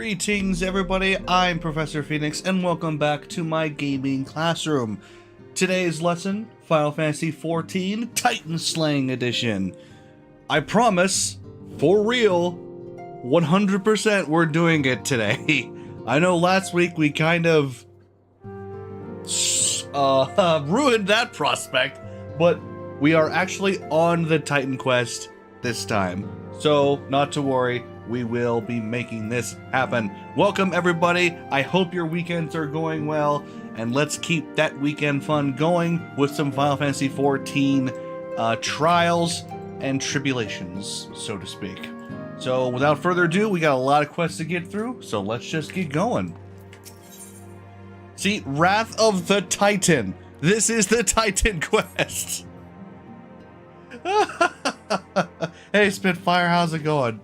Greetings everybody, I'm Professor Phoenix and welcome back to my gaming classroom. Today's lesson, Final Fantasy XIV Titan-Slaying Edition. I promise, for real, 100% we're doing it today. I know last week we kind of ruined that prospect, but we are actually on the Titan quest this time. So, not to worry, we will be making this happen. Welcome everybody, I hope your weekends are going well, and let's keep that weekend fun going with some Final Fantasy XIV trials and tribulations, so to speak. So without further ado, we got a lot of quests to get through, so let's just get going. See, Wrath of the Titan. This is the Titan quest. Hey Spitfire, how's it going?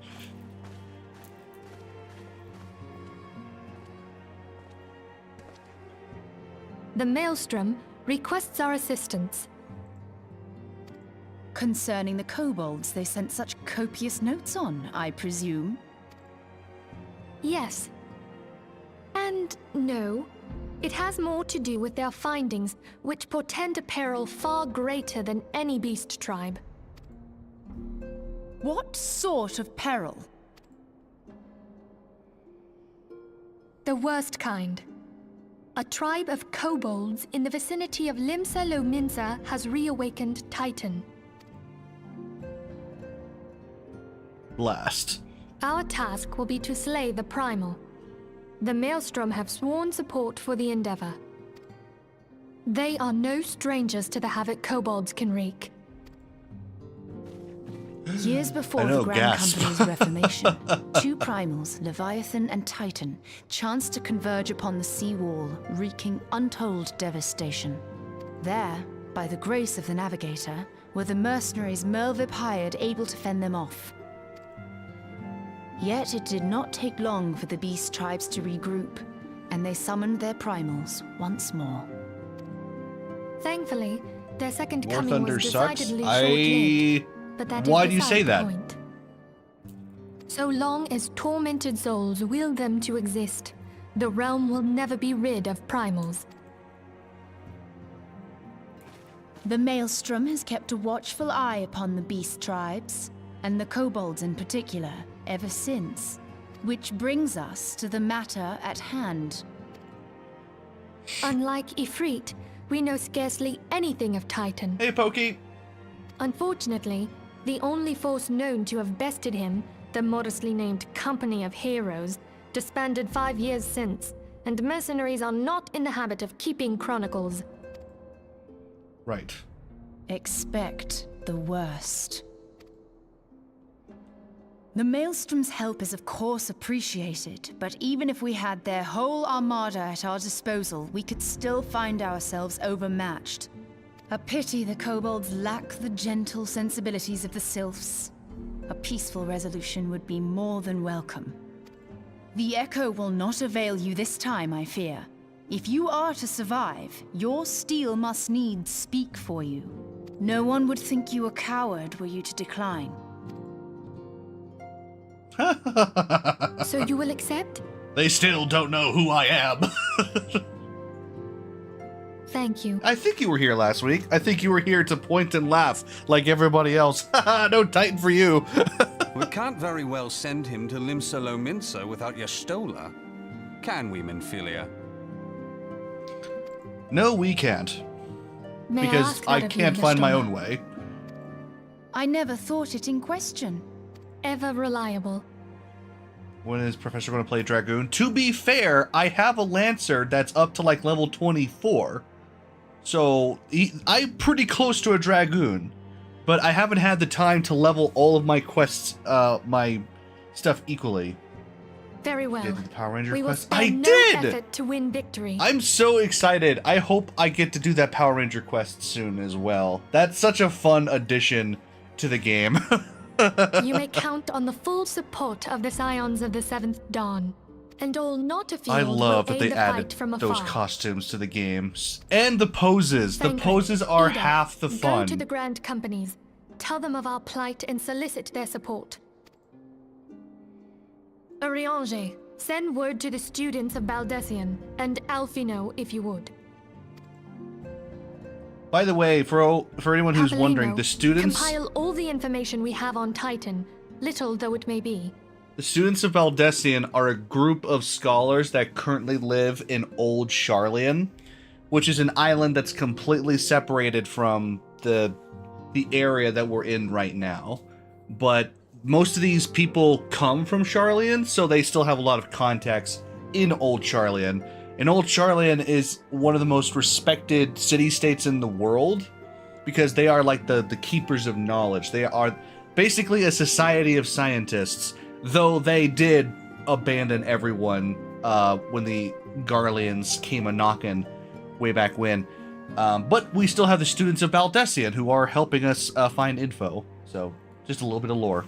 The Maelstrom requests our assistance. Concerning the kobolds they sent such copious notes on, I presume? Yes. And no. It has more to do with their findings, which portend a peril far greater than any beast tribe. What sort of peril? The worst kind. A tribe of kobolds in the vicinity of Limsa has reawakened Titan. Blast. Our task will be to slay the Primal. The Maelstrom have sworn support for the endeavor. They are no strangers to the havoc kobolds can wreak. Years before the Grand Company's reformation, two primals, Leviathan and Titan, chanced to converge upon the sea wall, wreaking untold devastation. There, by the grace of the Navigator, were the mercenaries Merlvip hired able to fend them off. Yet it did not take long for the beast tribes to regroup, and they summoned their primals once more. Thankfully, their second War coming Thunder was sucks. decidedly short-lived. But that Why is do you say beside the that? point. So long as tormented souls will them to exist, the realm will never be rid of primals. The Maelstrom has kept a watchful eye upon the beast tribes, and the kobolds in particular, ever since. Which brings us to the matter at hand. Unlike Ifrit, we know scarcely anything of Titan. Hey Pokey. Unfortunately, the only force known to have bested him, the modestly named Company of Heroes, disbanded 5 years since, and mercenaries are not in the habit of keeping chronicles. Right. Expect the worst. The Maelstrom's help is of course appreciated, but even if we had their whole armada at our disposal, we could still find ourselves overmatched. A pity the kobolds lack the gentle sensibilities of the sylphs. A peaceful resolution would be more than welcome. The echo will not avail you this time, I fear. If you are to survive, your steel must needs speak for you. No one would think you a coward were you to decline. So you will accept? They still don't know who I am. Thank you. I think you were here last week. I think you were here to point and laugh like everybody else. No Titan for you. We can't very well send him to Limsa without Y'shtola. Can we, Minfilia? No, we can't. May Because ask I that of you, can't find my Y'shtola? own way. I never thought it in question. Ever reliable. When is Professor going to play Dragoon? To be fair, I have a Lancer that's up to like level 24. So I'm pretty close to a Dragoon. But I haven't had the time to level all of my quests, my stuff equally. Very well. Did the Power Ranger We will quest? spare I no did! effort to win victory. I'm so excited. I hope I get to do that Power Ranger quest soon as well. That's such a fun addition to the game. You may count on the full support of the Scions of the Seventh Dawn. And all not a field I love will that aid they the added fight from those afar. costumes to the games. And the poses. The Thank poses are Ida, half the fun. Go to the Grand Companies. Tell them of our plight and solicit their support. Eorzea, Send word to the students of Baldessian, and Alfino if you would. By the way, for anyone who's wondering, the students... compile all the information we have on Titan, little though it may be. The students of Baldessian are a group of scholars that currently live in Old Sharlayan, which is an island that's completely separated from the area that we're in right now. But most of these people come from Sharlayan, so they still have a lot of contacts in Old Sharlayan. And Old Sharlayan is one of the most respected city-states in the world because they are like the keepers of knowledge. They are basically a society of scientists, though they did abandon everyone when the Garleans came a-knockin' way back when. But we still have the students of Baldessian who are helping us find info. So, just a little bit of lore.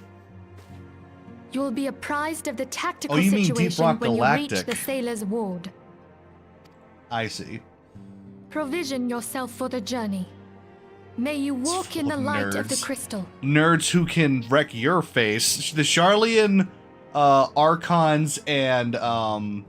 You will be apprised of the tactical you mean Deep situation Rock when you reach Galactic. the sailor's ward. I see. Provision yourself for the journey. May you walk in the light of the nerds. crystal. Nerds who can wreck your face. The Sharlayan Archons and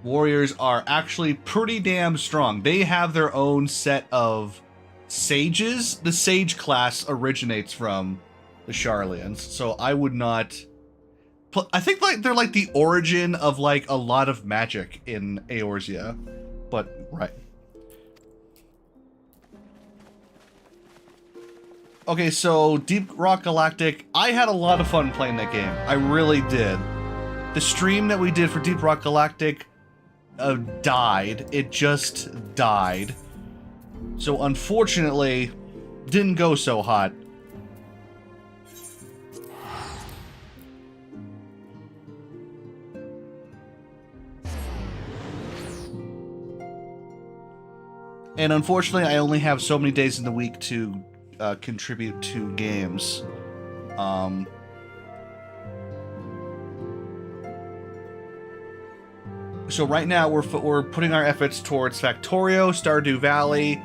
warriors are actually pretty damn strong. They have their own set of sages. The sage class originates from the Sharlayans, so I would not... I think like they're like the origin of like a lot of magic in Eorzea, but right. Okay, so Deep Rock Galactic, I had a lot of fun playing that game. I really did. The stream that we did for Deep Rock Galactic died. It just died. So unfortunately, didn't go so hot. And unfortunately, I only have so many days in the week to contribute to games. So right now, we're putting our efforts towards Factorio, Stardew Valley,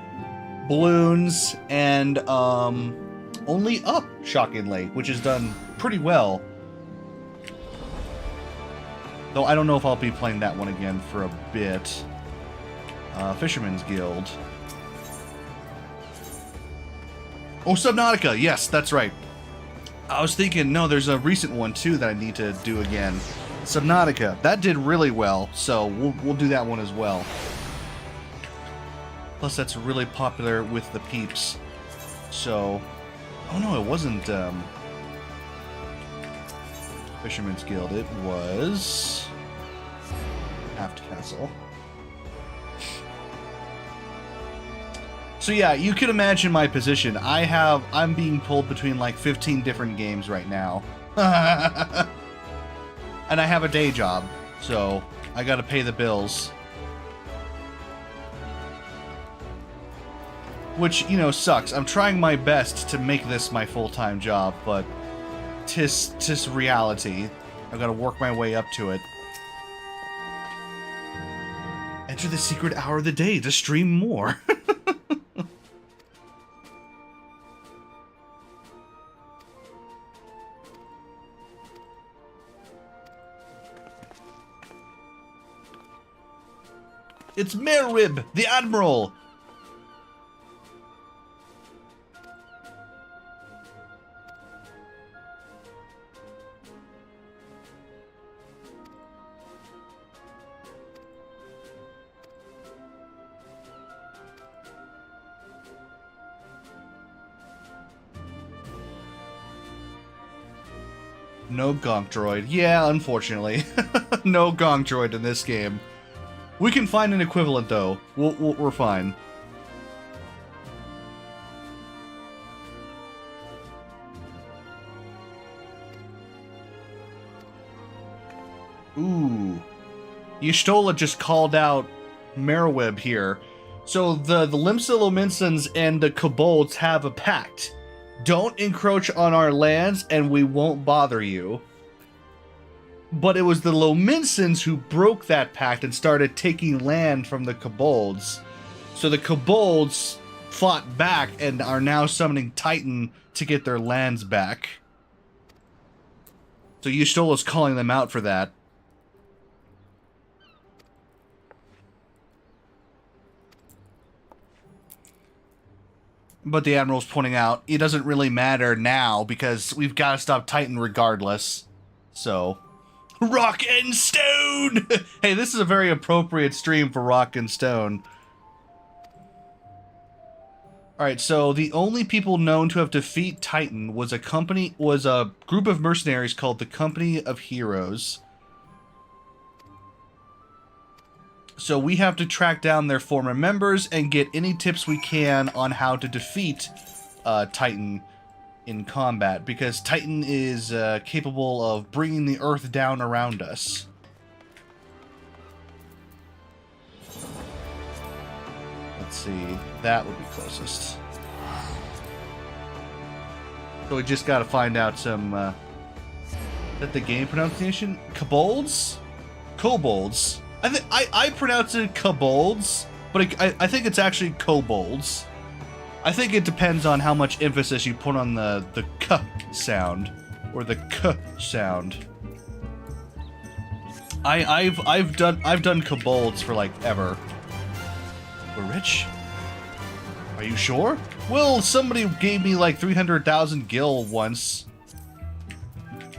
Balloons, and Only Up, shockingly, which has done pretty well. Though I don't know if I'll be playing that one again for a bit. Fisherman's Guild. Oh, Subnautica! Yes, that's right. I was thinking, no, there's a recent one too that I need to do again. Subnautica. That did really well, so we'll do that one as well. Plus, that's really popular with the peeps. So... Oh no, it wasn't, Fisherman's Guild. It was... Aft Castle. So yeah, you can imagine my position. I'm being pulled between like 15 different games right now. And I have a day job, so I gotta pay the bills. Which, you know, sucks. I'm trying my best to make this my full-time job, but tis reality. I've gotta work my way up to it. Enter the secret hour of the day to stream more. It's Merwib, the Admiral! No Gonk Droid. Yeah, unfortunately. No Gonk Droid in this game. We can find an equivalent, though. We're fine. Ooh. Y'shtola just called out Merwib here. So the Limsa-Lominsans and the Kobolds have a pact. Don't encroach on our lands and we won't bother you. But it was the Lominsans who broke that pact and started taking land from the Kobolds. So the Kobolds fought back and are now summoning Titan to get their lands back. So Y'shtola's calling them out for that. But the Admiral's pointing out, it doesn't really matter now because we've got to stop Titan regardless. So, rock and stone! Hey, this is a very appropriate stream for rock and stone. Alright, so the only people known to have defeated Titan was a group of mercenaries called the Company of Heroes. So we have to track down their former members and get any tips we can on how to defeat Titan in combat, because Titan is capable of bringing the Earth down around us. Let's see, that would be closest. So we just got to find out some, is that the game pronunciation? Kobolds? Kobolds. I pronounce it kobolds, but I think it's actually kobolds. I think it depends on how much emphasis you put on the k sound or the k sound. I've done kobolds for like ever. We're rich? Are you sure? Well, somebody gave me like 300,000 gil once,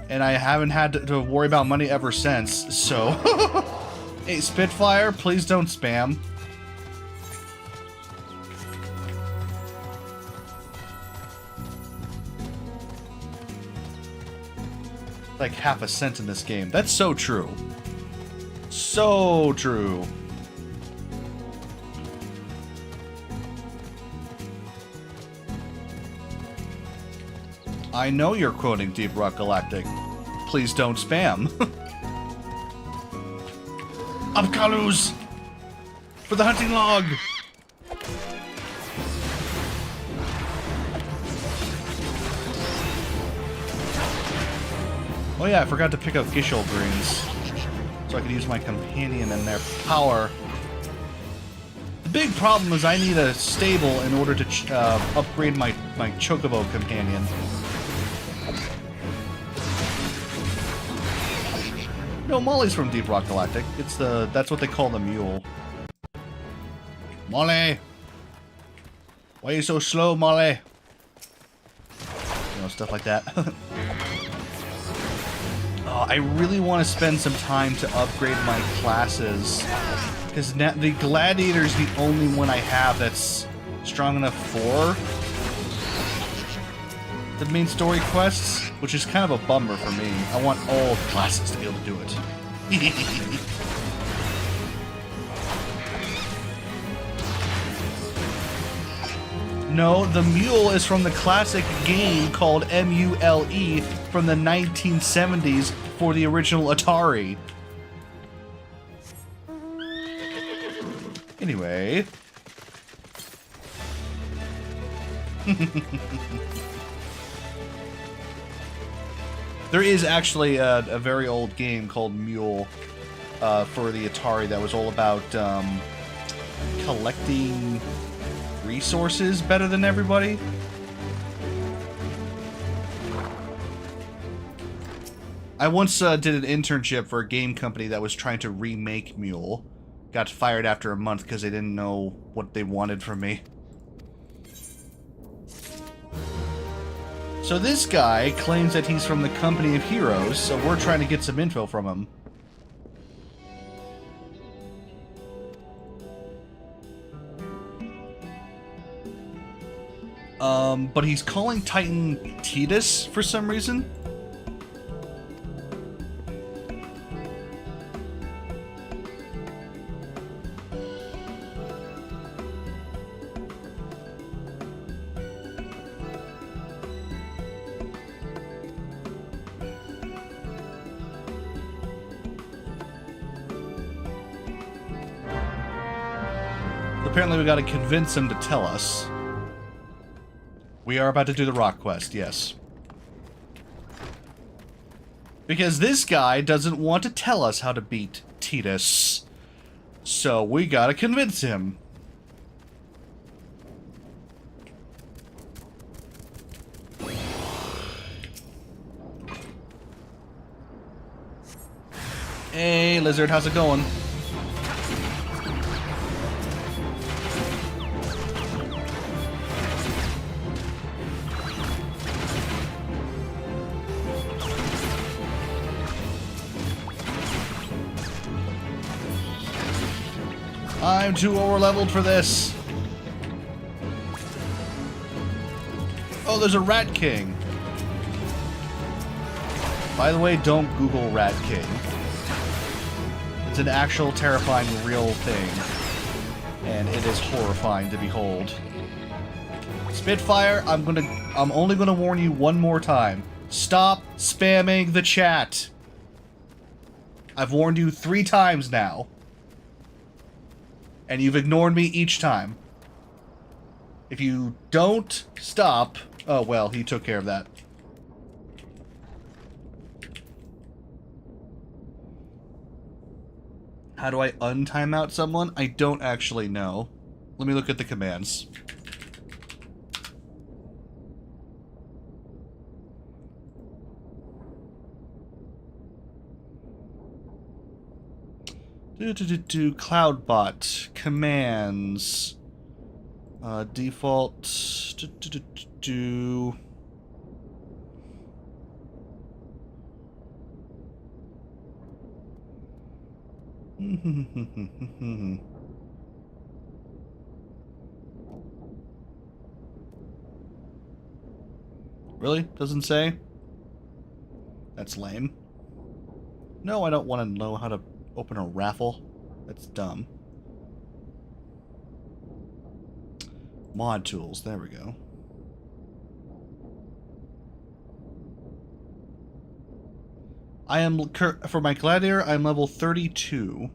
and I haven't had to worry about money ever since. So. Hey, Spitfire, please don't spam. Like half a cent in this game. That's so true. So true. I know you're quoting Deep Rock Galactic. Please don't spam. Avocados! For the hunting log! Oh yeah, I forgot to pick up Gishel greens, so I could use my companion and their power. The big problem is I need a stable in order to upgrade my Chocobo companion. No, Molly's from Deep Rock Galactic. That's what they call the mule. Molly! Why are you so slow, Molly? You know, stuff like that. Oh, I really want to spend some time to upgrade my classes, because the Gladiator's the only one I have that's strong enough for the main story quests, which is kind of a bummer for me. I want all the classes to be able to do it. No, the mule is from the classic game called MULE from the 1970s for the original Atari. Anyway. There is actually a very old game called Mule for the Atari that was all about collecting resources better than everybody. I once did an internship for a game company that was trying to remake Mule. Got fired after a month because they didn't know what they wanted from me. So this guy claims that he's from the Company of Heroes, so we're trying to get some info from him. But he's calling Titan Titus for some reason. Apparently we gotta convince him to tell us. We are about to do the rock quest, yes. Because this guy doesn't want to tell us how to beat Titus. So we gotta convince him. Hey, Lizard, how's it going? I'm too overleveled for this. Oh, there's a Rat King. By the way, don't Google Rat King. It's an actual terrifying real thing. And it is horrifying to behold. Spitfire, I'm only gonna warn you one more time. Stop spamming the chat. I've warned you 3 times now. And you've ignored me each time. If you don't stop... Oh, well, he took care of that. How do I untime out someone? I don't actually know. Let me look at the commands. Cloudbot commands default Really? Doesn't say? That's lame. No, I don't want to know how to open a raffle. That's dumb. Mod tools. There we go. I am, for my gladiator, I'm level 32.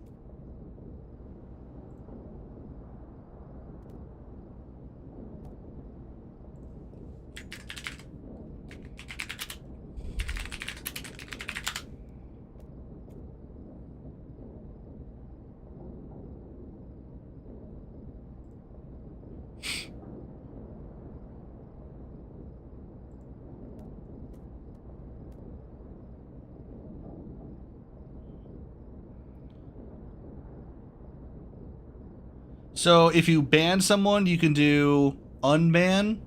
So if you ban someone, you can do unban,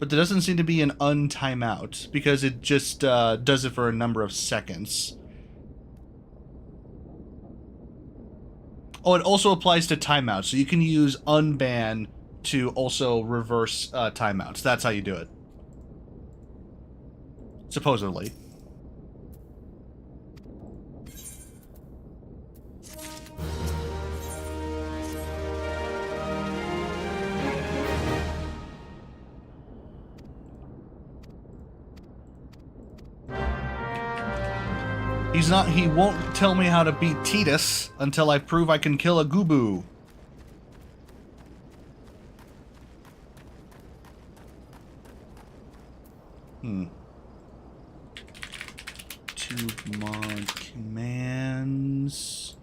but there doesn't seem to be an untimeout because it just does it for a number of seconds. Oh, it also applies to timeouts, so you can use unban to also reverse timeouts. That's how you do it. Supposedly. He won't tell me how to beat Titus until I prove I can kill a Gubu. Tube mod commands.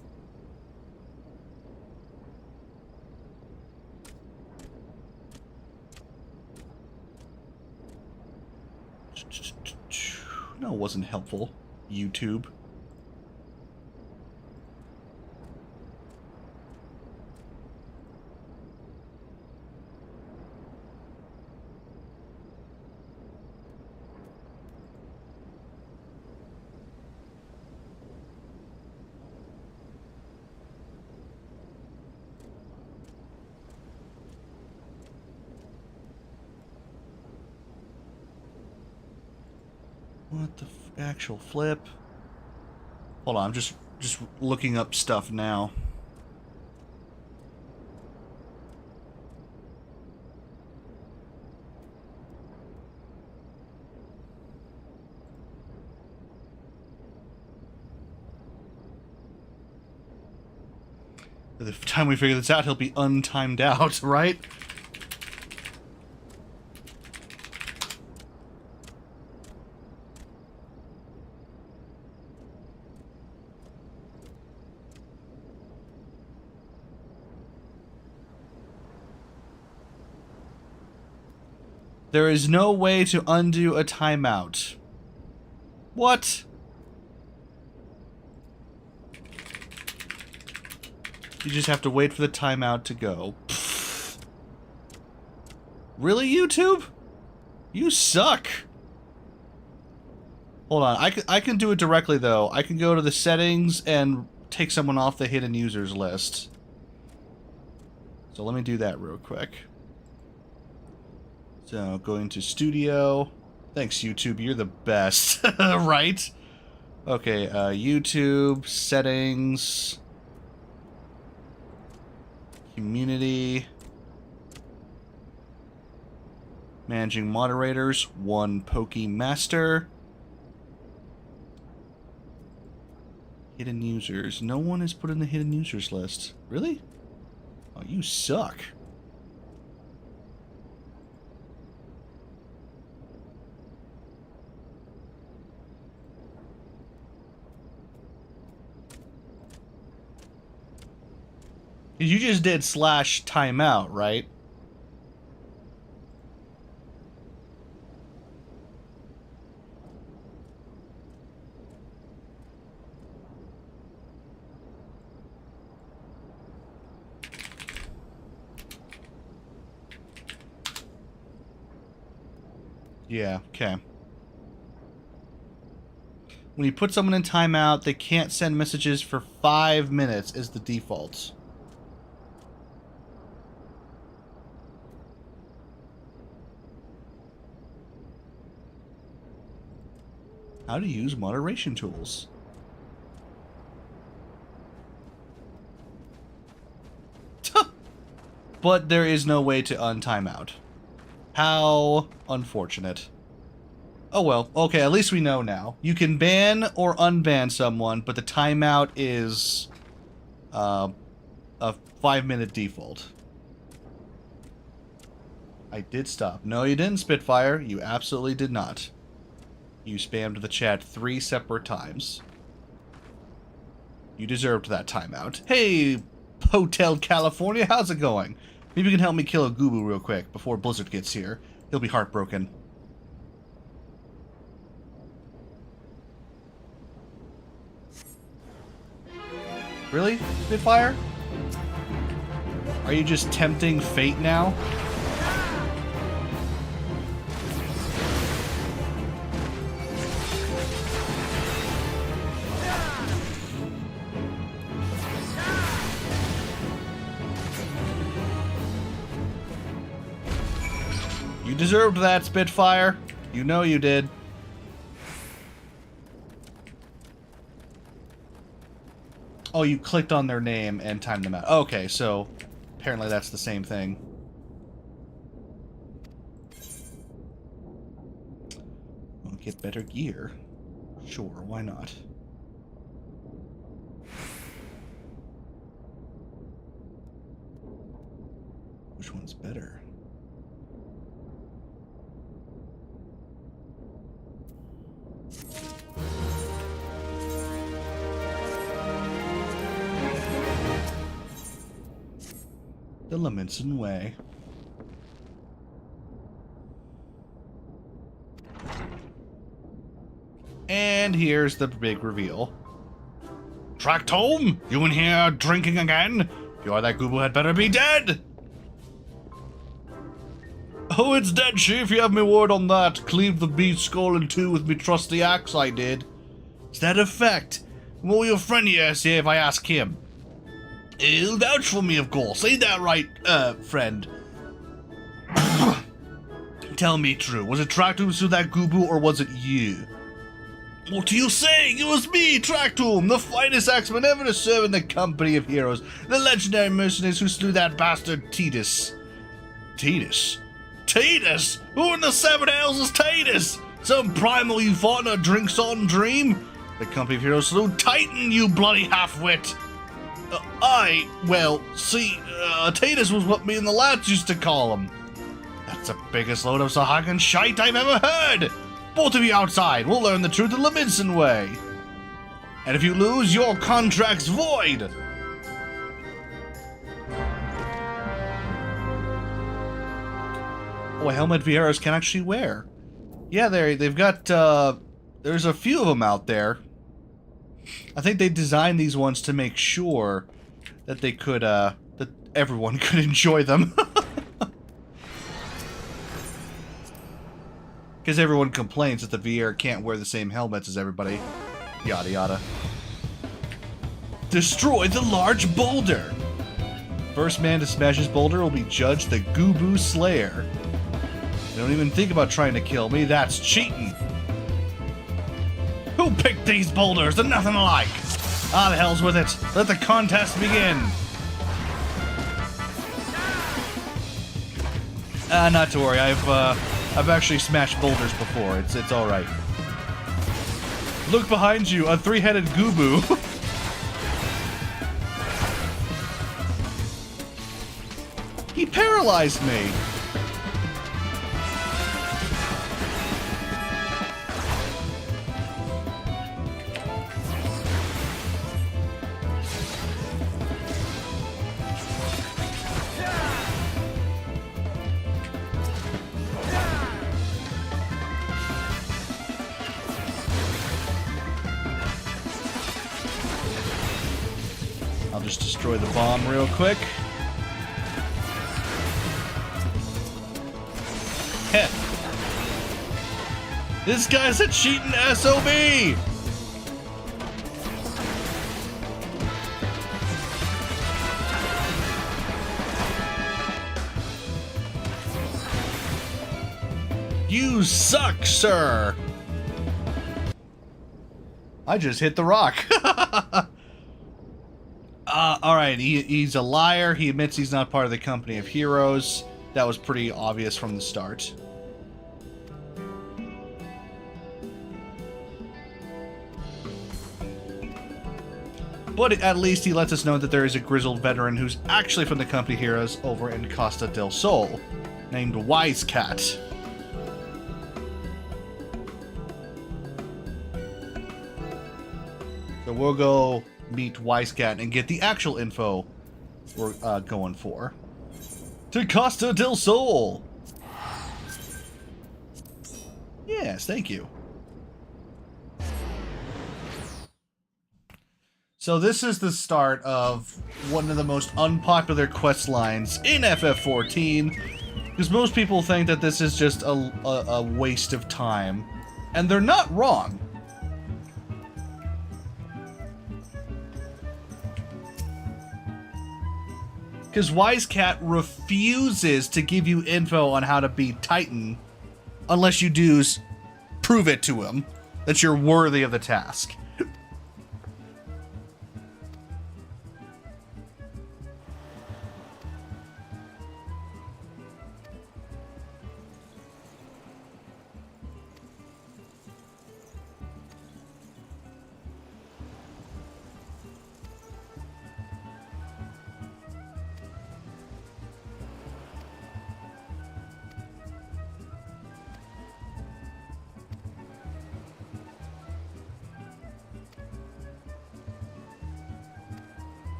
No, it wasn't helpful. YouTube. What the actual flip? Hold on, I'm just looking up stuff now. By the time we figure this out, he'll be untimed out, right? There is no way to undo a timeout. What? You just have to wait for the timeout to go. Pfft. Really, YouTube? You suck. Hold on, I can do it directly though. I can go to the settings and take someone off the hidden users list. So let me do that real quick. So going to studio. Thanks, YouTube. You're the best. Right? Okay, YouTube, settings, community, managing moderators, 1 Pokey Master, hidden users. No one is put in the hidden users list. Really? Oh, you suck. You just did /timeout, right? Yeah, okay. When you put someone in timeout, they can't send messages for 5 minutes is the default. How to use moderation tools. But there is no way to untimeout. How unfortunate. Oh well, okay, at least we know now. You can ban or unban someone, but the timeout is a 5-minute default. I did stop. No, you didn't, Spitfire. You absolutely did not. You spammed the chat 3 separate times. You deserved that timeout. Hey, Hotel California, how's it going? Maybe you can help me kill a Goobu real quick before Blizzard gets here. He'll be heartbroken. Really, Spitfire? Are you just tempting fate now? You deserved that, Spitfire. You know you did. Oh, you clicked on their name and timed them out. Okay, so apparently that's the same thing. We'll get better gear. Sure, why not? Which one's better? The Leminson way. And here's the big reveal. Tracked home? You in here drinking again? If you are that Goobu had better be dead! Oh, it's dead, Chief. You have me word on that. Cleave the beast skull in 2 with me trusty axe, I did. Is that a fact? What will your friend here say if I ask him? He'll vouch for me, of course. Ain't that right, friend? Tell me true. Was it Tractum who that Goobu, or was it you? What are you saying? It was me, Tractum, the finest axeman ever to serve in the company of heroes. The legendary mercenaries who slew that bastard Titus. Titus? Titus? Who in the 7 hells is Titus? Some primal you fought in a drinks-on dream? The company of heroes slew Titan, you bloody half-wit. Well, see, Titus was what me and the lads used to call him. That's the biggest load of Sahagan shite I've ever heard. Both of you outside, we'll learn the truth the Leminson way. And if you lose, your contract's void. Oh, a helmet Vieras can actually wear. Yeah, they've got, there's a few of them out there. I think they designed these ones to make sure that they could, that everyone could enjoy them. Because everyone complains that the VR can't wear the same helmets as everybody. Yada yada. Destroy the large boulder! First man to smash his boulder will be judged the Goo-Boo Slayer. Don't even think about trying to kill me, that's cheating. Who picked these boulders? They're nothing alike. Ah, the hell's with it. Let the contest begin. Not to worry. I've actually smashed boulders before. It's all right. Look behind you, a three-headed Goo-Boo. He paralyzed me. I'll just destroy the bomb real quick. Heh. This guy's a cheating SOB! You suck, sir! I just hit the rock. Alright, he's a liar. He admits he's not part of the company of heroes. That was pretty obvious from the start. But at least he lets us know that there is a grizzled veteran who's actually from the company heroes over in Costa del Sol, named Wise Cat. So we'll go meet Wise Cat and get the actual info we're going for. To Costa del Sol! Yes, thank you. So this is the start of one of the most unpopular quest lines in FF14, because most people think that this is just a waste of time, and they're not wrong. Because Wise Cat refuses to give you info on how to beat Titan unless you do prove it to him that you're worthy of the task.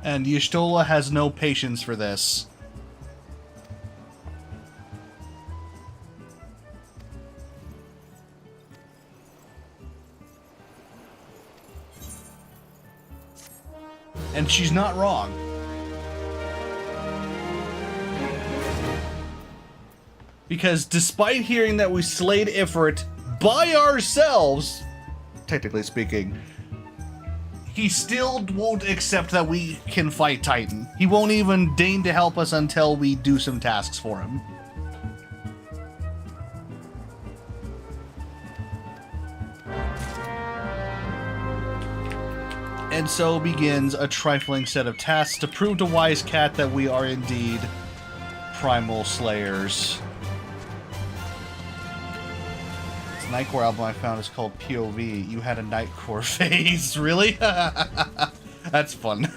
And Y'shtola has no patience for this. And she's not wrong. Because despite hearing that we slayed Ifrit by ourselves, technically speaking, he still won't accept that we can fight Titan. He won't even deign to help us until we do some tasks for him. And so begins a trifling set of tasks to prove to Wise Cat that we are indeed Primal Slayers. Nightcore album I found is called POV. You had a Nightcore phase, really? That's fun.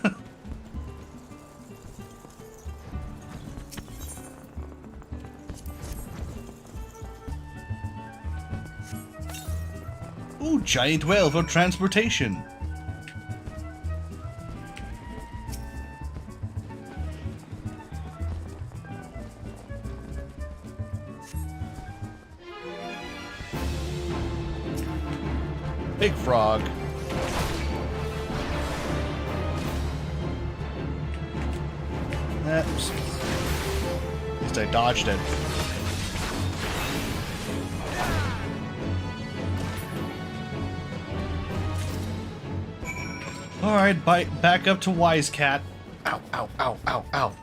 Ooh, giant whale for transportation. Big frog. Oops. At least I dodged it. Alright, back up to Wise Cat. Ow, ow, ow, ow, ow.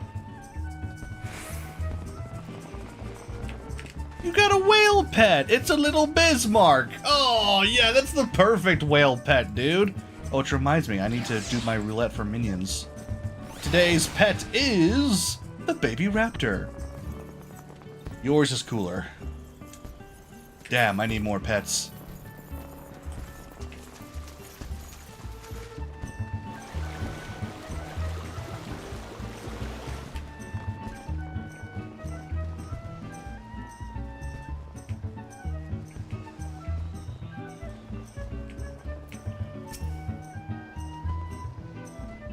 You got a whale pet! It's a little Bismarck! Oh, yeah, that's the perfect whale pet, dude. Oh, which reminds me, I need to do my roulette for minions. Today's pet is the baby raptor. Yours is cooler. Damn, I need more pets.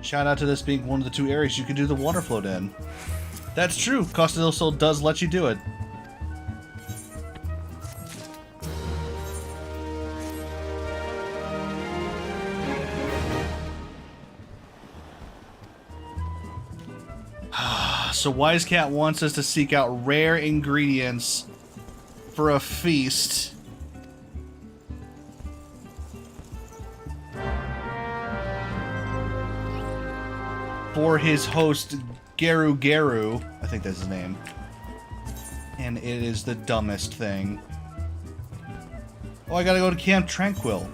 Shout out to this being one of the 2 areas you can do the water float in. That's true. Costa del Sol does let you do it. So Wise Cat wants us to seek out rare ingredients for a feast. For his host, Geru Geru. I think that's his name. And it is the dumbest thing. Oh, I gotta go to Camp Tranquil.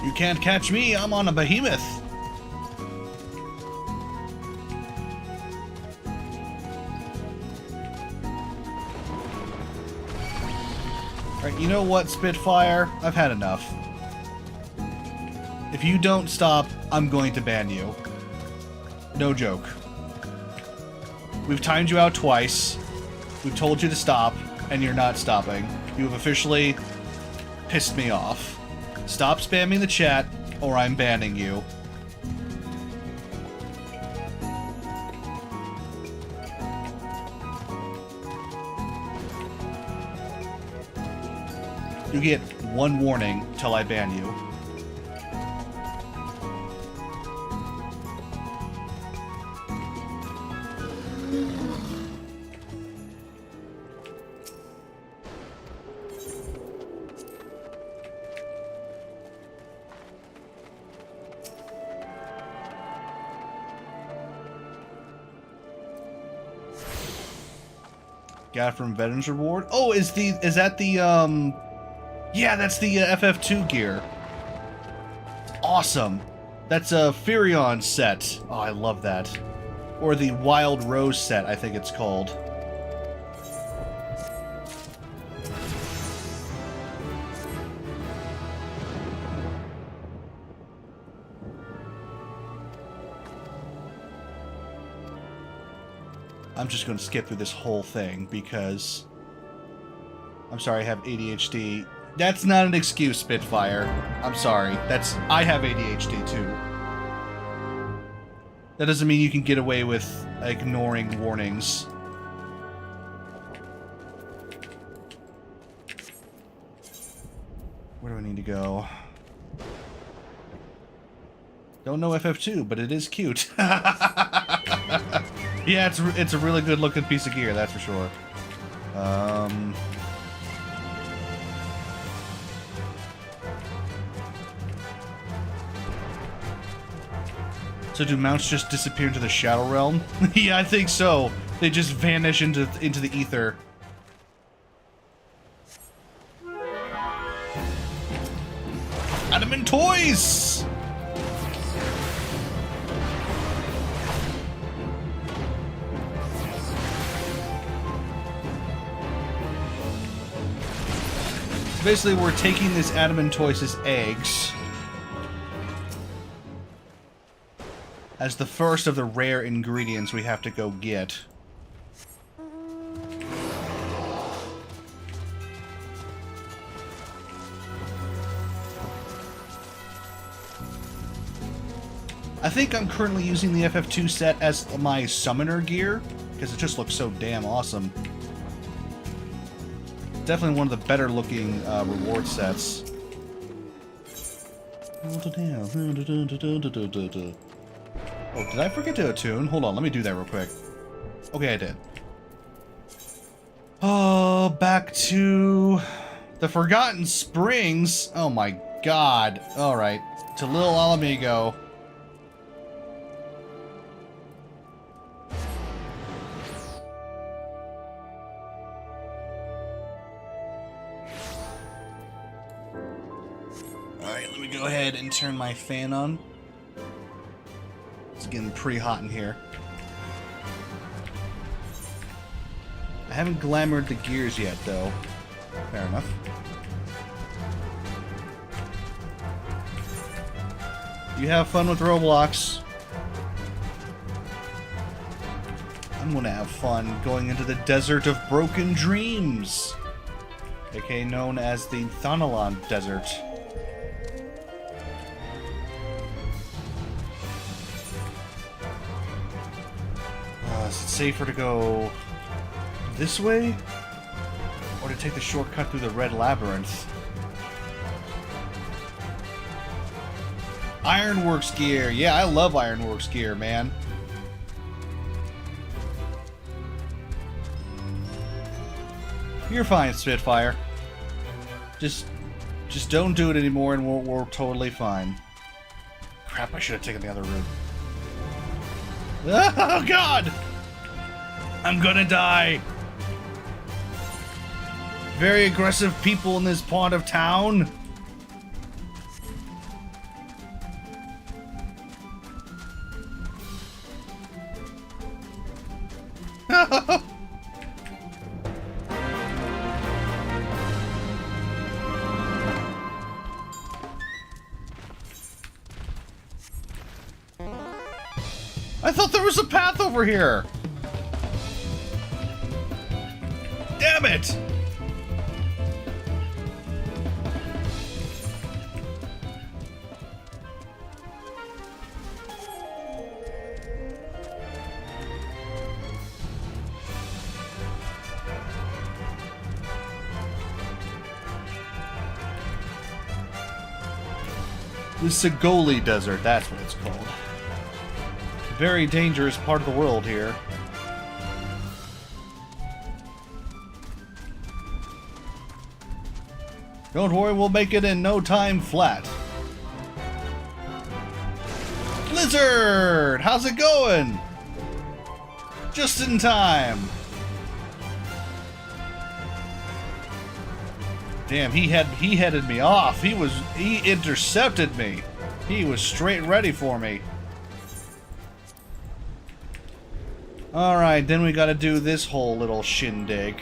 You can't catch me, I'm on a behemoth. Alright, you know what, Spitfire? I've had enough. If you don't stop, I'm going to ban you. No joke. We've timed you out twice. We've told you to stop, and you're not stopping. You have officially pissed me off. Stop spamming the chat, or I'm banning you. You get 1 warning till I ban you. Got from Veterans Reward. Oh, is that the yeah, that's the FF2 gear. Awesome. That's a Furion set. Oh, I love that. Or the Wild Rose set, I think it's called. I'm just going to skip through this whole thing because I'm sorry, I have ADHD. That's not an excuse, Spitfire. I'm sorry. I have ADHD too. That doesn't mean you can get away with ignoring warnings. Where do I need to go? Don't know FF2, but it is cute. Yeah, it's a really good looking piece of gear, that's for sure. So do mounts just disappear into the Shadow Realm? Yeah, I think so. They just vanish into the ether. Adamant Toys! Basically, we're taking this Adamant Toys' eggs as the first of the rare ingredients we have to go get. I think I'm currently using the FF2 set as my summoner gear, because it just looks so damn awesome. Definitely one of the better looking reward sets. Oh, did I forget to attune? Hold on, let me do that real quick. Okay, I did. Oh, back to the Forgotten Springs. Oh my god. Alright, to Little Alamigo. Alright, let me go ahead and turn my fan on. It's getting pretty hot in here. I haven't glamoured the gears yet, though. Fair enough. You have fun with Roblox. I'm gonna have fun going into the Desert of Broken Dreams, aka known as the Thanalan Desert. Is it safer to go this way? Or to take the shortcut through the Red Labyrinth? Ironworks gear! Yeah, I love Ironworks gear, man. You're fine, Spitfire. Just don't do it anymore and we're totally fine. Crap, I should have taken the other route. Oh god! I'm gonna die! Very aggressive people in this part of town. I thought there was a path over here! Damn it! The Sigoli Desert, that's what it's called. Very dangerous part of the world here. Don't worry, we'll make it in no time flat. Blizzard! How's it going? Just in time. Damn, he headed me off. He intercepted me. He was straight ready for me. Alright, then we gotta do this whole little shindig.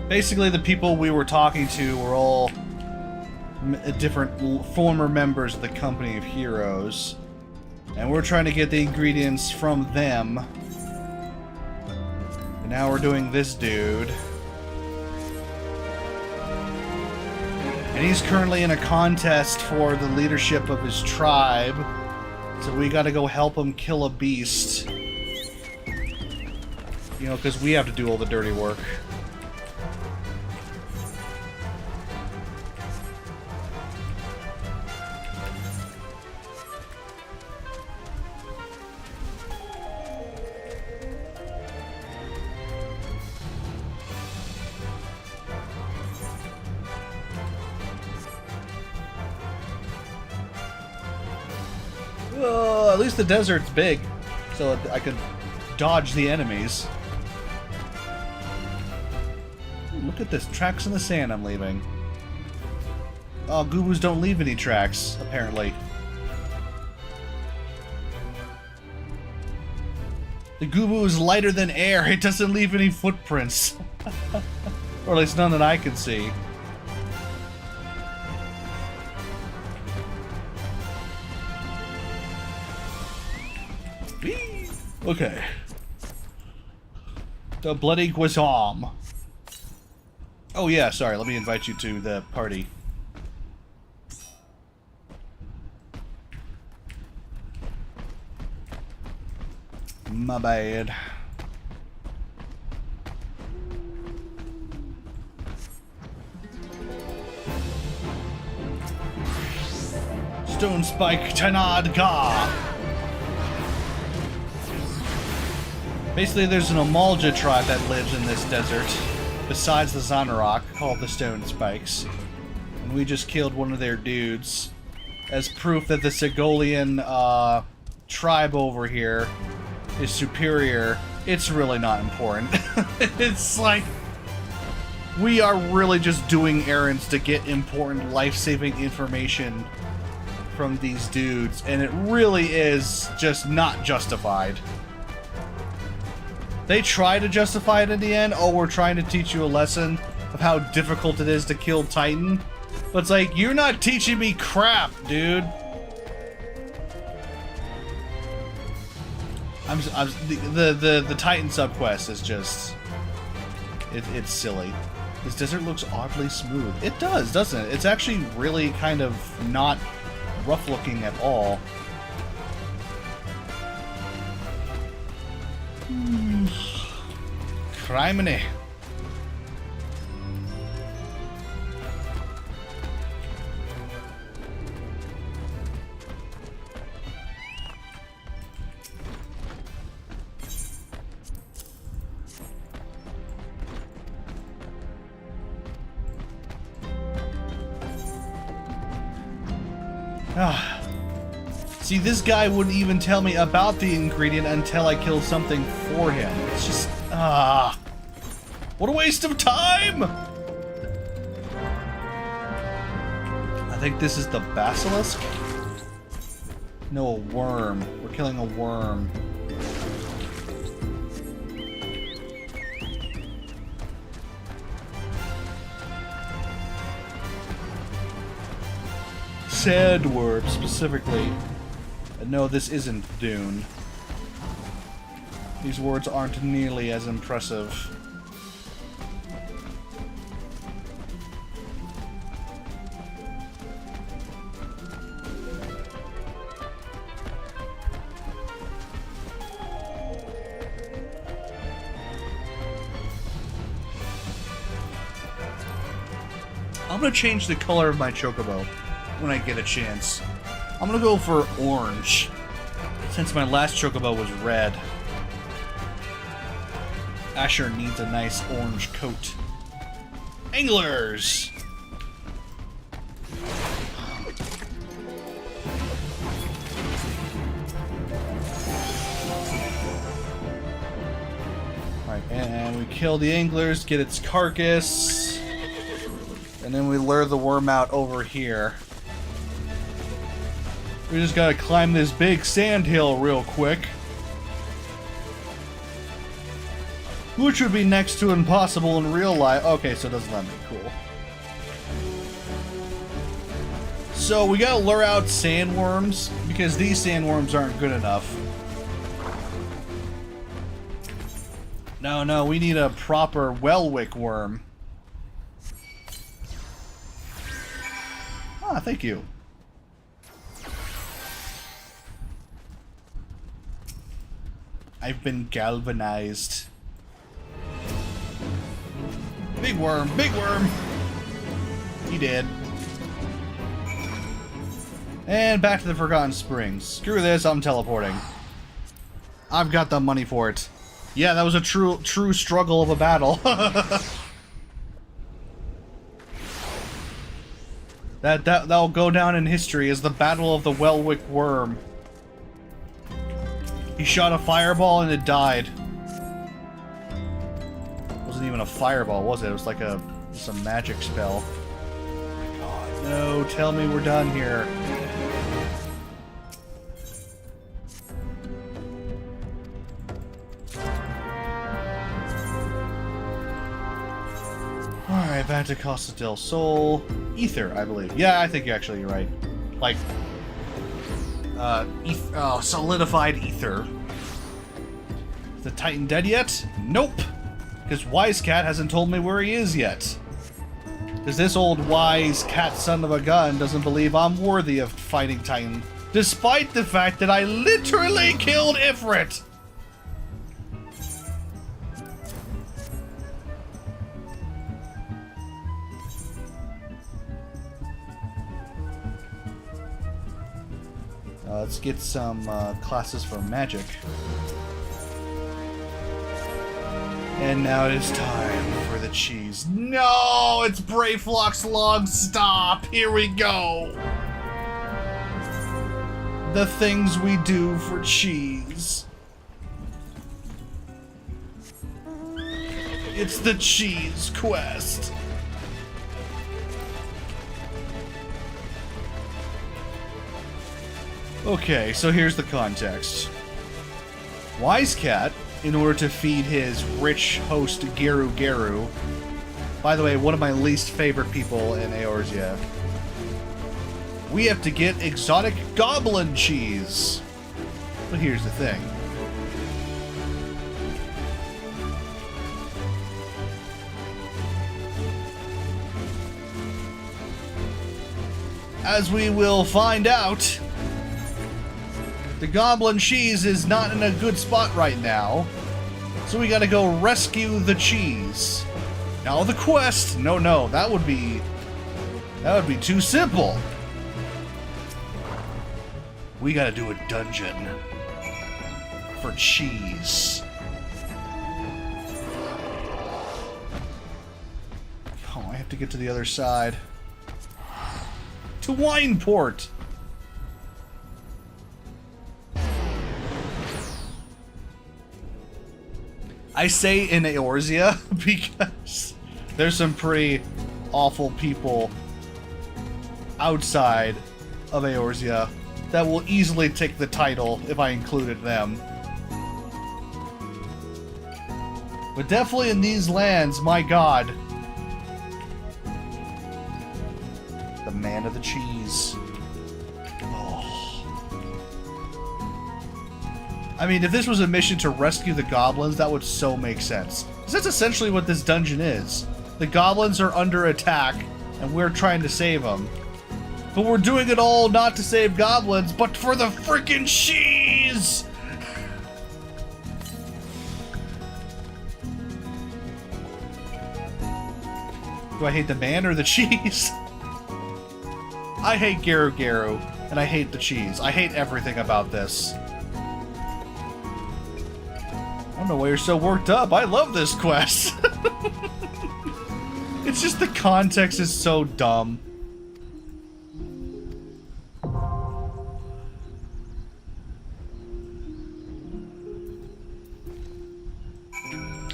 Basically, the people we were talking to were all different former members of the Company of Heroes. And we're trying to get the ingredients from them. And now we're doing this dude. And he's currently in a contest for the leadership of his tribe. So we gotta go help him kill a beast. You know, because we have to do all the dirty work. Well, at least the desert's big, so I could dodge the enemies. Look at this, tracks in the sand I'm leaving. Oh, Goobus don't leave any tracks, apparently. The Goobu is lighter than air, it doesn't leave any footprints. Or at least none that I can see. Okay. The Bloody Guisarme. Oh yeah, sorry, let me invite you to the party. My bad. Stone Spike Tanad Ka. Basically, there's an Amalja tribe that lives in this desert, besides the Zanarok, called the Stone Spikes. And we just killed one of their dudes as proof that the Sigolian tribe over here is superior. It's really not important. It's like, we are really just doing errands to get important life-saving information from these dudes, and it really is just not justified. They try to justify it in the end. Oh, we're trying to teach you a lesson of how difficult it is to kill Titan. But it's like, you're not teaching me crap, dude. The Titan subquest is just... It's silly. This desert looks oddly smooth. It does, doesn't it? It's actually really kind of not rough looking at all. Criminy. See, this guy wouldn't even tell me about the ingredient until I killed something for him. It's just, what a waste of time! I think this is the basilisk? No, a worm. We're killing a worm. Sandworm, specifically. No, this isn't Dune. These words aren't nearly as impressive. I'm gonna change the color of my chocobo when I get a chance. I'm gonna go for orange, since my last chocobo was red. Asher needs a nice orange coat. Anglers! Alright, and we kill the anglers, get its carcass, and then we lure the worm out over here. We just gotta climb this big sand hill real quick. Which would be next to impossible in real life. Okay, so it doesn't let me. Cool. So we gotta lure out sandworms, because these sandworms aren't good enough. No, we need a proper Wellwick worm. Ah, thank you. I've been galvanized. Big worm, big worm! He did. And back to the Forgotten Springs. Screw this, I'm teleporting. I've got the money for it. Yeah, that was a true struggle of a battle. That'll go down in history as the Battle of the Wellwick Worm. He shot a fireball and it died. It wasn't even a fireball, was it? It was like some magic spell. God, no, tell me we're done here. Alright, back to Costa del Sol. Ether, I believe. Yeah, I think you're right. Like, solidified ether. Is the Titan dead yet? Nope. Because Wise Cat hasn't told me where he is yet. Because this old wise cat son of a gun doesn't believe I'm worthy of fighting Titan. Despite the fact that I literally killed Ifrit! Let's get some classes for magic. And now it is time for the cheese. No! It's Brayflock's long stop! Here we go! The things we do for cheese. It's the cheese quest. Okay, so here's the context. Wise Cat, in order to feed his rich host Geru Geru, by the way, one of my least favorite people in Eorzea, we have to get exotic goblin cheese. But here's the thing. As we will find out, the goblin cheese is not in a good spot right now, so we gotta go rescue the cheese. Now the quest, no, that would be too simple. We gotta do a dungeon for cheese. Oh, I have to get to the other side. To Wineport! I say in Eorzea because there's some pretty awful people outside of Eorzea that will easily take the title if I included them. But definitely in these lands, my god. The man of the cheese. I mean, if this was a mission to rescue the goblins, that would so make sense. Because that's essentially what this dungeon is. The goblins are under attack, and we're trying to save them. But we're doing it all not to save goblins, but for the freaking cheese! Do I hate the man or the cheese? I hate Geru Geru, and I hate the cheese. I hate everything about this. I don't know why you're so worked up. I love this quest. It's just the context is so dumb.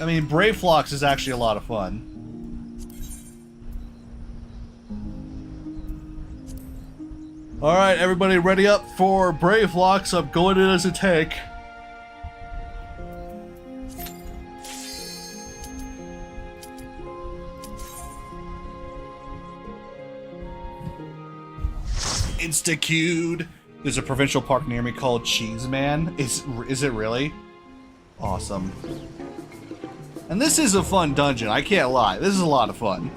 I mean, Brayflox is actually a lot of fun. Alright, everybody ready up for Brayflox. I'm going in as a tank. Insta-queued. There's a provincial park near me called Cheese Man. Is it really? Awesome. And this is a fun dungeon, I can't lie. This is a lot of fun.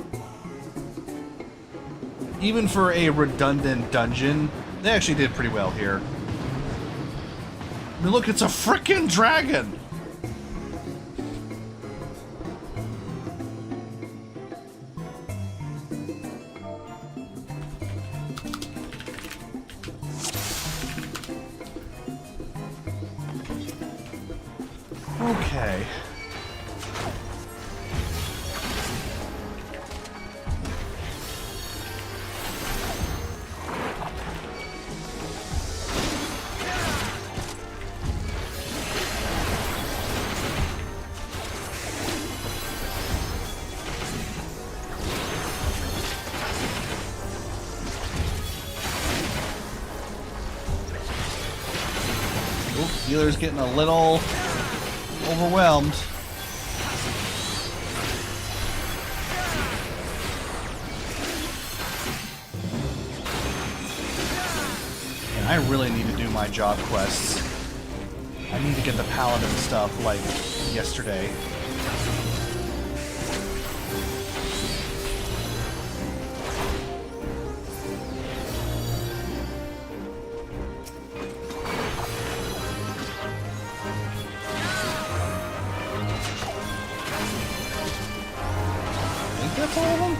Even for a redundant dungeon, they actually did pretty well here. I mean, look, it's a frickin' dragon! Okay. Healer's getting a little overwhelmed. And I really need to do my job quests. I need to get the paladin stuff, like, yesterday. I think that's all of them?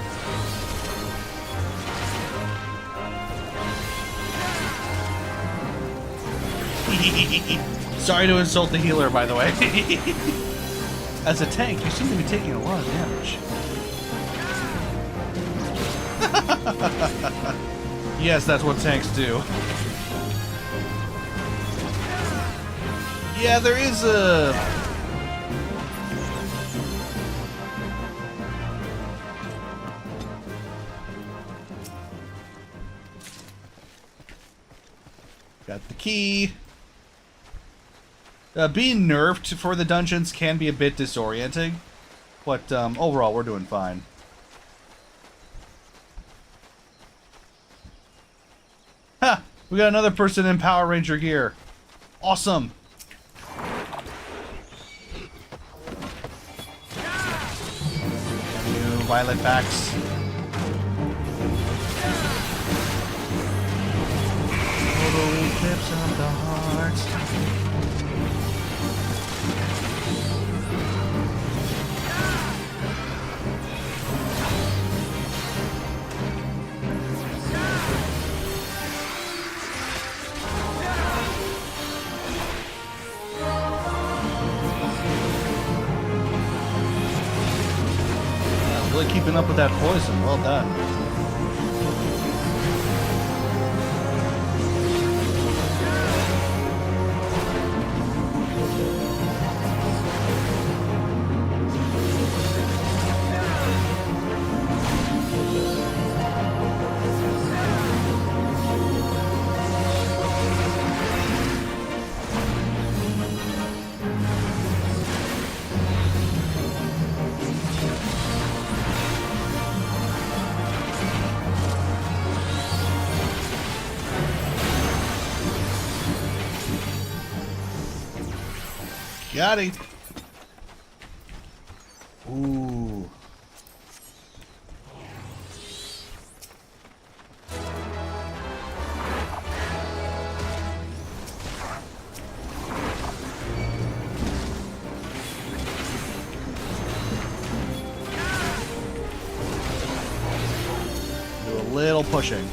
Sorry to insult the healer, by the way. As a tank, you seem to be taking a lot of damage. Yes, that's what tanks do. Yeah, there is a... Got the key. Being nerfed for the dungeons can be a bit disorienting, but overall we're doing fine. Ha! We got another person in Power Ranger gear. Awesome! New violet backs. Total eclipse of the heart. Really keeping up with that poison. Well done. Got it. Ooh. Do a little pushing.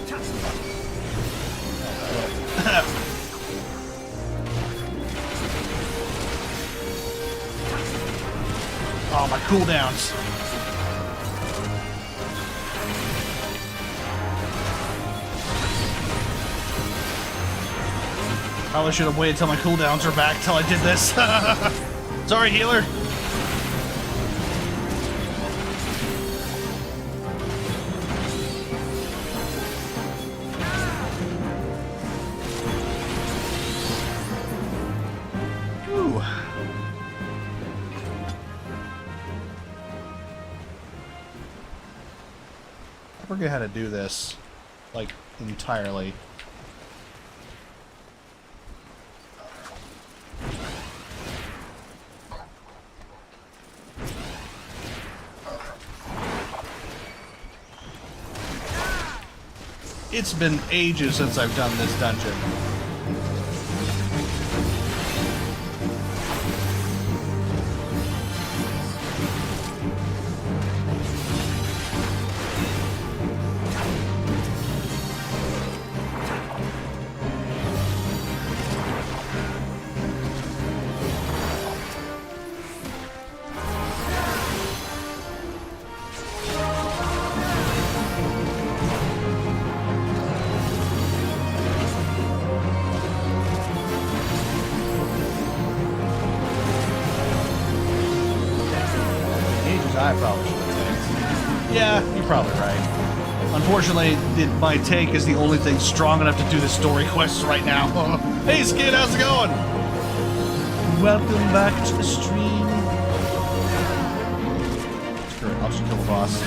Oh, my cooldowns. Probably should have waited till my cooldowns are back till I did this. Sorry, healer. Ooh. I forget how to do this, like, entirely. It's been ages since I've done this dungeon. I probably should have tanked. Yeah, you're probably right. Unfortunately, my tank is the only thing strong enough to do the story quests right now. Hey, Skid, how's it going? Welcome back to the stream. Screw it, I'll just kill the boss.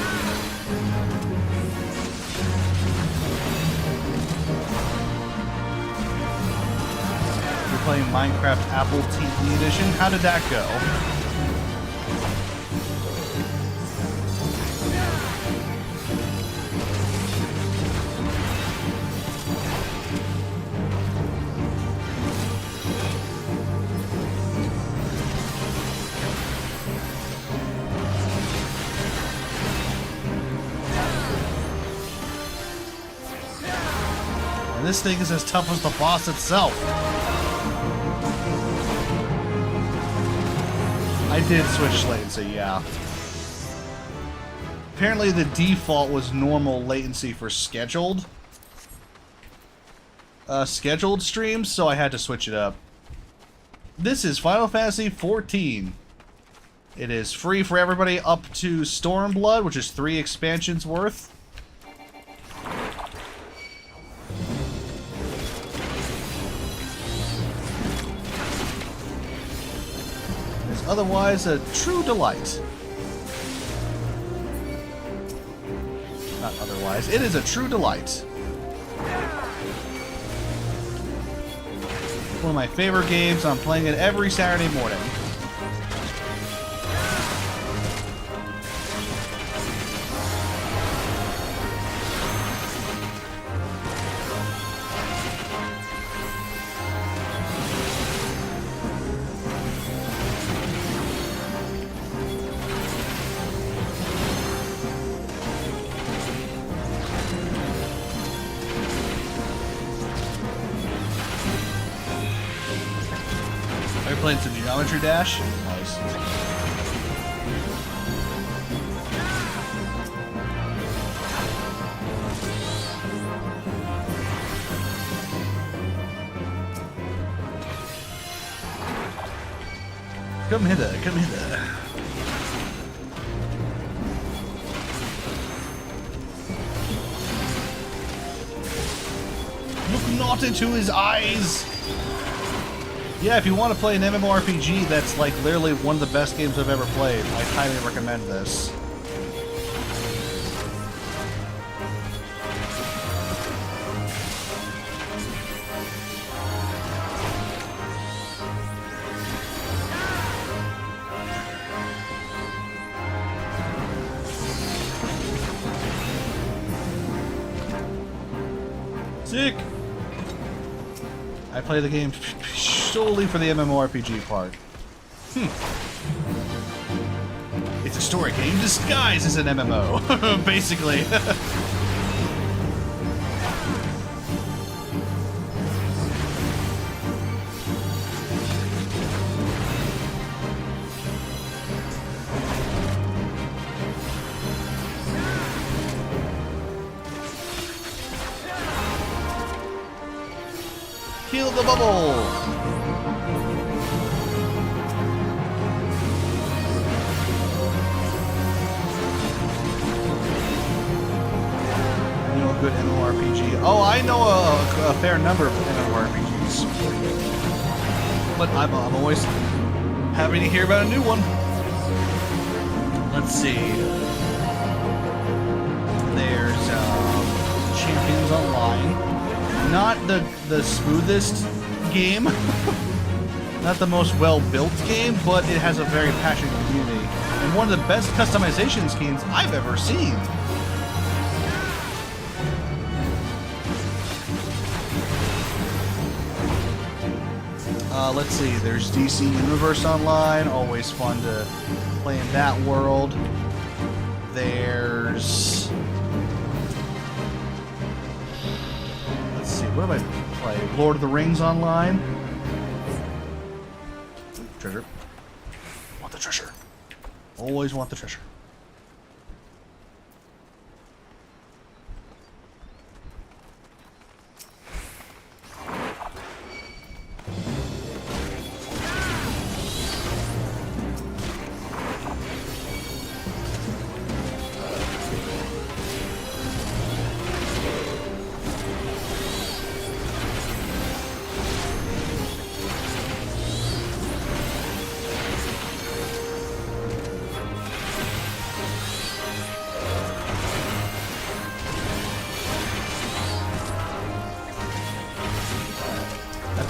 You're playing Minecraft Apple TV Edition. How did that go? And this thing is as tough as the boss itself. I did switch latency, yeah. Apparently the default was normal latency for scheduled streams, so I had to switch it up. This is Final Fantasy XIV. It is free for everybody up to Stormblood, which is 3 expansions worth. It's otherwise a true delight. Not otherwise, it is a true delight. One of my favorite games. I'm playing it every Saturday morning. Playing some Geometry Dash. Nice. Come hither, come hither. Look not into his eyes! Yeah, if you want to play an MMORPG that's like literally one of the best games I've ever played, I highly recommend this. Sick! I play the game solely for the MMORPG part. It's a story game disguised as an MMO, basically. Kill the bubble! Good MMORPG. Oh, I know a fair number of MMORPGs, but I'm always happy to hear about a new one. Let's see. There's Champions Online. Not the smoothest game, not the most well-built game, but it has a very passionate community and one of the best customization schemes I've ever seen. Let's see, there's DC Universe Online, always fun to play in that world. There's... Let's see, what have I played? Lord of the Rings Online. Treasure. Want the treasure. Always want the treasure.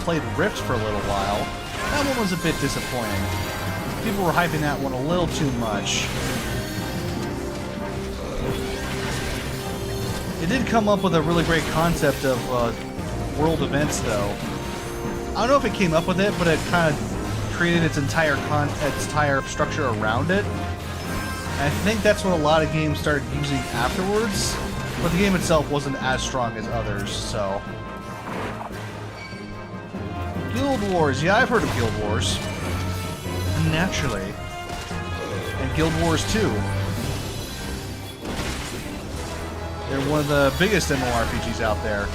played Rift for a little while. That one was a bit disappointing. People were hyping that one a little too much. It did come up with a really great concept of world events, though. I don't know if it came up with it, but it kind of created its entire structure around it. And I think that's what a lot of games started using afterwards. But the game itself wasn't as strong as others, so... Guild Wars. Yeah, I've heard of Guild Wars. Naturally. And Guild Wars 2. They're one of the biggest MMORPGs out there.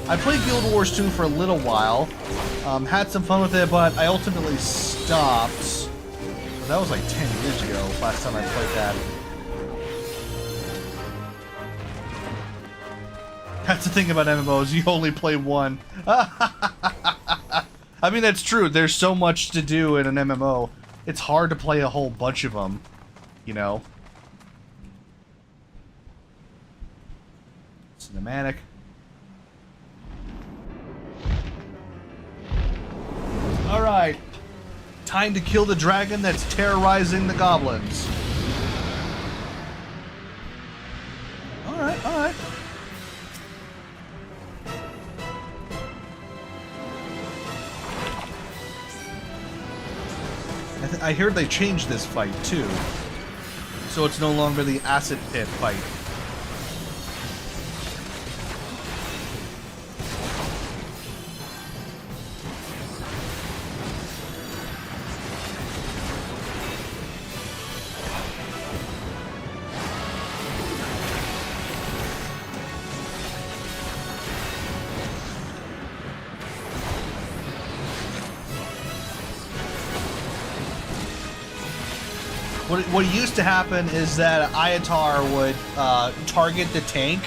I played Guild Wars 2 for a little while. Had some fun with it, but I ultimately stopped. That was like 10 years ago, last time I played that. That's the thing about MMOs, you only play one. I mean, that's true. There's so much to do in an MMO. It's hard to play a whole bunch of them, you know? Cinematic. Alright. Time to kill the dragon that's terrorizing the goblins. Alright, alright. I heard they changed this fight, too. So it's no longer the acid pit fight. What used to happen is that Ayatar would target the tank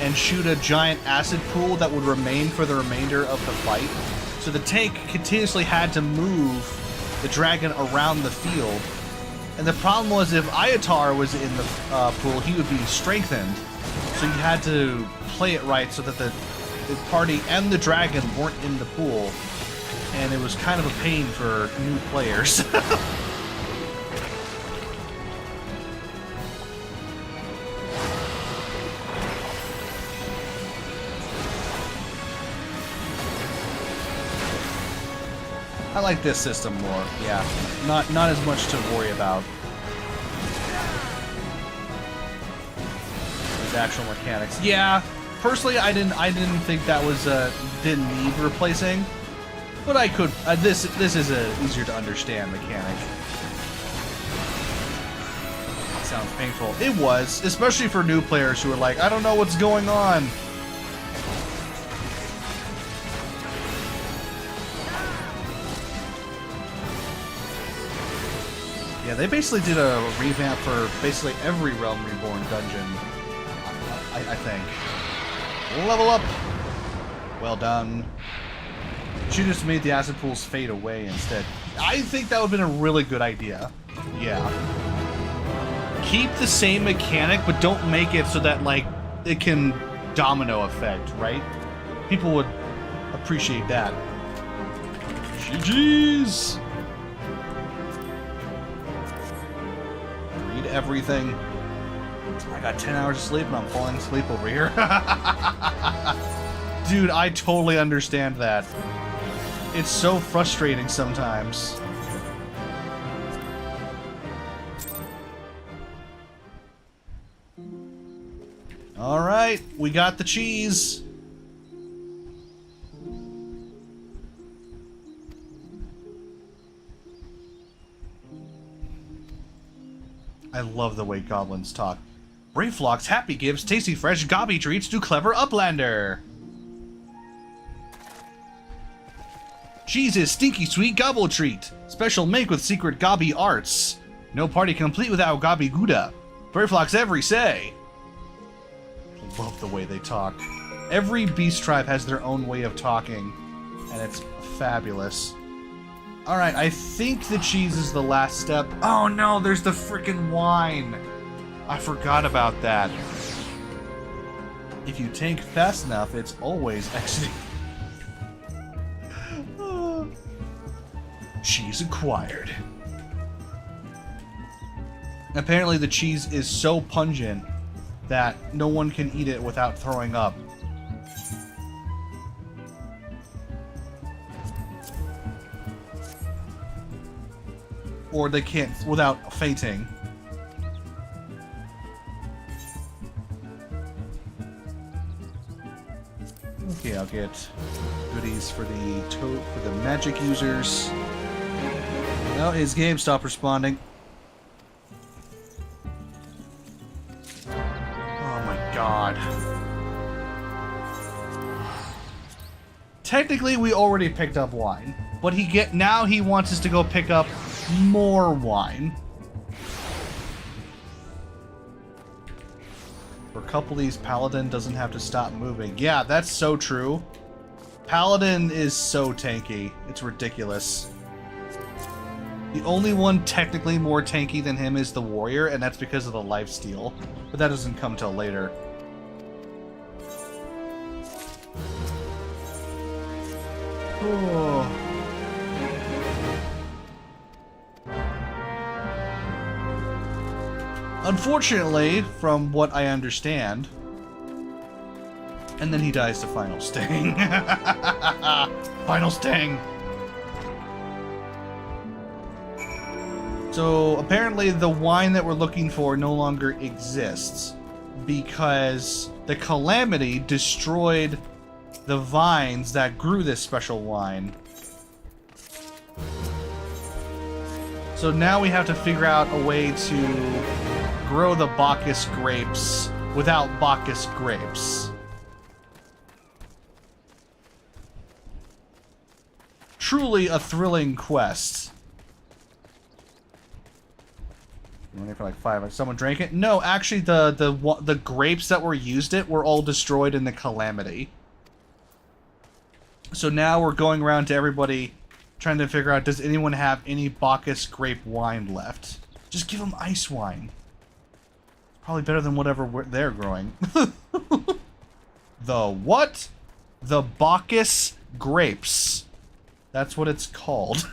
and shoot a giant acid pool that would remain for the remainder of the fight. So the tank continuously had to move the dragon around the field. And the problem was if Ayatar was in the pool, he would be strengthened. So you had to play it right so that the party and the dragon weren't in the pool. And it was kind of a pain for new players. I like this system more, yeah. Not as much to worry about. There's actual mechanics. Yeah, personally I didn't think that was didn't need replacing. But I could this is a easier to understand mechanic. It sounds painful. It was, especially for new players who are like, I don't know what's going on. Yeah, they basically did a revamp for basically every Realm Reborn dungeon, I think. Level up! Well done. She just made the acid pools fade away instead. I think that would have been a really good idea. Yeah. Keep the same mechanic, but don't make it so that, like, it can domino effect, right? People would appreciate that. GG's! Everything. I got 10 hours of sleep and I'm falling asleep over here. Dude, I totally understand that. It's so frustrating sometimes. Alright, we got the cheese. I love the way goblins talk. Brayflock's happy gives tasty fresh gobby treats to clever uplander. Cheese's stinky sweet gobble treat. Special make with secret gobby arts. No party complete without gobby gouda. Brayflock's every say. I love the way they talk. Every beast tribe has their own way of talking, and it's fabulous. Alright, I think the cheese is the last step. Oh no, there's the frickin' wine. I forgot about that. If you tank fast enough, it's always exiting. Cheese acquired. Apparently the cheese is so pungent that no one can eat it without throwing up. Or they can't without fainting. Okay, I'll get goodies for the magic users. No, his game stopped responding. Oh my god. Technically, we already picked up wine, but now he wants us to go pick up more wine. For a couple of these, Paladin doesn't have to stop moving. Yeah, that's so true. Paladin is so tanky. It's ridiculous. The only one technically more tanky than him is the Warrior, and that's because of the lifesteal. But that doesn't come till later. Oh. Unfortunately, from what I understand... And then he dies to Final Sting. Final Sting! So, apparently the wine that we're looking for no longer exists. Because the Calamity destroyed the vines that grew this special wine. So now we have to figure out a way to grow the Bacchus grapes without Bacchus grapes. Truly a thrilling quest. Only for like 5. Someone drank it? No, actually the grapes that were used were all destroyed in the Calamity. So now we're going around to everybody trying to figure out, does anyone have any Bacchus grape wine left? Just give them ice wine. Probably better than whatever they're growing. The what? The Bacchus grapes. That's what it's called.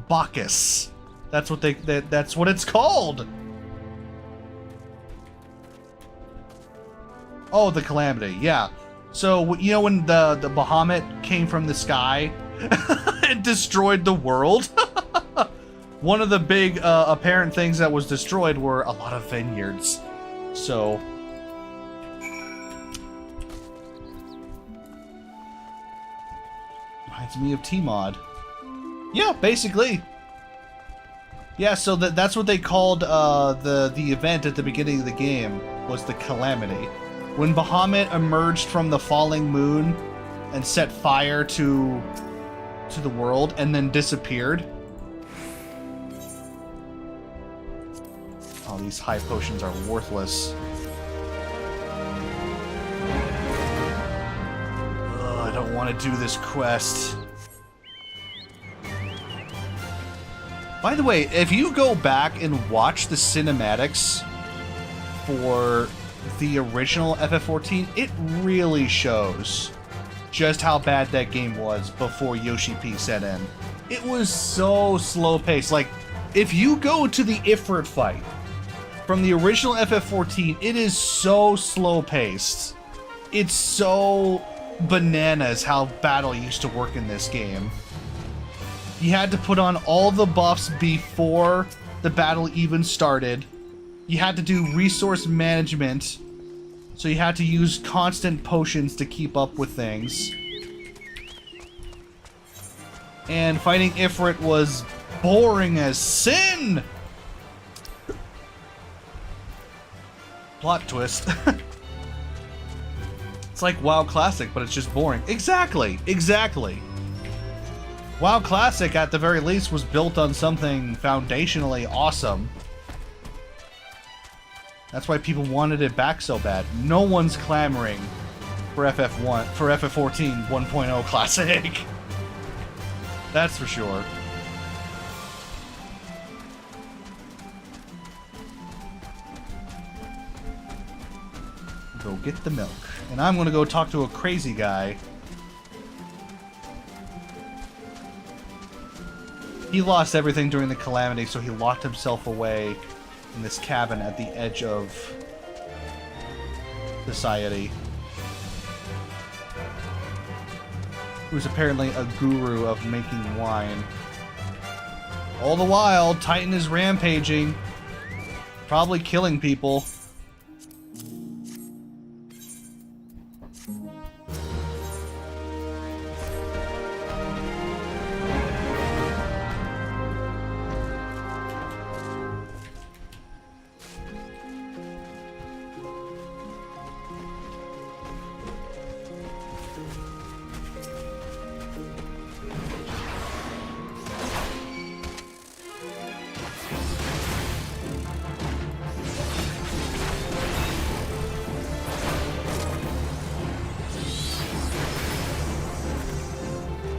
Bacchus. That's what that's what it's called. Oh, the Calamity. Yeah. So, you know when the Bahamut came from the sky and destroyed the world? One of the big apparent things that was destroyed were a lot of vineyards. So... reminds me of T-Mod. Yeah, basically. Yeah, so that's what they called the event at the beginning of the game, was the Calamity. When Bahamut emerged from the falling moon and set fire to the world and then disappeared. Oh, these high potions are worthless. Ugh, I don't want to do this quest. By the way, if you go back and watch the cinematics for the original FF14, it really shows just how bad that game was before Yoshi P set in. It was so slow-paced. Like, if you go to the Ifrit fight from the original FF14, it is so slow-paced. It's so bananas how battle used to work in this game. You had to put on all the buffs before the battle even started. You had to do resource management, so you had to use constant potions to keep up with things. And fighting Ifrit was boring as sin! Plot twist. It's like WoW Classic, but it's just boring. Exactly! Exactly! WoW Classic, at the very least, was built on something foundationally awesome. That's why people wanted it back so bad. No one's clamoring for FF14 1.0 Classic. That's for sure. Go get the milk. And I'm gonna go talk to a crazy guy. He lost everything during the calamity, so he locked himself away in this cabin at the edge of society. Who's apparently a guru of making wine. All the while, Titan is rampaging, probably killing people.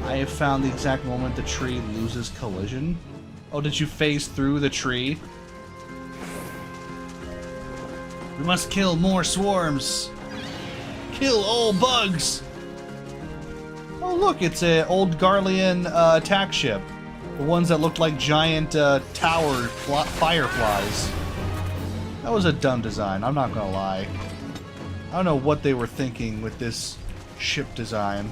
I have found the exact moment the tree loses collision. Oh, did you phase through the tree? We must kill more swarms. Kill all bugs. Oh, look, it's an old Garlean attack ship. The ones that looked like giant tower fireflies. That was a dumb design, I'm not gonna lie. I don't know what they were thinking with this ship design.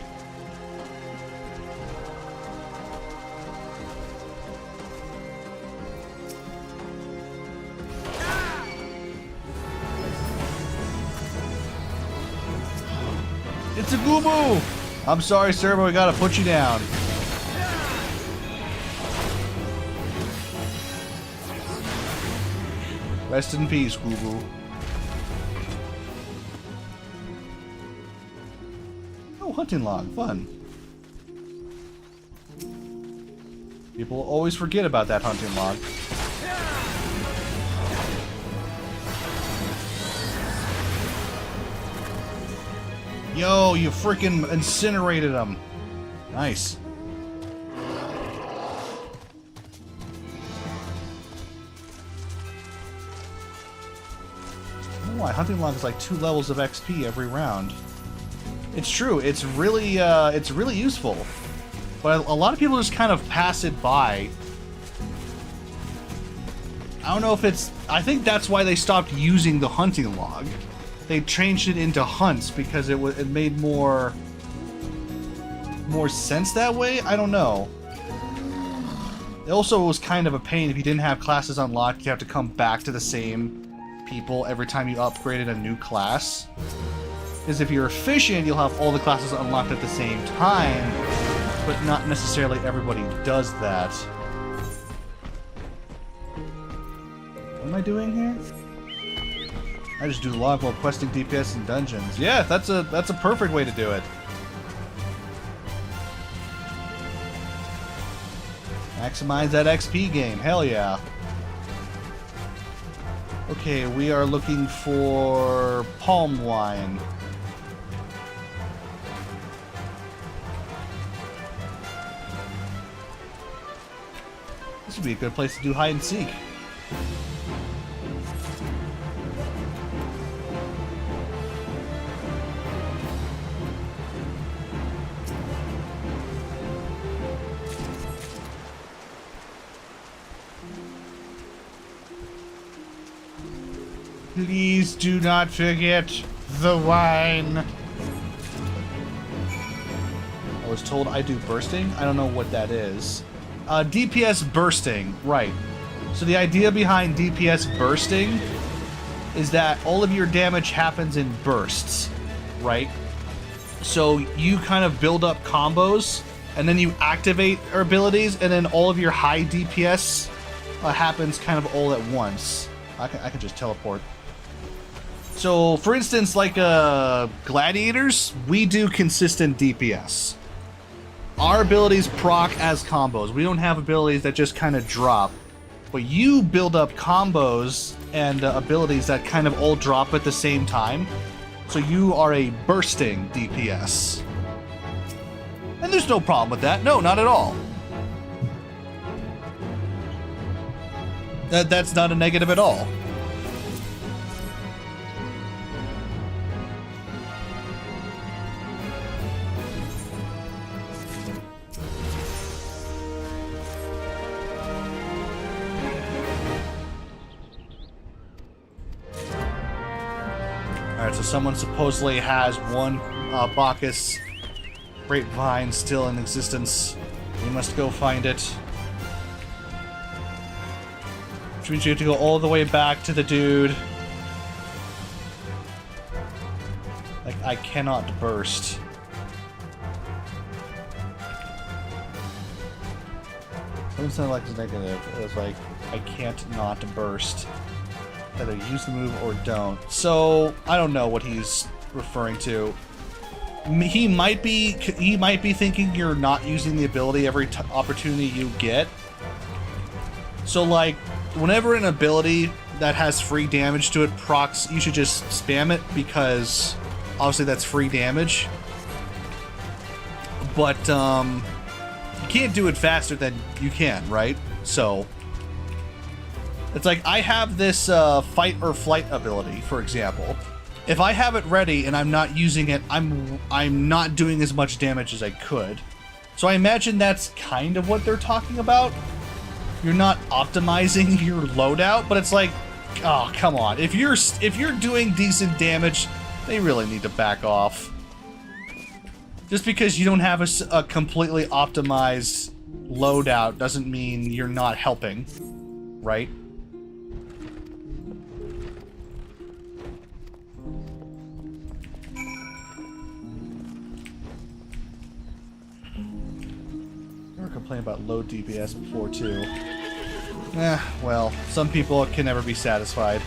It's a Gubu! I'm sorry, sir, but we gotta put you down. Rest in peace, Gubu. Oh, hunting log. Fun. People always forget about that hunting log. Yo, you freaking incinerated them. Nice. I don't know why hunting log is like 2 levels of XP every round. It's true. It's really useful. But a lot of people just kind of pass it by. I don't know if it's... I think that's why they stopped using the hunting log. They changed it into hunts because it made more sense that way. I don't know. It also was kind of a pain if you didn't have classes unlocked. You have to come back to the same people every time you upgraded a new class. Because if you're efficient, you'll have all the classes unlocked at the same time, but not necessarily everybody does that. What am I doing here? I just do log while questing DPS in dungeons. Yeah, that's a perfect way to do it. Maximize that XP gain. Hell yeah. Okay, we are looking for palm wine. This would be a good place to do hide and seek. Please do not forget the wine. I was told I do bursting. I don't know what that is. DPS bursting, right. So the idea behind DPS bursting is that all of your damage happens in bursts, right? So you kind of build up combos, and then you activate your abilities, and then all of your high DPS happens kind of all at once. I can just teleport. So, for instance, like Gladiators, we do consistent DPS. Our abilities proc as combos. We don't have abilities that just kind of drop. But you build up combos and abilities that kind of all drop at the same time. So you are a bursting DPS. And there's no problem with that. No, not at all. That's not a negative at all. Alright, so someone supposedly has one Bacchus grapevine still in existence. We must go find it. Which means you have to go all the way back to the dude. Like, I cannot burst. Doesn't sound like it's negative. It's like, I can't not burst. Either use the move or don't. So, I don't know what he's referring to. He might be thinking you're not using the ability every opportunity you get. So, like, whenever an ability that has free damage to it procs, you should just spam it, because obviously that's free damage. But, you can't do it faster than you can, right? So, it's like, I have this fight or flight ability, for example. If I have it ready and I'm not using it, I'm not doing as much damage as I could. So I imagine that's kind of what they're talking about. You're not optimizing your loadout, but it's like, oh, come on. If you're doing decent damage, they really need to back off. Just because you don't have a completely optimized loadout doesn't mean you're not helping, right? Complain about low DPS before too. Well, some people can never be satisfied.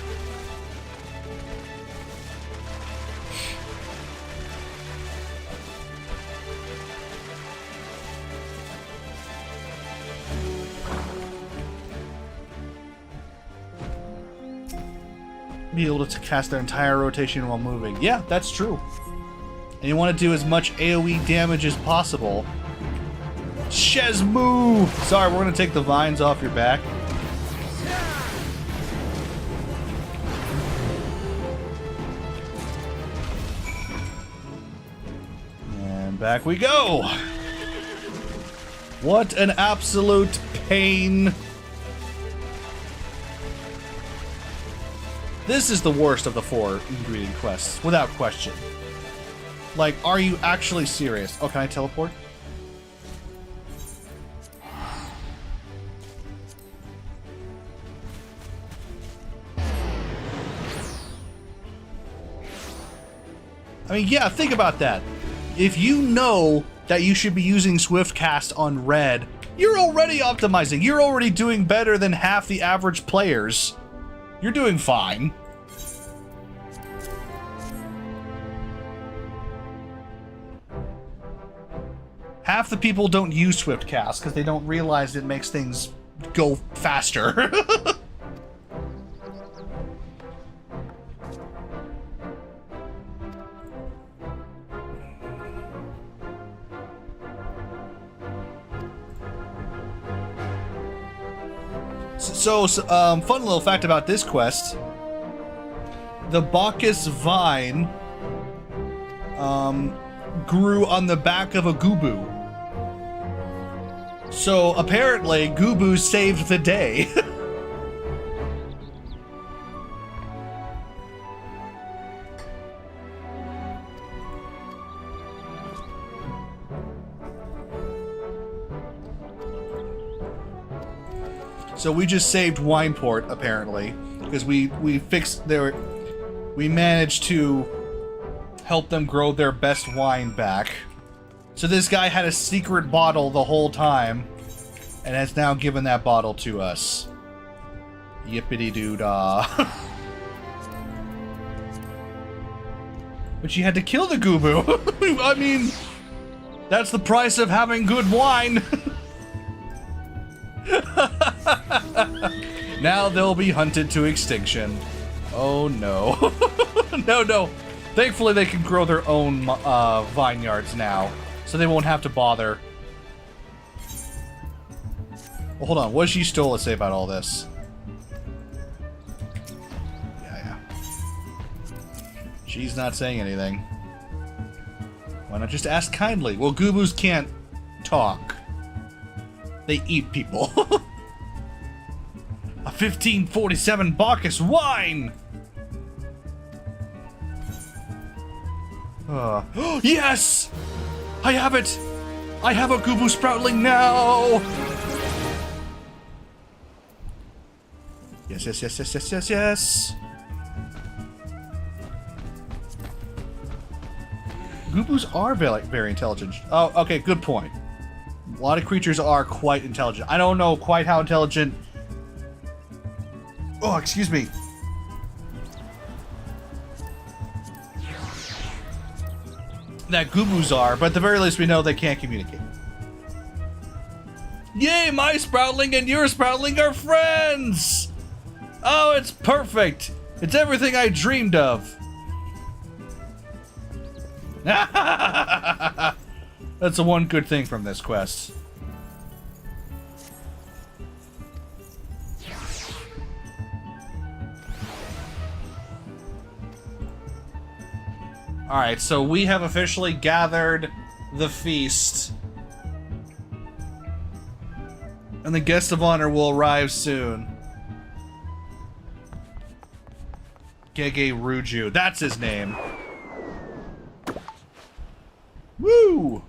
Be able to cast their entire rotation while moving. Yeah, that's true. And you want to do as much AoE damage as possible. Shezmoo! Sorry, we're gonna take the vines off your back. And back we go! What an absolute pain! This is the worst of the 4 ingredient quests, without question. Like, are you actually serious? Oh, can I teleport? I mean, yeah, think about that. If you know that you should be using Swift Cast on red, you're already optimizing. You're already doing better than half the average players. You're doing fine. Half the people don't use Swift Cast because they don't realize it makes things go faster. So, fun little fact about this quest. The Bacchus vine grew on the back of a Gubu. So, apparently, Gubu saved the day. So we just saved Wineport, apparently, because we managed to help them grow their best wine back. So this guy had a secret bottle the whole time, and has now given that bottle to us. Yippity-doo-dah. But you had to kill the Gubu. I mean, that's the price of having good wine. Now they'll be hunted to extinction. Oh no. No. Thankfully they can grow their own vineyards now, so they won't have to bother. Well, hold on, what does she still say about all this? Yeah. She's not saying anything. Why not just ask kindly? Well, Gubus can't talk. They eat people. A 1547 Bacchus wine! Yes! I have it! I have a Gubu Sproutling now! Yes, yes, yes, yes, yes, yes, yes! Gubus are very, very intelligent. Oh, okay, good point. A lot of creatures are quite intelligent. I don't know quite how intelligent... Oh, excuse me. That Gubus are, but at the very least we know they can't communicate. Yay, my Sproutling and your Sproutling are friends! Oh, it's perfect! It's everything I dreamed of. That's the one good thing from this quest. Alright, so we have officially gathered the feast. And the guest of honor will arrive soon. Gege Ruju, that's his name. Woo!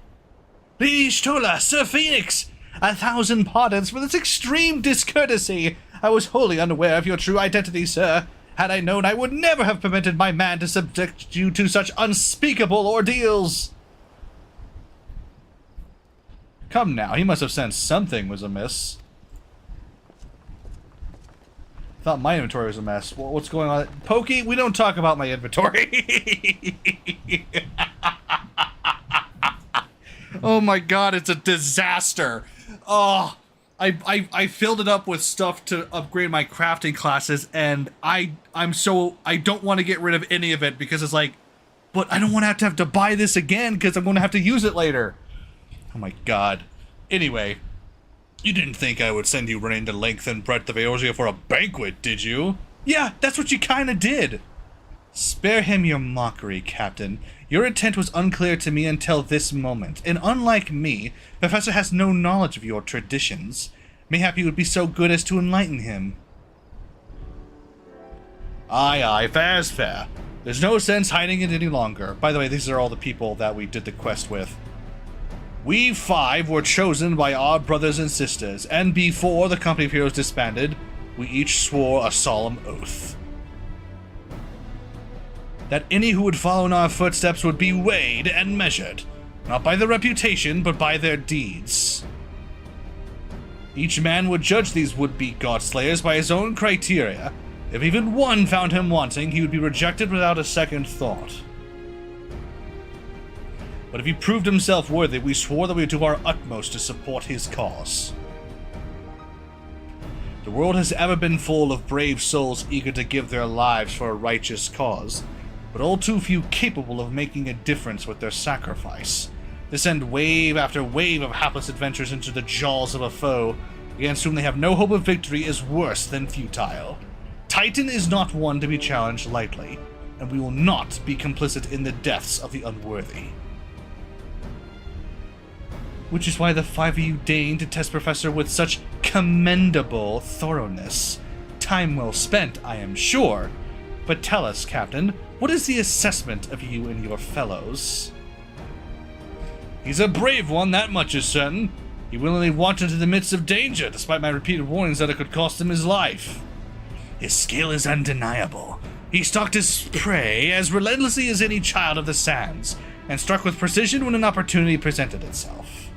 Lady Stola, Sir Phoenix! 1,000 pardons for this extreme discourtesy! I was wholly unaware of your true identity, sir. Had I known, I would never have permitted my man to subject you to such unspeakable ordeals! Come now, he must have sensed something was amiss. Thought my inventory was a mess. What's going on? Pokey, we don't talk about my inventory. Oh my god, it's a disaster. Oh, I filled it up with stuff to upgrade my crafting classes, and I don't want to get rid of any of it because it's like, but I don't want to have to buy this again because I'm going to have to use it later. Oh my god. Anyway, you didn't think I would send you running the length and breadth of Eorzea for a banquet, did you? Yeah, that's what you kinda did. Spare him your mockery, Captain. Your intent was unclear to me until this moment, and unlike me, Professor has no knowledge of your traditions. Mayhap you would be so good as to enlighten him. Aye, aye, fair's fair. There's no sense hiding it any longer. By the way, these are all the people that we did the quest with. We 5 were chosen by our brothers and sisters, and before the Company of Heroes disbanded, we each swore a solemn oath that any who would follow in our footsteps would be weighed and measured, not by their reputation, but by their deeds. Each man would judge these would-be God-slayers by his own criteria. If even one found him wanting, he would be rejected without a second thought. But if he proved himself worthy, we swore that we would do our utmost to support his cause. The world has ever been full of brave souls eager to give their lives for a righteous cause, but all too few capable of making a difference with their sacrifice. To send wave after wave of hapless adventurers into the jaws of a foe, against whom they have no hope of victory, is worse than futile. Titan is not one to be challenged lightly, and we will not be complicit in the deaths of the unworthy. Which is why the 5 of you deigned to test Professor with such commendable thoroughness. Time well spent, I am sure. But tell us, Captain, what is the assessment of you and your fellows? He's a brave one, that much is certain. He willingly walked into the midst of danger, despite my repeated warnings that it could cost him his life. His skill is undeniable. He stalked his prey as relentlessly as any child of the sands, and struck with precision when an opportunity presented itself.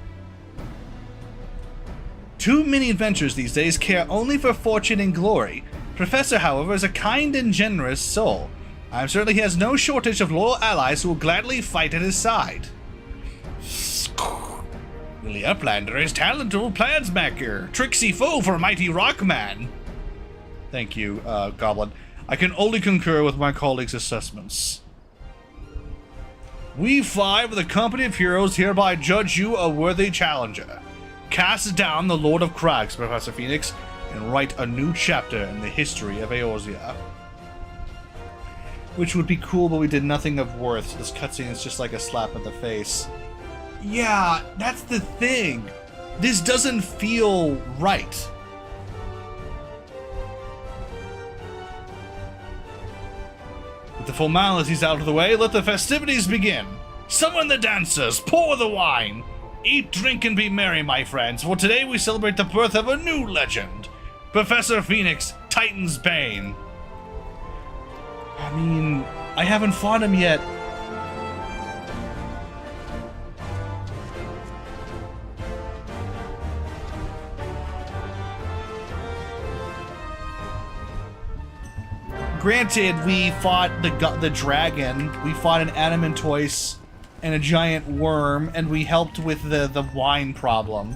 Too many adventurers these days care only for fortune and glory. Professor, however, is a kind and generous soul. I am certain he has no shortage of loyal allies who will gladly fight at his side. Willie Uplander is talented plansmaker, tricksy foe for a mighty rockman. Thank you, Goblin. I can only concur with my colleagues' assessments. We 5 of the Company of Heroes hereby judge you a worthy challenger. Cast down the Lord of Crags, Professor Phoenix, and write a new chapter in the history of Eorzea. Which would be cool, but we did nothing of worth, so this cutscene is just like a slap in the face. Yeah, that's the thing. This doesn't feel right. With the formalities out of the way, let the festivities begin. Summon the dancers, pour the wine. Eat, drink, and be merry, my friends, for today we celebrate the birth of a new legend. Professor Phoenix, Titan's Bane. I mean, I haven't fought him yet. Granted, we fought the dragon, we fought an Animantoise and a giant worm, and we helped with the wine problem.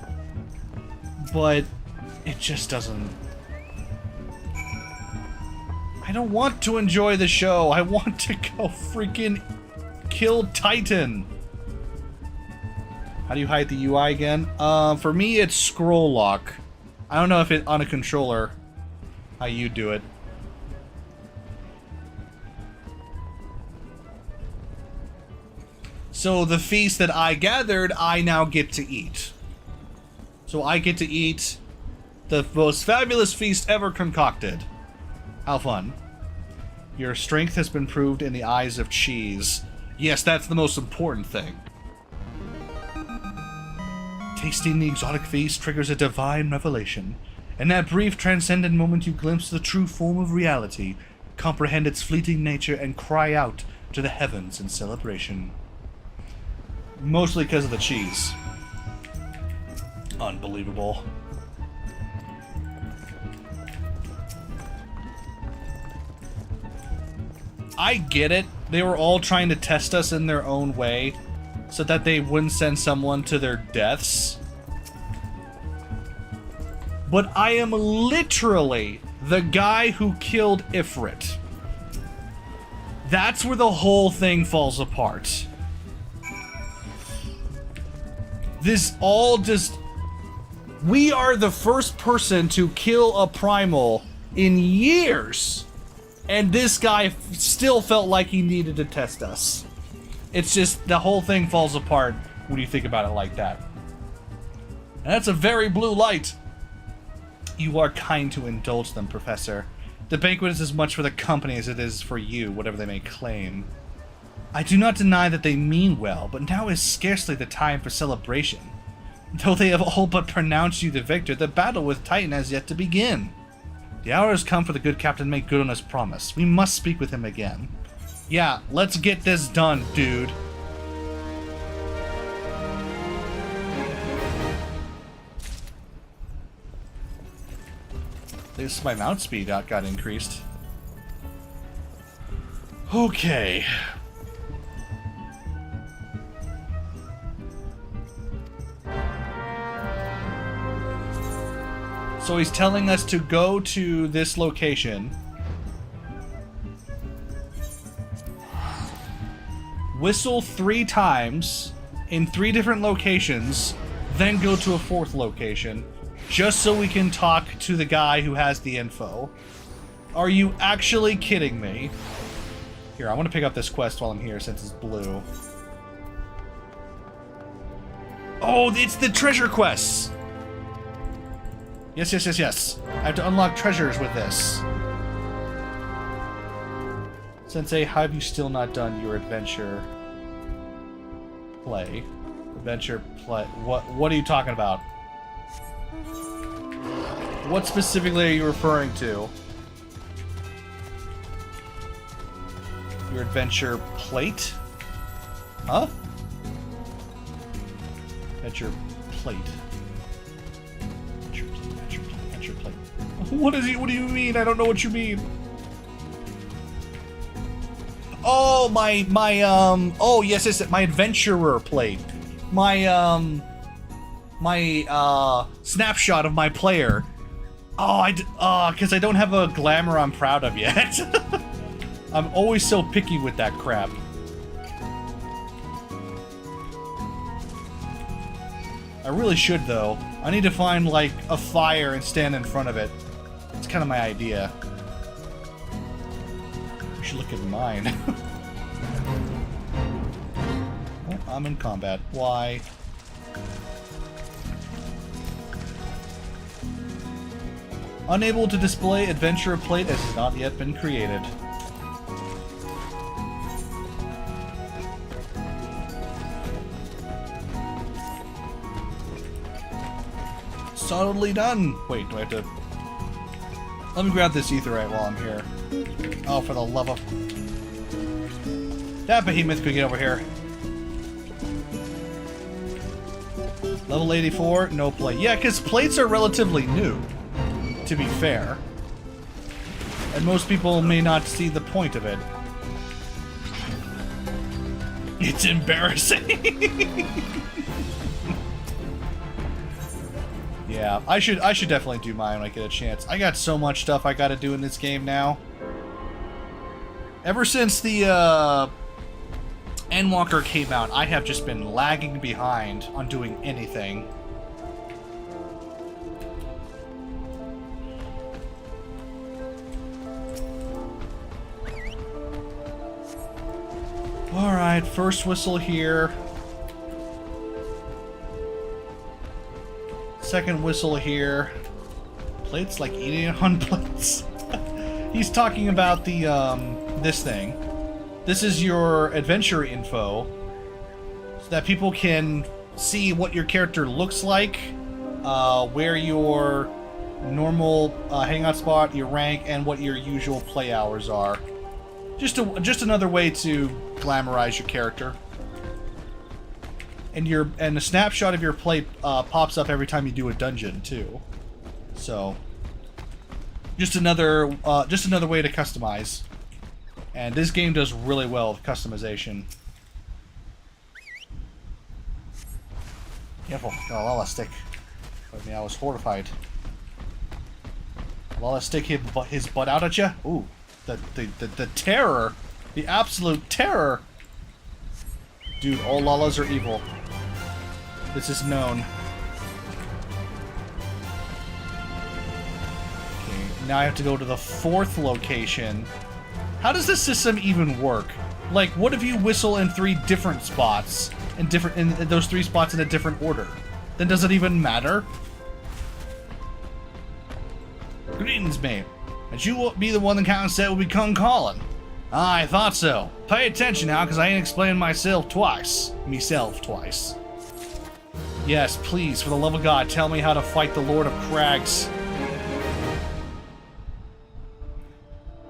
But it just doesn't... I don't want to enjoy the show. I want to go freaking kill Titan. How do you hide the UI again? For me, it's scroll lock. I don't know if it on a controller, how you do it. So the feast that I gathered, I now get to eat. So I get to eat the most fabulous feast ever concocted. How fun. Your strength has been proved in the eyes of cheese. Yes, that's the most important thing. Tasting the exotic feast triggers a divine revelation. In that brief, transcendent moment, you glimpse the true form of reality, comprehend its fleeting nature, and cry out to the heavens in celebration. Mostly because of the cheese. Unbelievable. I get it. They were all trying to test us in their own way so that they wouldn't send someone to their deaths. But I am literally the guy who killed Ifrit. That's where the whole thing falls apart. This all just... We are the first person to kill a primal in years. And this guy still felt like he needed to test us. It's just, the whole thing falls apart when you think about it like that. And that's a very blue light. You are kind to indulge them, Professor. The banquet is as much for the company as it is for you, whatever they may claim. I do not deny that they mean well, but now is scarcely the time for celebration. Though they have all but pronounced you the victor, the battle with Titan has yet to begin. The hour has come for the good captain to make good on his promise. We must speak with him again. Yeah, let's get this done, dude. This my mount speed got increased. Okay. So he's telling us to go to this location. Whistle 3 times in 3 different locations, then go to a 4th location, just so we can talk to the guy who has the info. Are you actually kidding me? Here, I want to pick up this quest while I'm here since it's blue. Oh, it's the treasure quests! Yes, yes, yes, yes. I have to unlock treasures with this. Sensei, how have you still not done your adventure play? Adventure play. What are you talking about? What specifically are you referring to? Your adventure plate? Huh? Adventure plate. What do you mean? I don't know what you mean. Oh, oh, yes, my adventurer plate. My snapshot of my player. Oh, because I don't have a glamour I'm proud of yet. I'm always so picky with that crap. I really should, though. I need to find, like, a fire and stand in front of it. It's kind of my idea. We should look at mine. Oh, I'm in combat. Why? Unable to display adventurer plate as has not yet been created. totally done. Wait, do I have to... Let me grab this aetheryte while I'm here. Oh, for the love of... That behemoth could get over here. Level 84, no plate. Yeah, because plates are relatively new, to be fair. And most people may not see the point of it. It's embarrassing. Yeah, I should definitely do mine when I get a chance. I got so much stuff I gotta do in this game now. Ever since the Endwalker came out, I have just been lagging behind on doing anything. Alright, first whistle here. Second whistle here. Plates like eating on plates. He's talking about the, this thing. This is your adventure info, so that people can see what your character looks like, where your normal hangout spot, your rank, and what your usual play hours are. Just another way to glamorize your character. And a snapshot of your play pops up every time you do a dungeon too. So just another way to customize. And this game does really well with customization. Careful, got a Lala stick. I mean, I was horrified. Lala stick his butt out at you. Ooh, the terror, the absolute terror. Dude, all Lalas are evil. This is known. Okay, now I have to go to the 4th location. How does this system even work? Like, what if you whistle in 3 different spots, in those 3 spots in a different order? Then does it even matter? Greetings, mate. And you won't be the one that kind of said would become calling. I thought so. Pay attention now, because I ain't explained myself twice. Yes, please, for the love of God, tell me how to fight the Lord of Crags.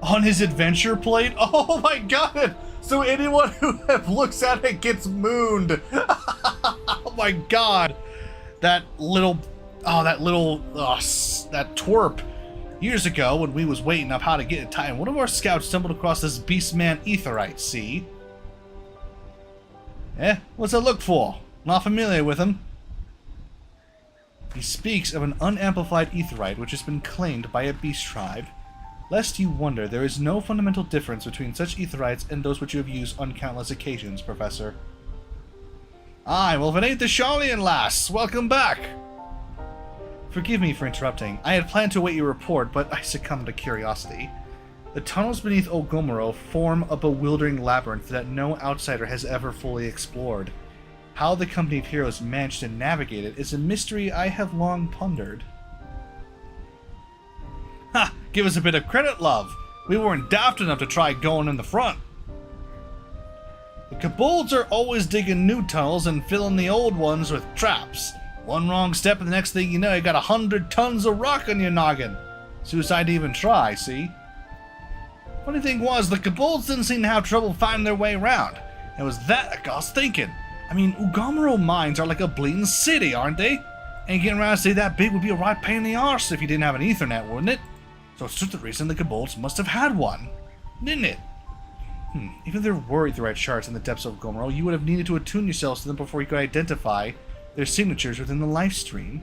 On his adventure plate? Oh my god! So anyone who looks at it gets mooned! Oh my god! That twerp. Years ago, when we was waiting up how to get in time, one of our scouts stumbled across this beastman aetheryte, see? Eh? What's it look for? Not familiar with him. He speaks of an unamplified aetheryte which has been claimed by a beast tribe. Lest you wonder, there is no fundamental difference between such aetherites and those which you have used on countless occasions, Professor. Aye, well if it ain't the Charlian lass, welcome back! Forgive me for interrupting. I had planned to await your report, but I succumbed to curiosity. The tunnels beneath Ogomoro form a bewildering labyrinth that no outsider has ever fully explored. How the company of heroes managed to navigate it is a mystery I have long pondered. Ha! Give us a bit of credit, love. We weren't daft enough to try going in the front. The kobolds are always digging new tunnels and filling the old ones with traps. One wrong step and the next thing you know, you got 100 tons of rock on your noggin. Suicide to even try, see? Funny thing was, the kobolds didn't seem to have trouble finding their way around. It was that I was thinking. I mean, Ogomoro mines are like a bleeding city, aren't they? And getting around a city that big would be a right pain in the arse if you didn't have an Ethernet, wouldn't it? So it's just the reason the kobolds must have had one, didn't it? Even if there were aetherite shards in the depths of Ogomoro, you would have needed to attune yourselves to them before you could identify their signatures within the life stream.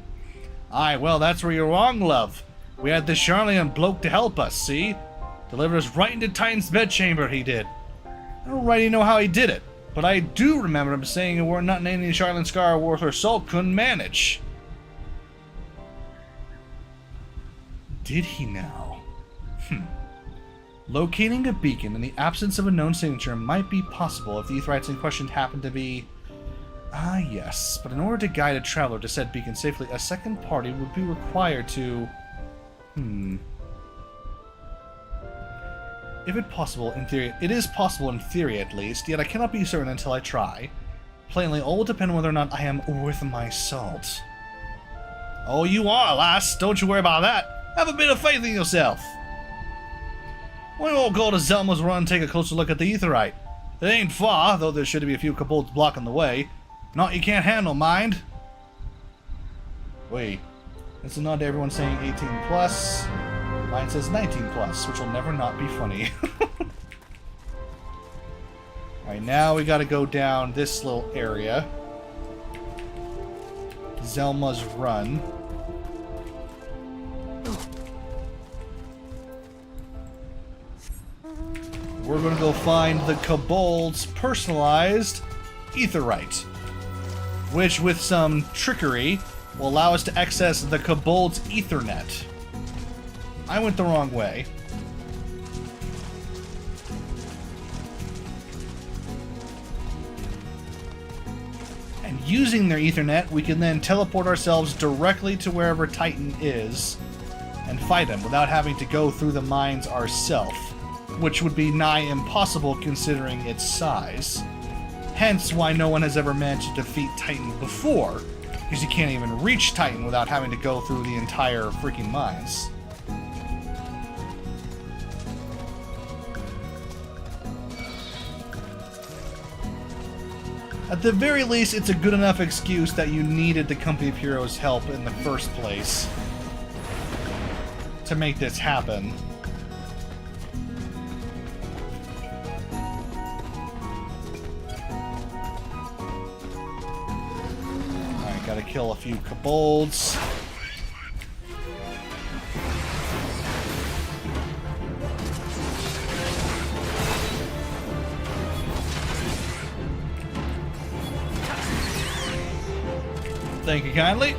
Aye, well, that's where you're wrong, love. We had this Charlian bloke to help us, see? Delivered us right into Titan's bedchamber, he did. I don't really know how he did it, but I do remember him saying it were not anything Charlian Scar worth her salt couldn't manage. Did he now? Locating a beacon in the absence of a known signature might be possible if the aetherites in question happen to be... Ah, yes, but in order to guide a traveler to said beacon safely, a second party would be required to... If it possible, in theory, it is possible in theory at least, yet I cannot be certain until I try. Plainly, all will depend on whether or not I am worth my salt. Oh, you are, lass. Don't you worry about that. Have a bit of faith in yourself. Why don't we go to Zelma's Run and take a closer look at the Aetheryte? It ain't far, though there should be a few kobolds blocking the way. Not you can't handle, mind. Wait. It's a nod to everyone saying 18 plus. Mine says 19 plus, which will never not be funny. Alright, now we gotta go down this little area. Zelma's Run. We're gonna go find the kobold's personalized Aetheryte, which, with some trickery, will allow us to access the kobold's Ethernet. I went the wrong way. And using their Ethernet, we can then teleport ourselves directly to wherever Titan is and fight him without having to go through the mines ourselves, which would be nigh impossible considering its size. Hence why no one has ever managed to defeat Titan before, because you can't even reach Titan without having to go through the entire freaking mines. At the very least, it's a good enough excuse that you needed the Company of Heroes' help in the first place to make this happen. Gotta kill a few kobolds. Thank you kindly.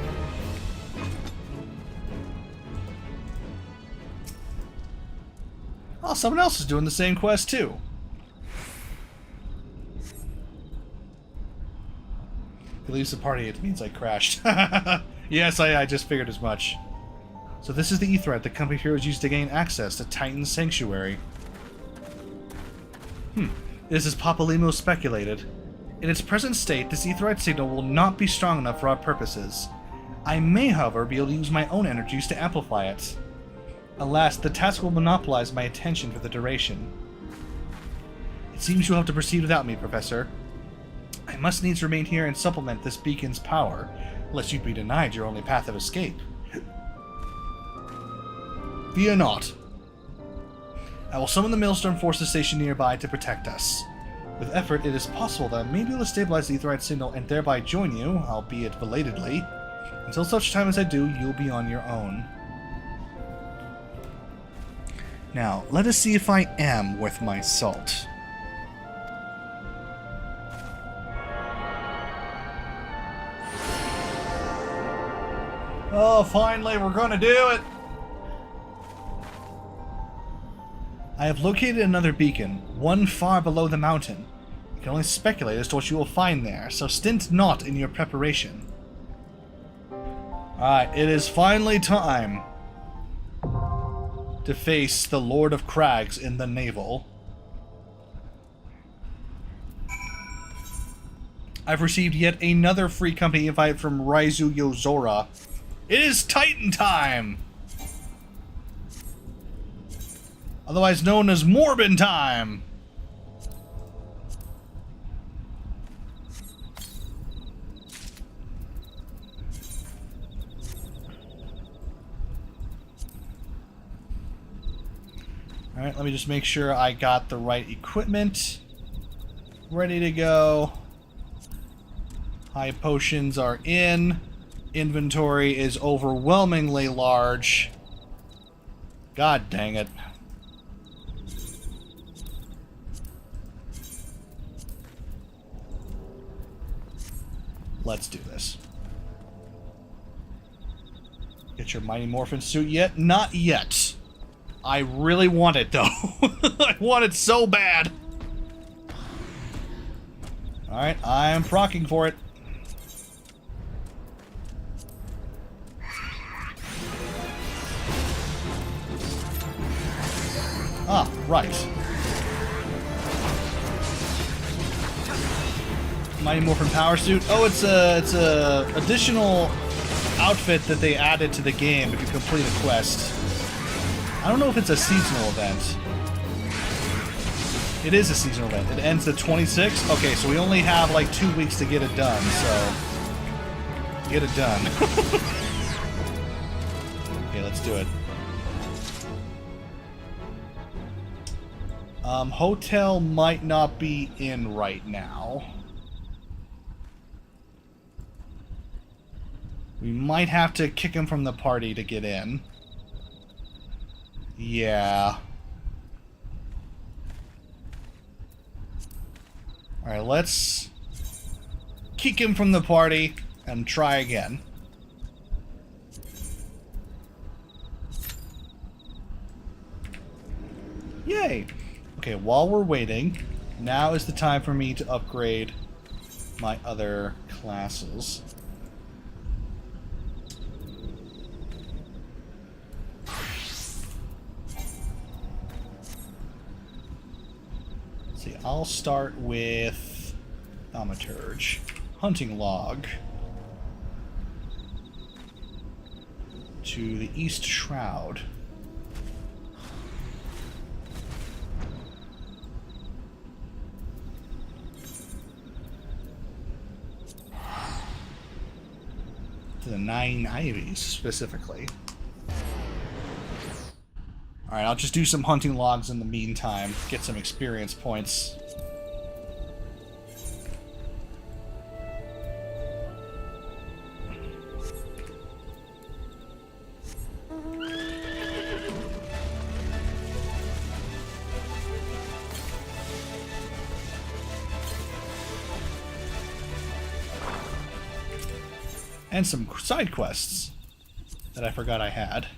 Oh, someone else is doing the same quest too. He leaves the party, it means I crashed. Yes, I just figured as much. So this is the Aetheryte the Company of Heroes used to gain access to Titan's Sanctuary. This is Papalimo speculated. In its present state, this Aetheryte signal will not be strong enough for our purposes. I may, however, be able to use my own energies to amplify it. Alas, the task will monopolize my attention for the duration. It seems you'll have to proceed without me, Professor. I must needs remain here and supplement this beacon's power, lest you be denied your only path of escape. Fear not. I will summon the Maelstrom Forces stationed nearby to protect us. With effort, it is possible that I may be able to stabilize the Aetheryte signal and thereby join you, albeit belatedly. Until such time as I do, you'll be on your own. Now, let us see if I am worth my salt. Oh, finally, we're gonna do it! I have located another beacon, one far below the mountain. You can only speculate as to what you will find there, so stint not in your preparation. Alright, it is finally time to face the Lord of Crags in the naval. I've received yet another free company invite from Raizu Yozora. It is Titan time! Otherwise known as Morbin time! Alright, let me just make sure I got the right equipment. Ready to go. High potions are in. Inventory is overwhelmingly large. God dang it. Let's do this. Get your Mighty Morphin suit yet? Not yet. I really want it, though. I want it so bad. Alright, I am procking for it. Ah, right. Mighty Morphin power suit. Oh, it's a additional outfit that they added to the game if you complete a quest. I don't know if it's a seasonal event. It is a seasonal event. It ends the 26th. Okay, so we only have like 2 weeks to get it done, so get it done. Okay, let's do it. Hotel might not be in right now. We might have to kick him from the party to get in. Yeah. Alright, let's kick him from the party and try again. Yay! Okay, while we're waiting, now is the time for me to upgrade my other classes. Let's see, I'll start with Thaumaturge. Hunting Log. To the East Shroud. To the 9 Ivies, specifically. Alright, I'll just do some hunting logs in the meantime. Get some experience points. And some side quests that I forgot I had.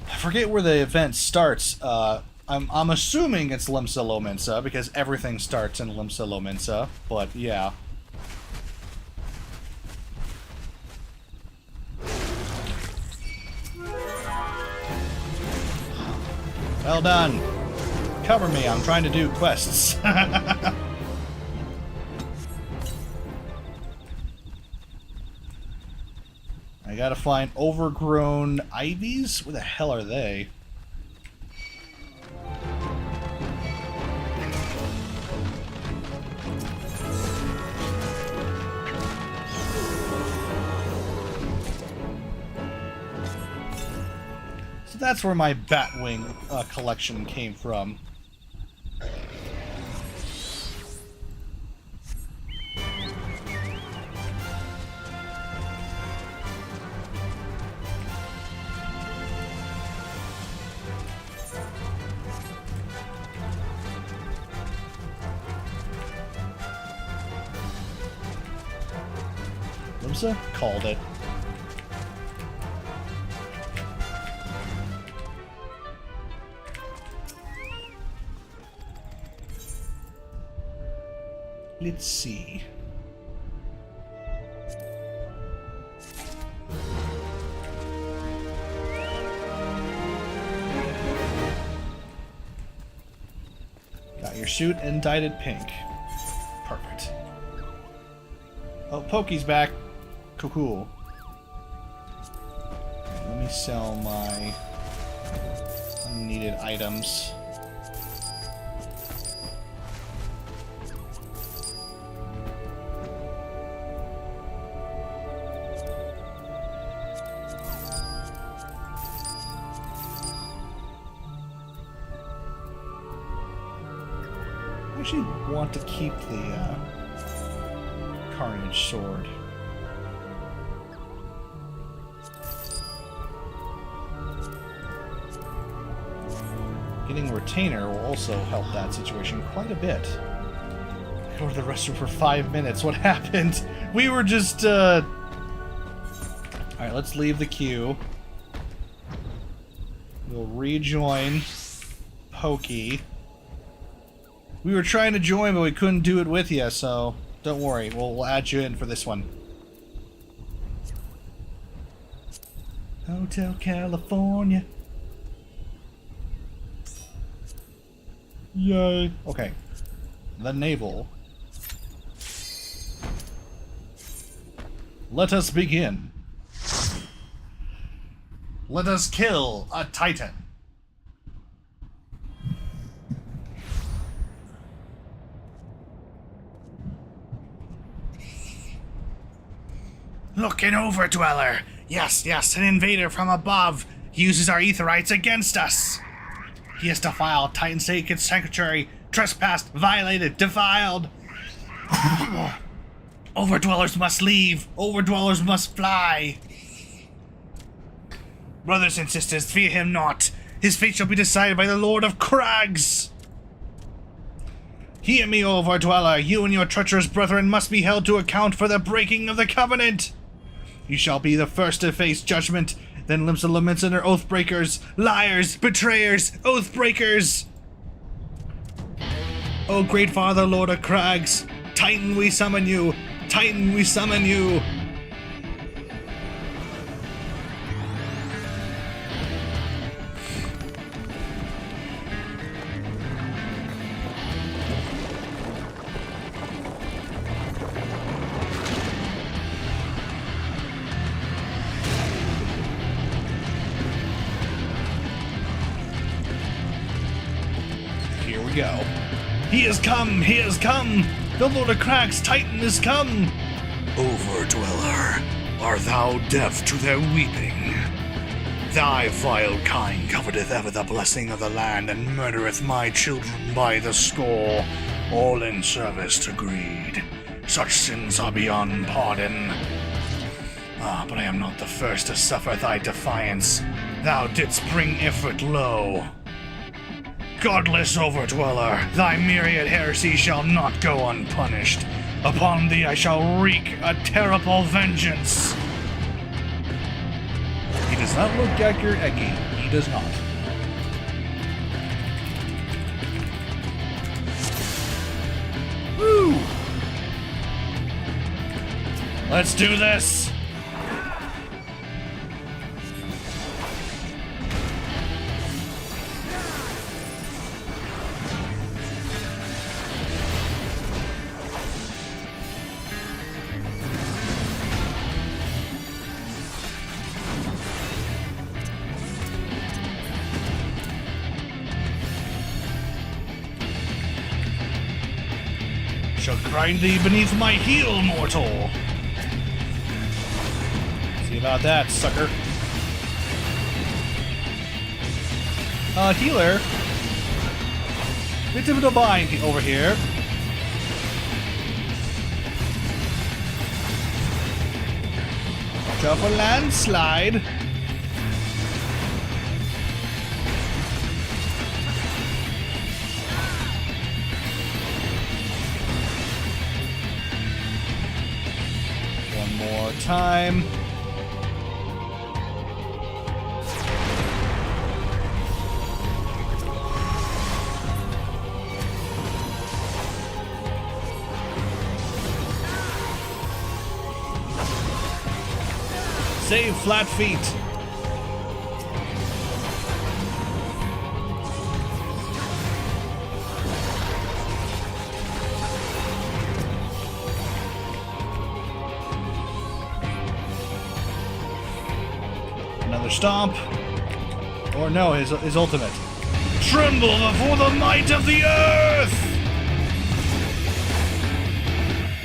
I forget where the event starts. I'm assuming it's Limsa Lominsa because everything starts in Limsa Lominsa, but yeah. Well done. Cover me, I'm trying to do quests. I gotta find overgrown ivies? Where the hell are they? So that's where my Batwing collection came from. Limsa called it. Let's see. Got your suit and dyed it pink. Perfect. Oh, Pokey's back. Cool. Let me sell my unneeded items. I actually want to keep the Carnage sword. Getting Retainer will also help that situation quite a bit. Go to the restroom for 5 minutes. What happened? We were just, Alright, let's leave the queue. We'll rejoin Pokey. We were trying to join, but we couldn't do it with you, so don't worry. We'll add you in for this one. Hotel California. Yay. Okay. The naval. Let us begin. Let us kill a Titan. Looking over, Dweller. Yes, an invader from above. He uses our aetherites against us. He has defiled Titan's sacred sanctuary, trespassed, violated, defiled. Overdwellers must leave. Overdwellers must fly. Brothers and sisters, fear him not. His fate shall be decided by the Lord of Crags. Hear me, Overdweller. You and your treacherous brethren must be held to account for the breaking of the covenant. You shall be the first to face judgment. Then Limsa laments and her oathbreakers, liars, betrayers, oathbreakers. O great father, Lord of Crags, Titan, we summon you. Titan, we summon you. Here we go. He has come, he has come. The Lord of Crags, Titan, has come. Overdweller, art thou deaf to their weeping? Thy vile kind coveteth ever the blessing of the land, and murdereth my children by the score, all in service to greed. Such sins are beyond pardon. Ah, but I am not the first to suffer thy defiance. Thou didst bring Ifrit low. Godless Overdweller, thy myriad heresy shall not go unpunished. Upon thee I shall wreak a terrible vengeance. He does not look Edgar Eggy. He does not. Woo! Let's do this. Shall grind thee beneath my heel, mortal. See about that, sucker. Healer. Bit of a bind over here. Watch out for landslide. One more time. Save flat feet. Another stomp. Or no, his ultimate. Tremble before the might of the earth!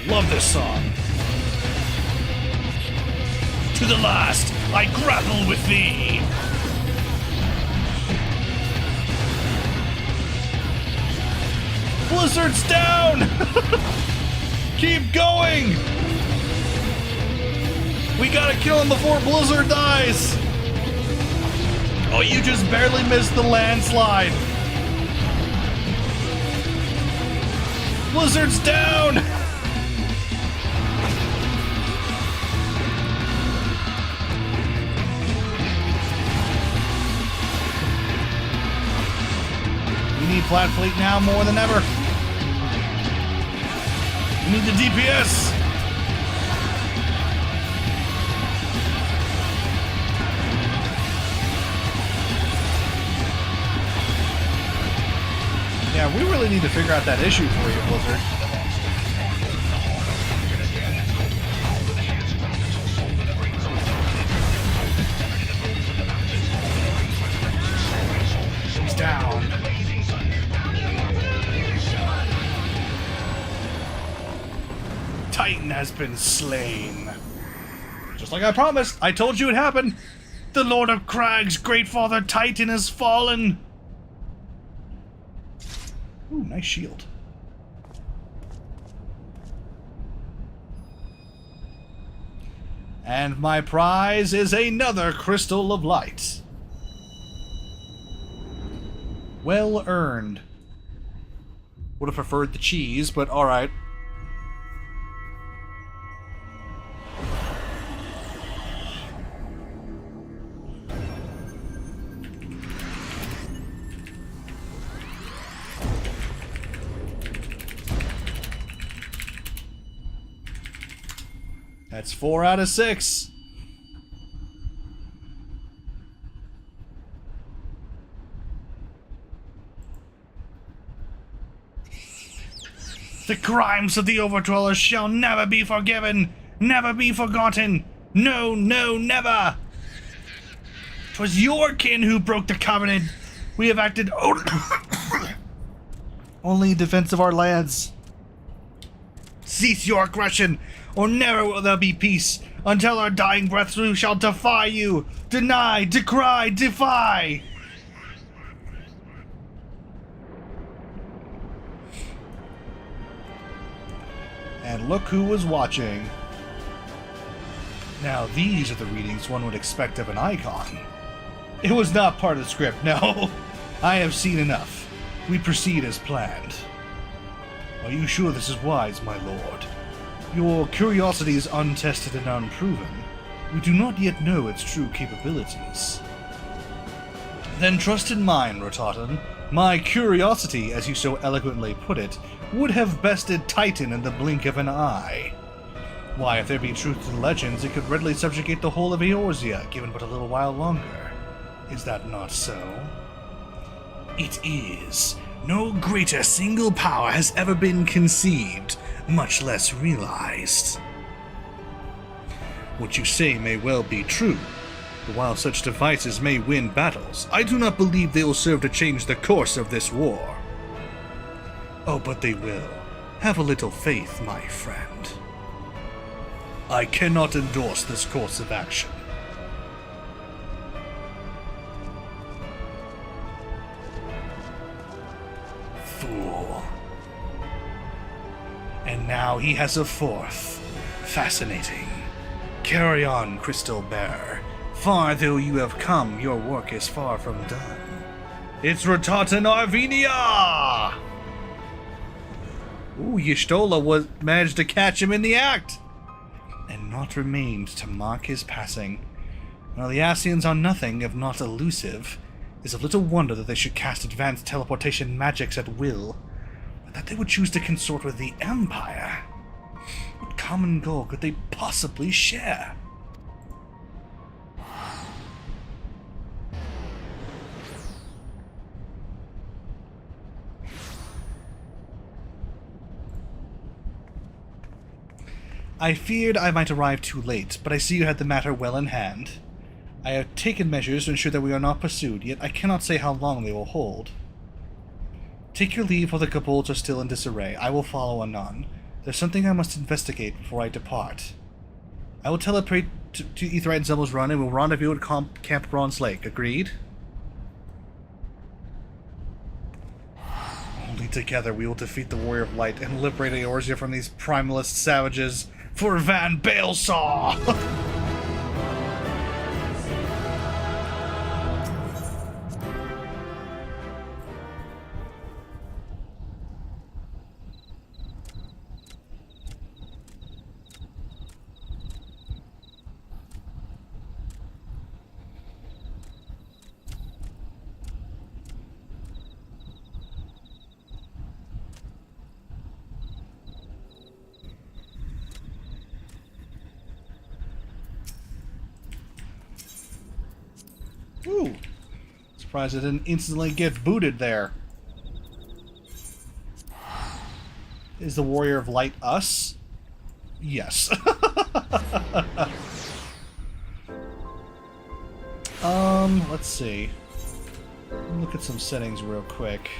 Love this song. To the last, I grapple with thee! Blizzard's down! Keep going! We gotta kill him before Blizzard dies! Oh, you just barely missed the landslide! Blizzard's down! We need flat fleet now more than ever. We need the DPS. Yeah, Yeah, we really need to figure out that issue for you, Blizzard. He's down. Titan has been slain. Just like I promised, I told you it happened. The Lord of Crags' great father Titan has fallen. Ooh, nice shield. And my prize is another crystal of light. Well earned. Would have preferred the cheese, but alright. That's 4 out of 6. The crimes of the Overdwellers shall never be forgiven, never be forgotten. No, no, never. 'Twas your kin who broke the covenant. We have acted only in defense of our lands. Cease your aggression, or never will there be peace. Until our dying breaths we shall defy you. Deny, decry, defy. And look who was watching. Now these are the readings one would expect of an icon. It was not part of the script, no. I have seen enough. We proceed as planned. Are you sure this is wise, my lord? Your curiosity is untested and unproven. We do not yet know its true capabilities. Then trust in mine, Rototan. My curiosity, as you so eloquently put it, would have bested Titan in the blink of an eye. Why, if there be truth to the legends, it could readily subjugate the whole of Eorzea, given but a little while longer. Is that not so? It is. No greater single power has ever been conceived, much less realized. What you say may well be true, but while such devices may win battles, I do not believe they will serve to change the course of this war. Oh, but they will. Have a little faith, my friend. I cannot endorse this course of action. Fool. And now he has a fourth. Fascinating. Carry on, Crystal Bearer. Far though you have come, your work is far from done. It's Rototan Arvenia! Ooh, Y'shtola managed to catch him in the act! And naught remained to mark his passing. While the Ascians are nothing if not elusive, it is of little wonder that they should cast advanced teleportation magics at will, but that they would choose to consort with the Empire. What common goal could they possibly share? I feared I might arrive too late, but I see you had the matter well in hand. I have taken measures to ensure that we are not pursued, yet I cannot say how long they will hold. Take your leave while the kobolds are still in disarray. I will follow anon. There's something I must investigate before I depart. I will teleportate to Ifrit and Titan's run and will rendezvous at Camp Bronze Lake. Agreed? Only together we will defeat the Warrior of Light and liberate Eorzea from these primalist savages. For Van Balesaw! Ooh. Surprised I didn't instantly get booted there. Is the Warrior of Light us? Yes. Let's see. Look at some settings real quick.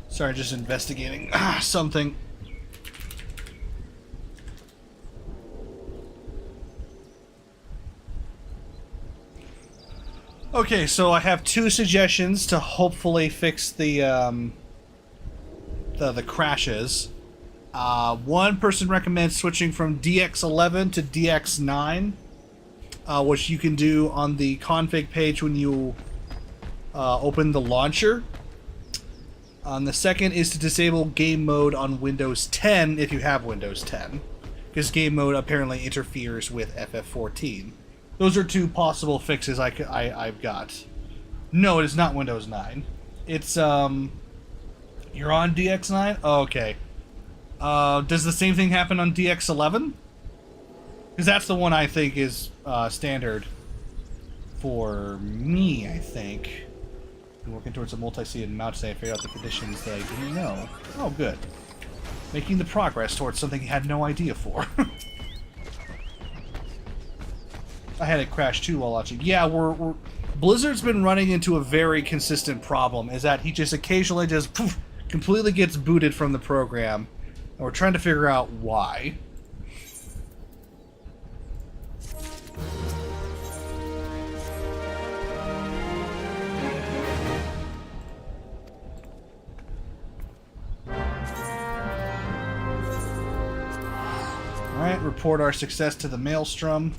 Sorry, just investigating something. Okay, so I have two suggestions to hopefully fix the crashes. One person recommends switching from DX11 to DX9, which you can do on the config page when you open the launcher. The second is to disable game mode on Windows 10 if you have Windows 10, because game mode apparently interferes with FF14. Those are two possible fixes I've got. No, it is not Windows 9. It's, you're on DX9? Oh, okay. Does the same thing happen on DX11? Because that's the one I think is standard for me, I think. Working towards a multi-seated mount today, I figured out the conditions that I didn't know. Oh, good. Making the progress towards something you had no idea for. I had it crash too while watching. Yeah, Blizzard's been running into a very consistent problem, is that he just occasionally just poof, completely gets booted from the program, and we're trying to figure out why. Alright, report our success to the Maelstrom.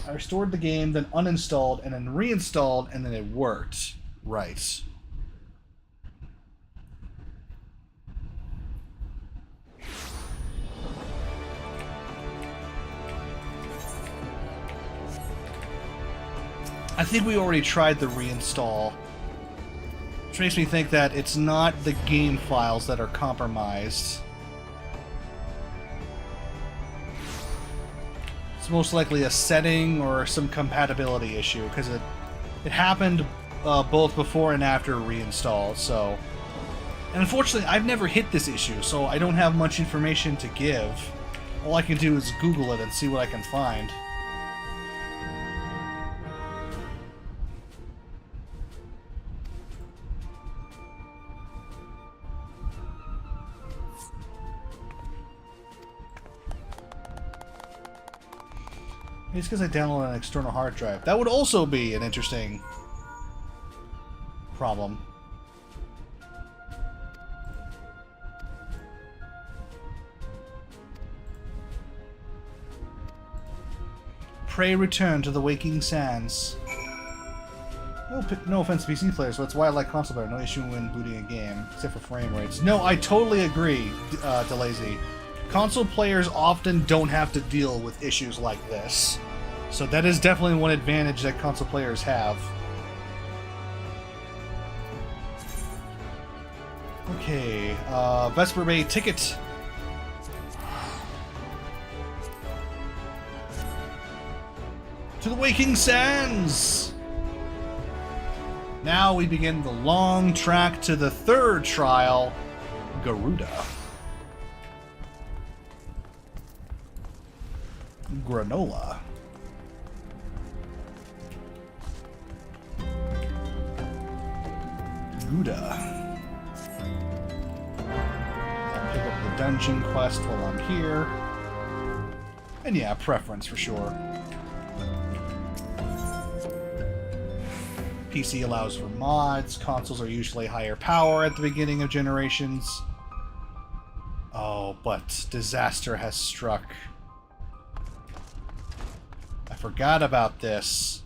I restored the game, then uninstalled, and then reinstalled, and then it worked. Right. I think we already tried the reinstall, which makes me think that it's not the game files that are compromised. It's most likely a setting or some compatibility issue, because it happened both before and after reinstall, so... And unfortunately, I've never hit this issue, so I don't have much information to give. All I can do is Google it and see what I can find. It's because I downloaded an external hard drive. That would also be an interesting problem. Pray return to the waking sands. No offense to PC players, but it's why I like console better. No issue when booting a game, except for frame rates. No, I totally agree, Delazy. Console players often don't have to deal with issues like this. So that is definitely one advantage that console players have. Okay, Vesper Bay ticket. To the Waking Sands! Now we begin the long track to the third trial, Garuda. Granola. Gouda. dungeon quest while I'm here. And yeah, preference for sure. PC allows for mods. Consoles are usually higher power at the beginning of generations. Oh, but disaster has struck. I forgot about this.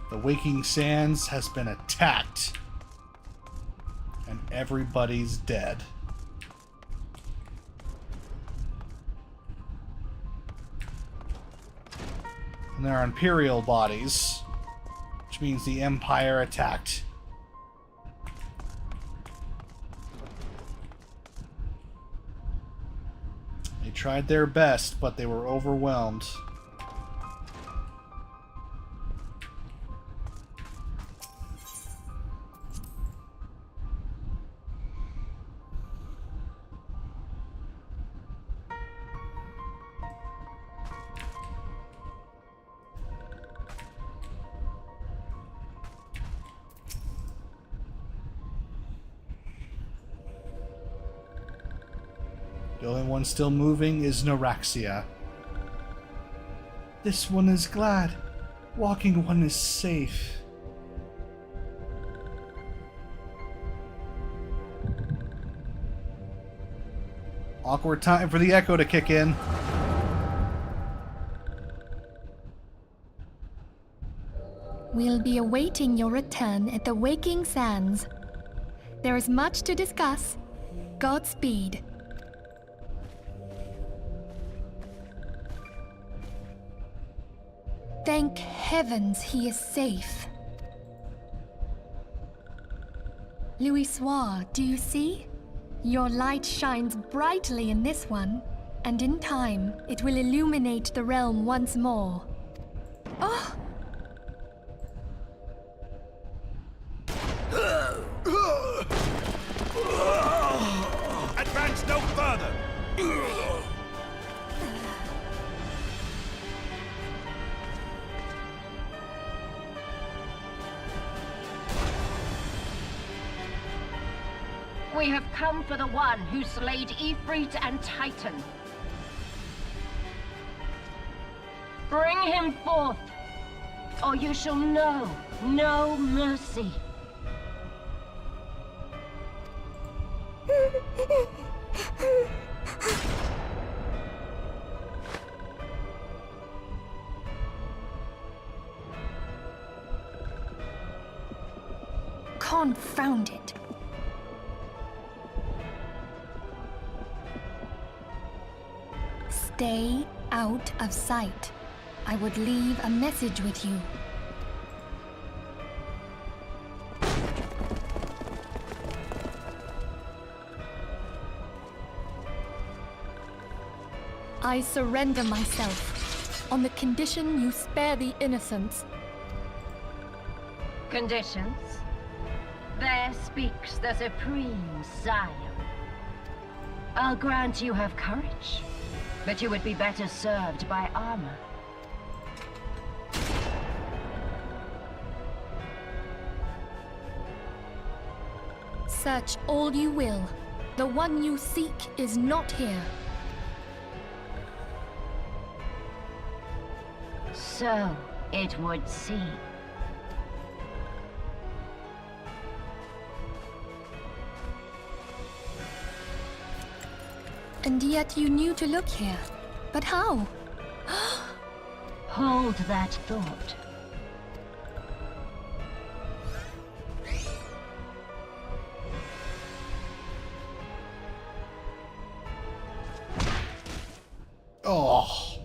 The Waking Sands has been attacked. And everybody's dead. And there are Imperial bodies, which means the Empire attacked. They tried their best, but they were overwhelmed. The only one still moving is Eorzea. This one is glad. Walking one is safe. Awkward time for the echo to kick in. We'll be awaiting your return at the Waking Sands. There is much to discuss. Godspeed. Thank heavens he is safe. Louisoix, do you see? Your light shines brightly in this one, and in time, it will illuminate the realm once more. Oh! Advance no further! We have come for the one who slayed Ifrit and Titan. Bring him forth, or you shall know no mercy. Confound it. Stay out of sight. I would leave a message with you. I surrender myself, on the condition you spare the innocents. Conditions? There speaks the Supreme Sire. I'll grant you have courage, but you would be better served by armor. Search all you will. The one you seek is not here. So it would seem. And yet you knew to look here. But how? Hold that thought. Oh.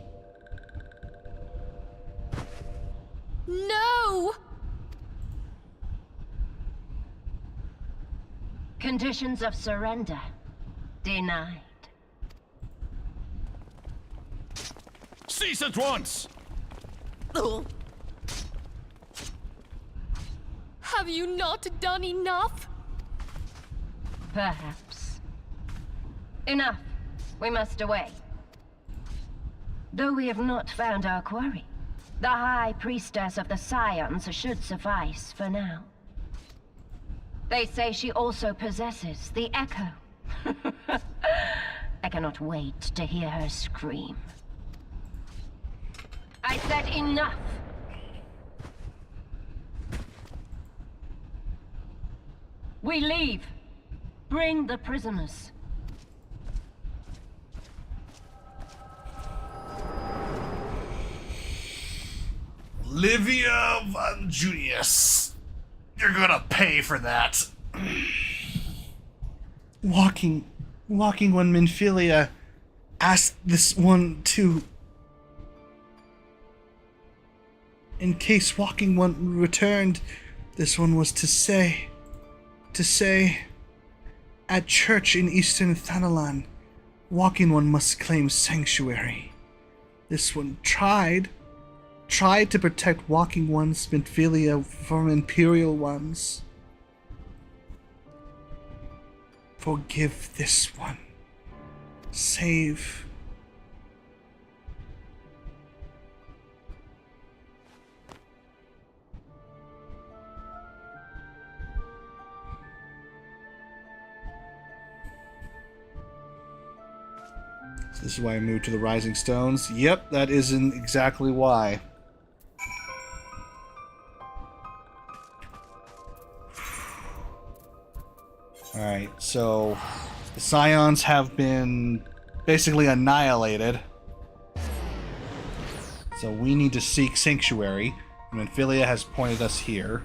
No! Conditions of surrender denied. Cease at once! Have you not done enough? Perhaps. Enough. We must away. Though we have not found our quarry, the High Priestess of the Scions should suffice for now. They say she also possesses the Echo. I cannot wait to hear her scream. I said enough! We leave. Bring the prisoners. Livia Von Junius, you're gonna pay for that. Walking One Minfilia asked this one to... In case Walking One returned, this one was to say... At church in Eastern Thanalan, Walking One must claim sanctuary. This one tried to protect Walking One's Minfilia from Imperial ones. Forgive this one. Save. So this is why I moved to the Rising Stones. Yep, that isn't exactly why. Alright, so the Scions have been basically annihilated. So we need to seek sanctuary. And Minfilia has pointed us here.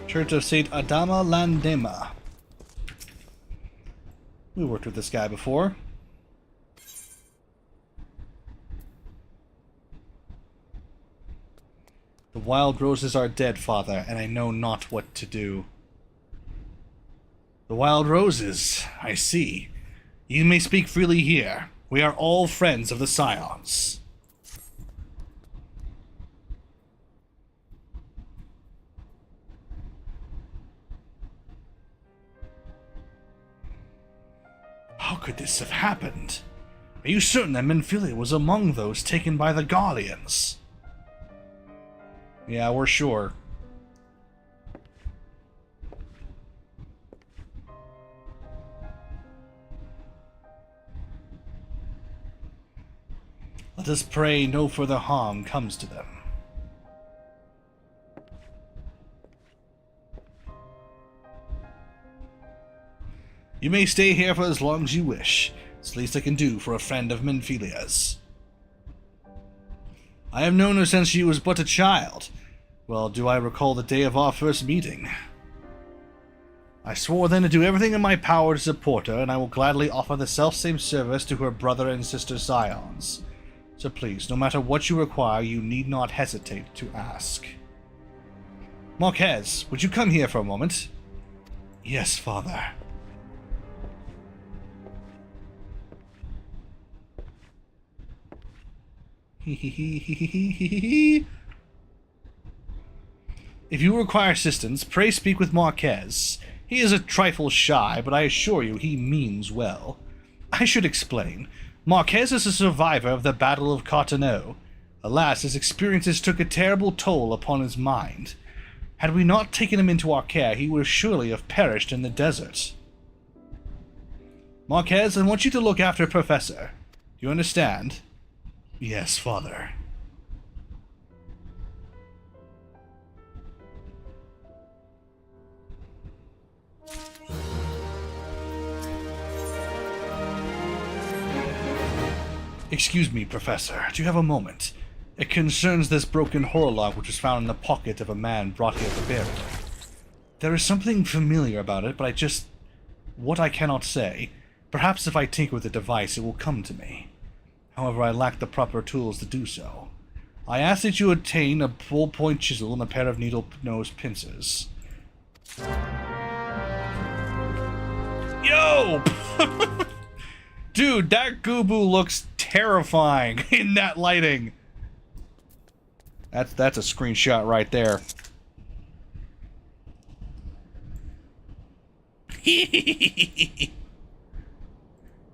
Church of Saint Adama Landema. We worked with this guy before. The wild roses are dead, Father, and I know not what to do. The wild roses, I see. You may speak freely here. We are all friends of the Scions. How could this have happened? Are you certain that Minfilia was among those taken by the Guardians? Yeah, we're sure. Let us pray no further harm comes to them. You may stay here for as long as you wish. It's the least I can do for a friend of Minfilia's. I have known her since she was but a child. Well, do I recall the day of our first meeting? I swore then to do everything in my power to support her, and I will gladly offer the selfsame service to her brother and sister Scions. So please, no matter what you require, you need not hesitate to ask. Marquez, would you come here for a moment? Yes, Father. If you require assistance, pray speak with Marquez. He is a trifle shy, but I assure you he means well. I should explain. Marquez is a survivor of the Battle of Cartano. Alas, his experiences took a terrible toll upon his mind. Had we not taken him into our care, he would surely have perished in the desert. Marquez, I want you to look after Professor. Do you understand? Yes, Father. Excuse me, Professor. Do you have a moment? It concerns this broken horologe which was found in the pocket of a man brought here for burial. There is something familiar about it, but what I cannot say. Perhaps if I tinker with the device, it will come to me. However, I lack the proper tools to do so. I ask that you obtain a full-point chisel and a pair of needle-nosed pincers. Yo! Dude, that Gooboo looks terrifying in that lighting. That's a screenshot right there.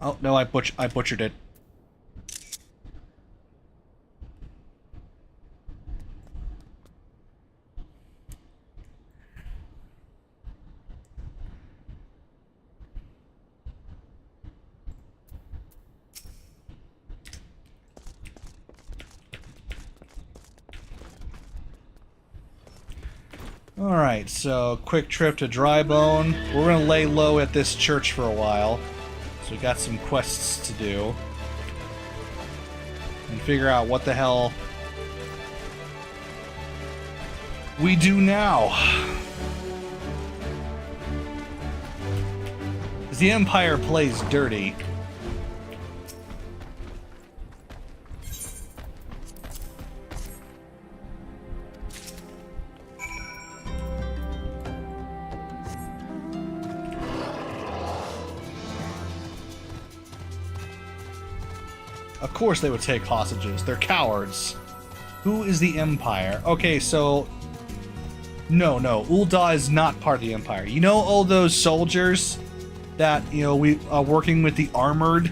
Oh, no, I butchered it. Alright, so quick trip to Drybone. We're gonna lay low at this church for a while. So we got some quests to do. And figure out what the hell we do now. Because the Empire plays dirty. Of course they would take hostages. They're cowards. Who is the Empire? Okay, so... No, Ul'dah is not part of the Empire. You know all those soldiers that, you know, we are working with the armored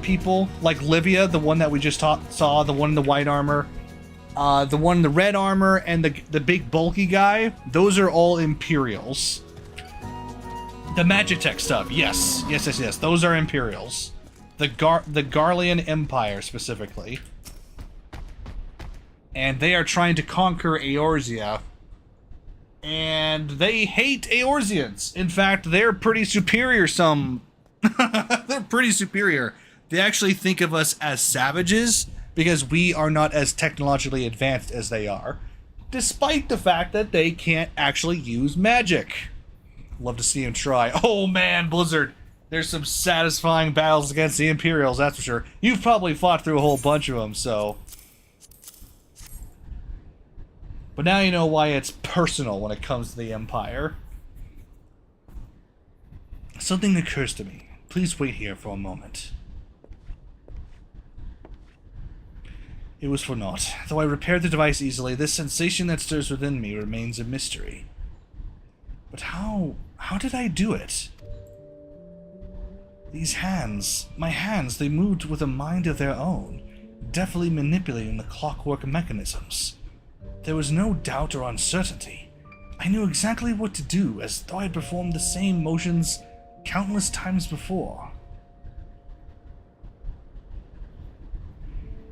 people? Like Livia, the one that we just saw, the one in the white armor. The one in the red armor, and the big bulky guy. Those are all Imperials. The Magitech stuff, yes. Yes. Those are Imperials. The Garlean Empire, specifically. And they are trying to conquer Eorzea. And they hate Eorzeans. In fact, they're pretty superior They're pretty superior. They actually think of us as savages, because we are not as technologically advanced as they are. Despite the fact that they can't actually use magic. Love to see him try. Oh man, Blizzard. There's some satisfying battles against the Imperials, that's for sure. You've probably fought through a whole bunch of them, so... But now you know why it's personal when it comes to the Empire. Something occurs to me. Please wait here for a moment. It was for naught. Though I repaired the device easily, this sensation that stirs within me remains a mystery. But how did I do it? These hands, my hands, they moved with a mind of their own, deftly manipulating the clockwork mechanisms. There was no doubt or uncertainty. I knew exactly what to do, as though I had performed the same motions countless times before.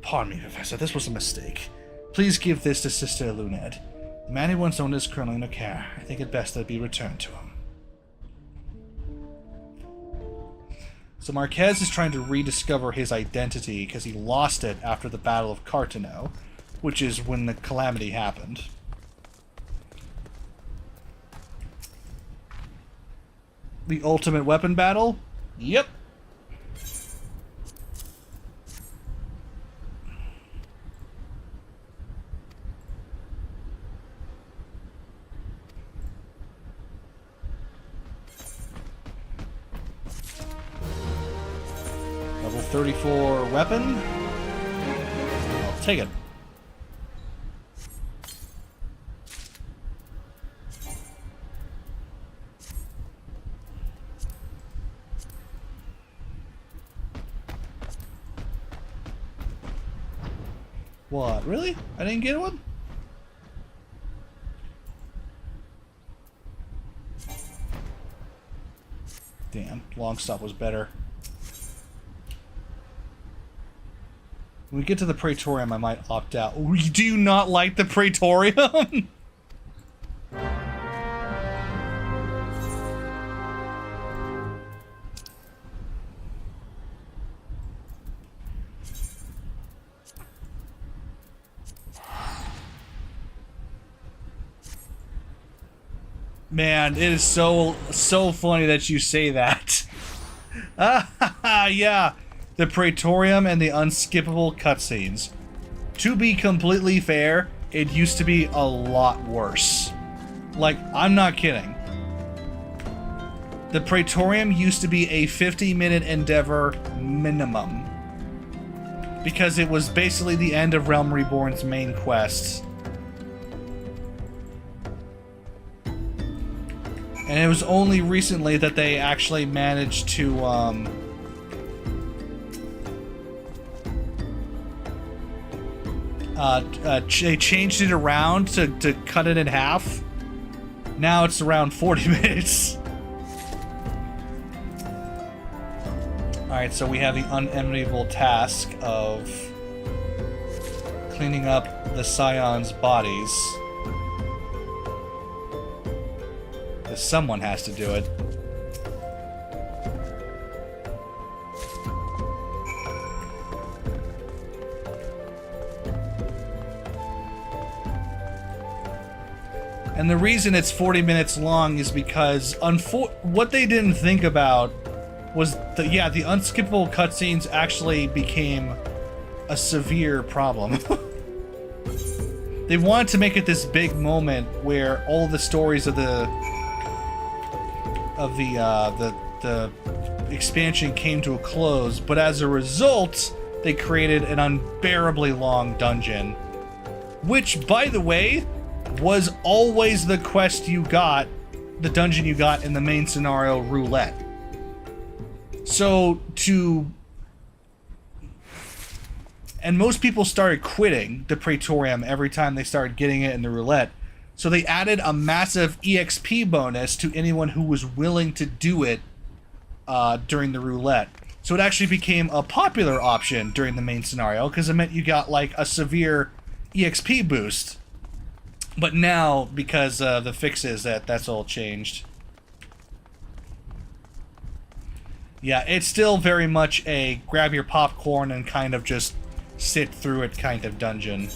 Pardon me, Professor, this was a mistake. Please give this to Sister Luned. The man who once owned is currently in her care. I think it best that it be returned to him. So Marquez is trying to rediscover his identity because he lost it after the Battle of Cartano, which is when the calamity happened. The ultimate weapon battle? Yep. Level 34 weapon. I'll take it. What? Really? I didn't get one? Damn, long stop was better. When we get to the Praetorium, I might opt out. Do you not like the Praetorium? Man, it is so funny that you say that. Yeah, the Praetorium and the unskippable cutscenes. To be completely fair, it used to be a lot worse. Like, I'm not kidding. The Praetorium used to be a 50-minute endeavor minimum. Because it was basically the end of Realm Reborn's main quest. And it was only recently that they actually managed to, they changed it around to cut it in half. Now it's around 40 minutes. Alright, so we have the unenviable task of cleaning up the Scions' bodies. Someone has to do it. And the reason it's 40 minutes long is because what they didn't think about was the unskippable cutscenes actually became a severe problem. They wanted to make it this big moment where all the stories of the expansion came to a close, but as a result, they created an unbearably long dungeon. Which, by the way, was always the quest you got, the dungeon you got in the main scenario roulette. So, and most people started quitting the Praetorium every time they started getting it in the roulette. So they added a massive EXP bonus to anyone who was willing to do it during the roulette. So it actually became a popular option during the main scenario because it meant you got like a severe EXP boost. But now, because the fixes, that's all changed. Yeah, it's still very much a grab your popcorn and kind of just sit through it kind of dungeon.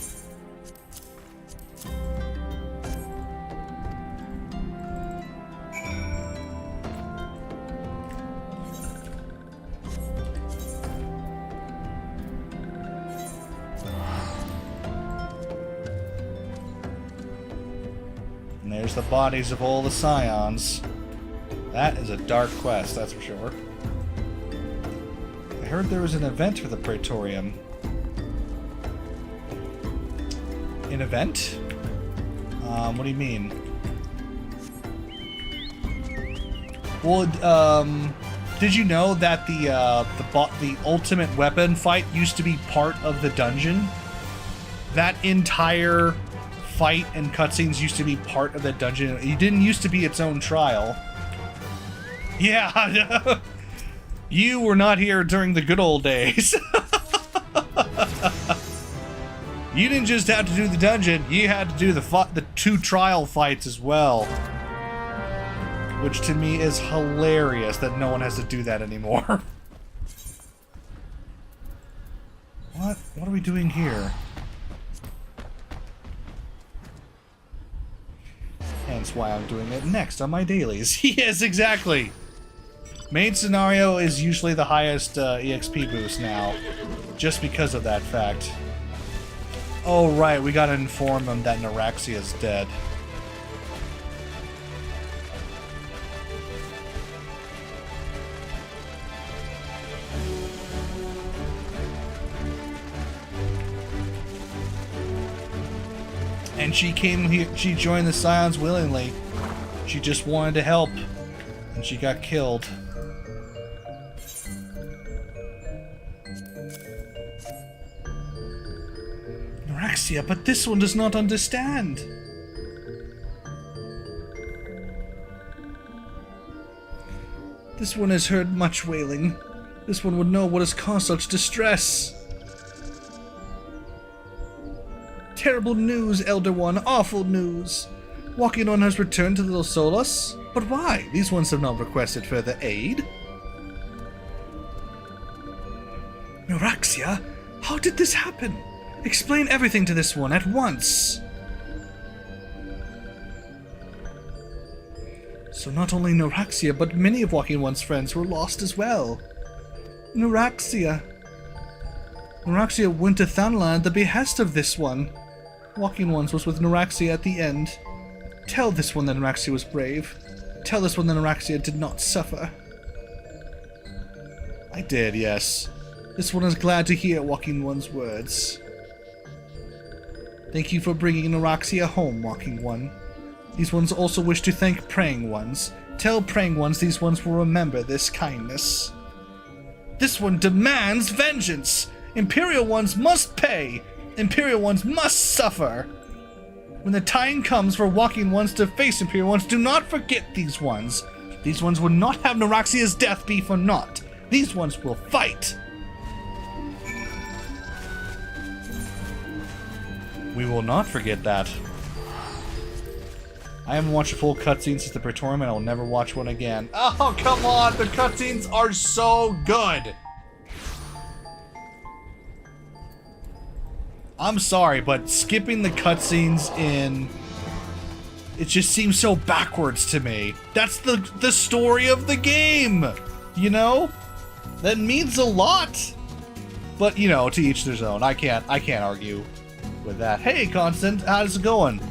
And there's the bodies of all the Scions. That is a dark quest, that's for sure. I heard there was an event for the Praetorium. An event? What do you mean? Well, did you know that the ultimate weapon fight used to be part of the dungeon? That entire fight and cutscenes used to be part of the dungeon. It didn't used to be its own trial. Yeah, you were not here during the good old days. You didn't just have to do the dungeon, you had to do the two trial fights as well. Which to me is hilarious that no one has to do that anymore. What? What are we doing here? Hence why I'm doing it next on my dailies. Yes, exactly! Main scenario is usually the highest EXP boost now, just because of that fact. Oh right, we gotta inform them that Eorzea is dead. And she came here, she joined the Scions willingly. She just wanted to help, and she got killed. Eorzea, but this one does not understand. This one has heard much wailing. This one would know what has caused such distress. Terrible news, Elder One, awful news. Walking On has returned to Little Solus. But why? These ones have not requested further aid. Eorzea, how did this happen? Explain everything to this one at once. So not only Eorzea, but many of Walking One's friends were lost as well. Eorzea. Eorzea went to Thanalan at the behest of this one. Walking Ones was with Eorzea at the end. Tell this one that Eorzea was brave. Tell this one that Eorzea did not suffer. I did, yes. This one is glad to hear Walking One's words. Thank you for bringing Eorzea home, Walking One. These ones also wish to thank Praying Ones. Tell Praying Ones these ones will remember this kindness. This one demands vengeance! Imperial Ones must pay! Imperial Ones must suffer! When the time comes for Walking Ones to face Imperial Ones, do not forget these ones. These ones will not have Eorzea's death be for naught. These ones will fight! We will not forget that. I haven't watched a full cutscene since the Praetorium, and I will never watch one again. Oh, come on! The cutscenes are so good! I'm sorry, but skipping the cutscenes in... It just seems so backwards to me. That's the story of the game! You know? That means a lot! But, you know, to each their own. I can't argue with that. Hey, Constant, how's it going?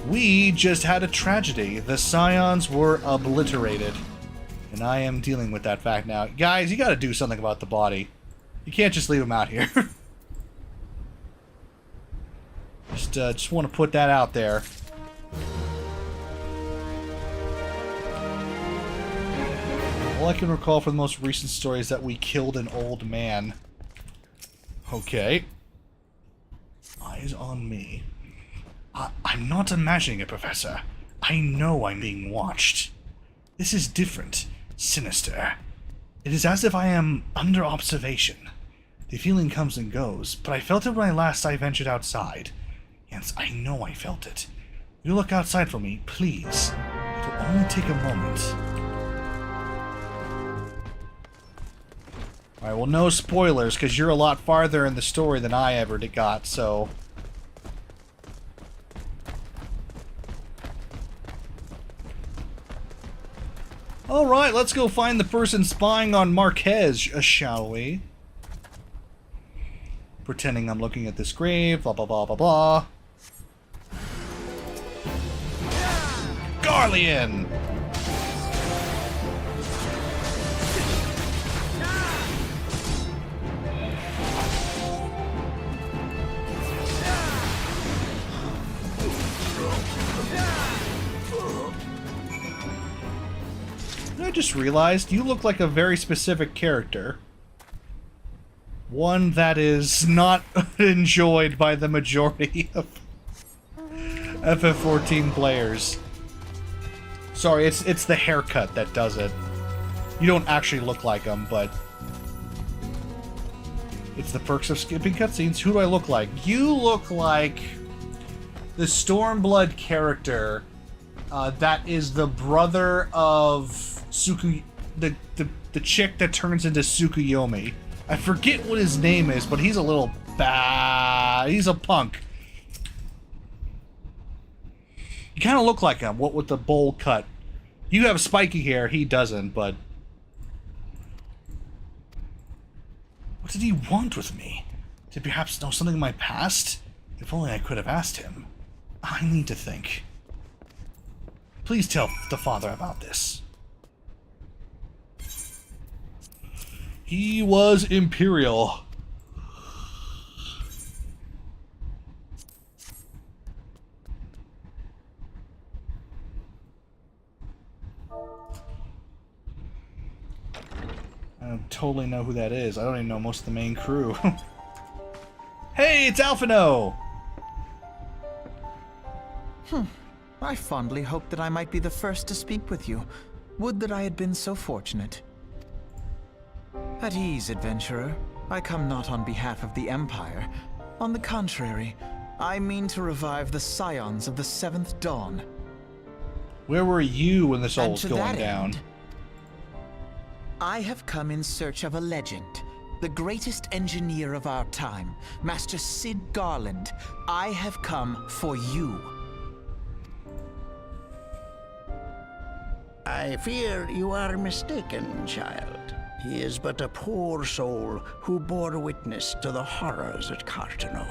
We just had a tragedy. The Scions were obliterated. And I am dealing with that fact now. Guys, you gotta do something about the body. You can't just leave them out here. just want to put that out there. All I can recall from the most recent story is that we killed an old man. Okay. Eyes on me. I'm not imagining it, Professor. I know I'm being watched. This is different. Sinister. It is as if I am under observation. The feeling comes and goes, but I felt it when I ventured outside. Yes, I know I felt it. You look outside for me, please. It will only take a moment. Alright, well, no spoilers, because you're a lot farther in the story than I ever got, so... Alright, let's go find the person spying on Marquez, shall we? Pretending I'm looking at this grave, blah blah blah blah blah. Garlean! I just realized you look like a very specific character. One that is not enjoyed by the majority of FF14 players. Sorry, it's the haircut that does it. You don't actually look like him, but... It's the perks of skipping cutscenes. Who do I look like? You look like the Stormblood character that is the brother of the chick that turns into Tsukuyomi. I forget what his name is, but he's a little he's a punk. You kind of look like him, what with the bowl cut. You have spiky hair, he doesn't, but... What did he want with me? Did he perhaps know something of my past? If only I could have asked him. I need to think. Please tell the father about this. He was Imperial. I don't totally know who that is. I don't even know most of the main crew. Hey, it's Alphino! I fondly hoped that I might be the first to speak with you. Would that I had been so fortunate. At ease, adventurer. I come not on behalf of the Empire. On the contrary, I mean to revive the scions of the Seventh Dawn. Where were you when this all was to going that down? end, I have come in search of a legend. The greatest engineer of our time, Master Cid Garland. I have come for you. I fear you are mistaken, child. He is but a poor soul who bore witness to the horrors at Cartano.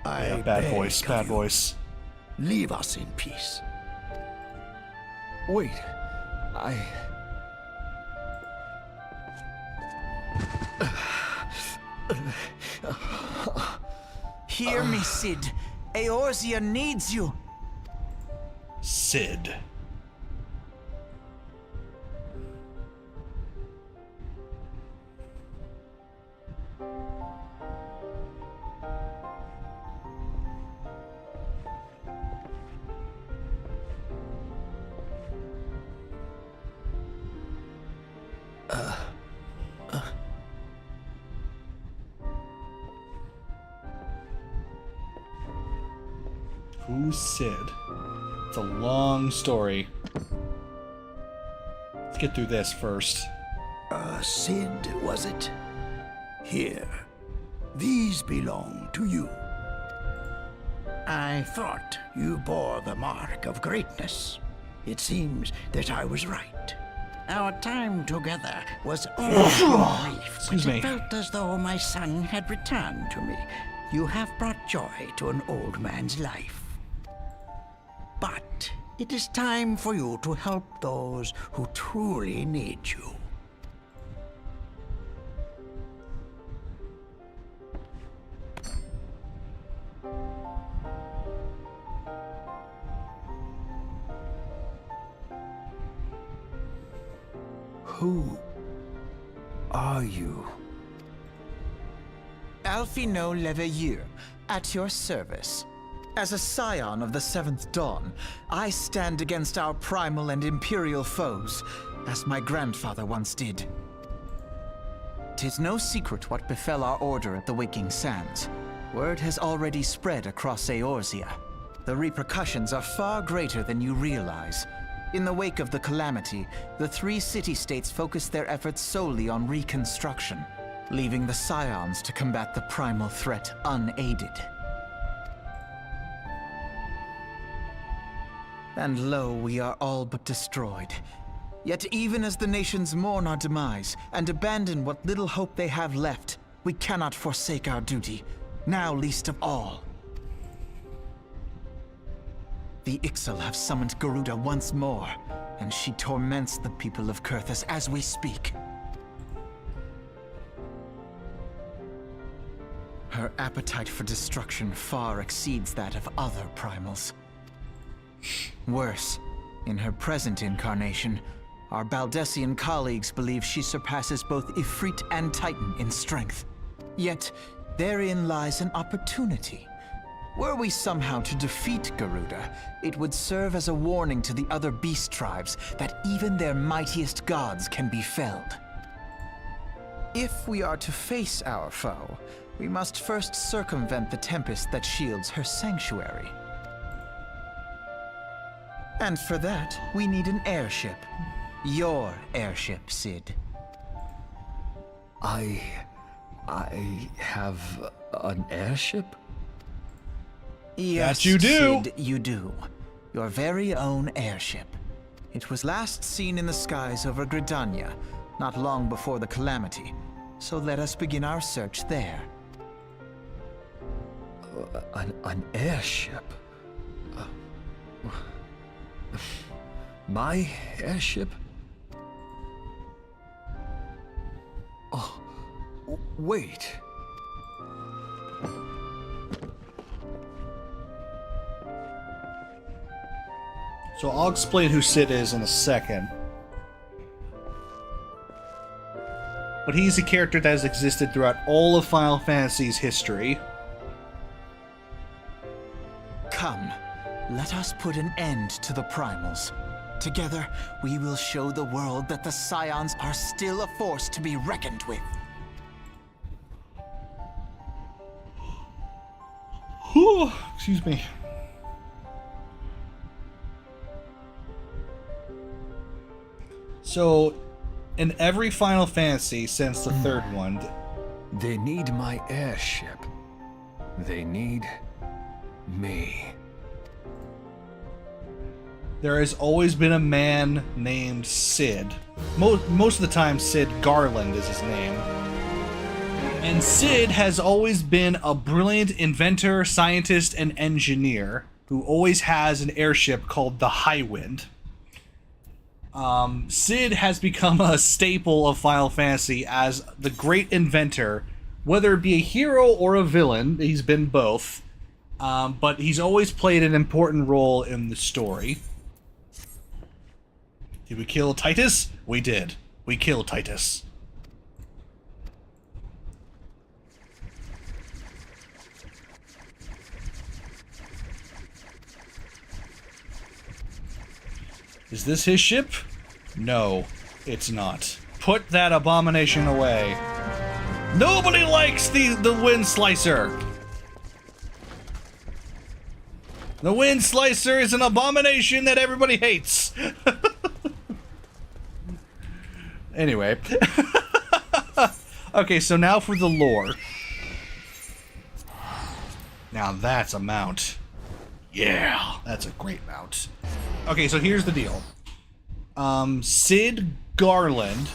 Yeah, bad voice, bad voice. Leave us in peace. Wait, Hear me, Sid. Eorzea needs you. Sid. Who's Sid? It's a long story. Let's get through this first. Sid, was it? Here. These belong to you. I thought you bore the mark of greatness. It seems that I was right. Our time together was only brief, Excuse but me. it felt as though my son had returned to me. You have brought joy to an old man's life. But it is time for you to help those who truly need you. Who are you? Alphino Leveilleur, at your service. As a scion of the Seventh Dawn, I stand against our primal and imperial foes, as my grandfather once did. 'Tis no secret what befell our order at the Waking Sands. Word has already spread across Eorzea. The repercussions are far greater than you realize. In the wake of the calamity, the 3 city-states focused their efforts solely on reconstruction, leaving the scions to combat the primal threat unaided. And lo, we are all but destroyed. Yet even as the nations mourn our demise and abandon what little hope they have left, we cannot forsake our duty, now least of all. The Ixal have summoned Garuda once more, and she torments the people of Kurthus as we speak. Her appetite for destruction far exceeds that of other primals. Worse, in her present incarnation, our Baldessian colleagues believe she surpasses both Ifrit and Titan in strength. Yet, therein lies an opportunity. Were we somehow to defeat Garuda, it would serve as a warning to the other beast tribes that even their mightiest gods can be felled. If we are to face our foe, we must first circumvent the tempest that shields her sanctuary. And for that, we need an airship. Your airship, Sid. I have an airship? Yes, That you do. Sid, you do. Your very own airship. It was last seen in the skies over Gridania, not long before the calamity. So let us begin our search there. An airship? My airship? Oh, wait. So I'll explain who Sid is in a second. But he's a character that has existed throughout all of Final Fantasy's history. Come, let us put an end to the primals. Together, we will show the world that the Scions are still a force to be reckoned with. Whew, excuse me. So, in every Final Fantasy since the third one, They need my airship. They need me. there has always been a man named Sid. Most of the time, Sid Garland is his name. And Sid has always been a brilliant inventor, scientist, and engineer who always has an airship called the Highwind. Sid has become a staple of Final Fantasy as the great inventor, whether it be a hero or a villain. He's been both, but he's always played an important role in the story. Did we kill Titus? We did. We killed Titus. Is this his ship? No, it's not. Put that abomination away. Nobody likes the Wind Slicer. The Wind Slicer is an abomination that everybody hates. Anyway. Okay, so now for the lore. Now that's a mount. Yeah, that's a great mount. Okay, so here's the deal. Sid Garland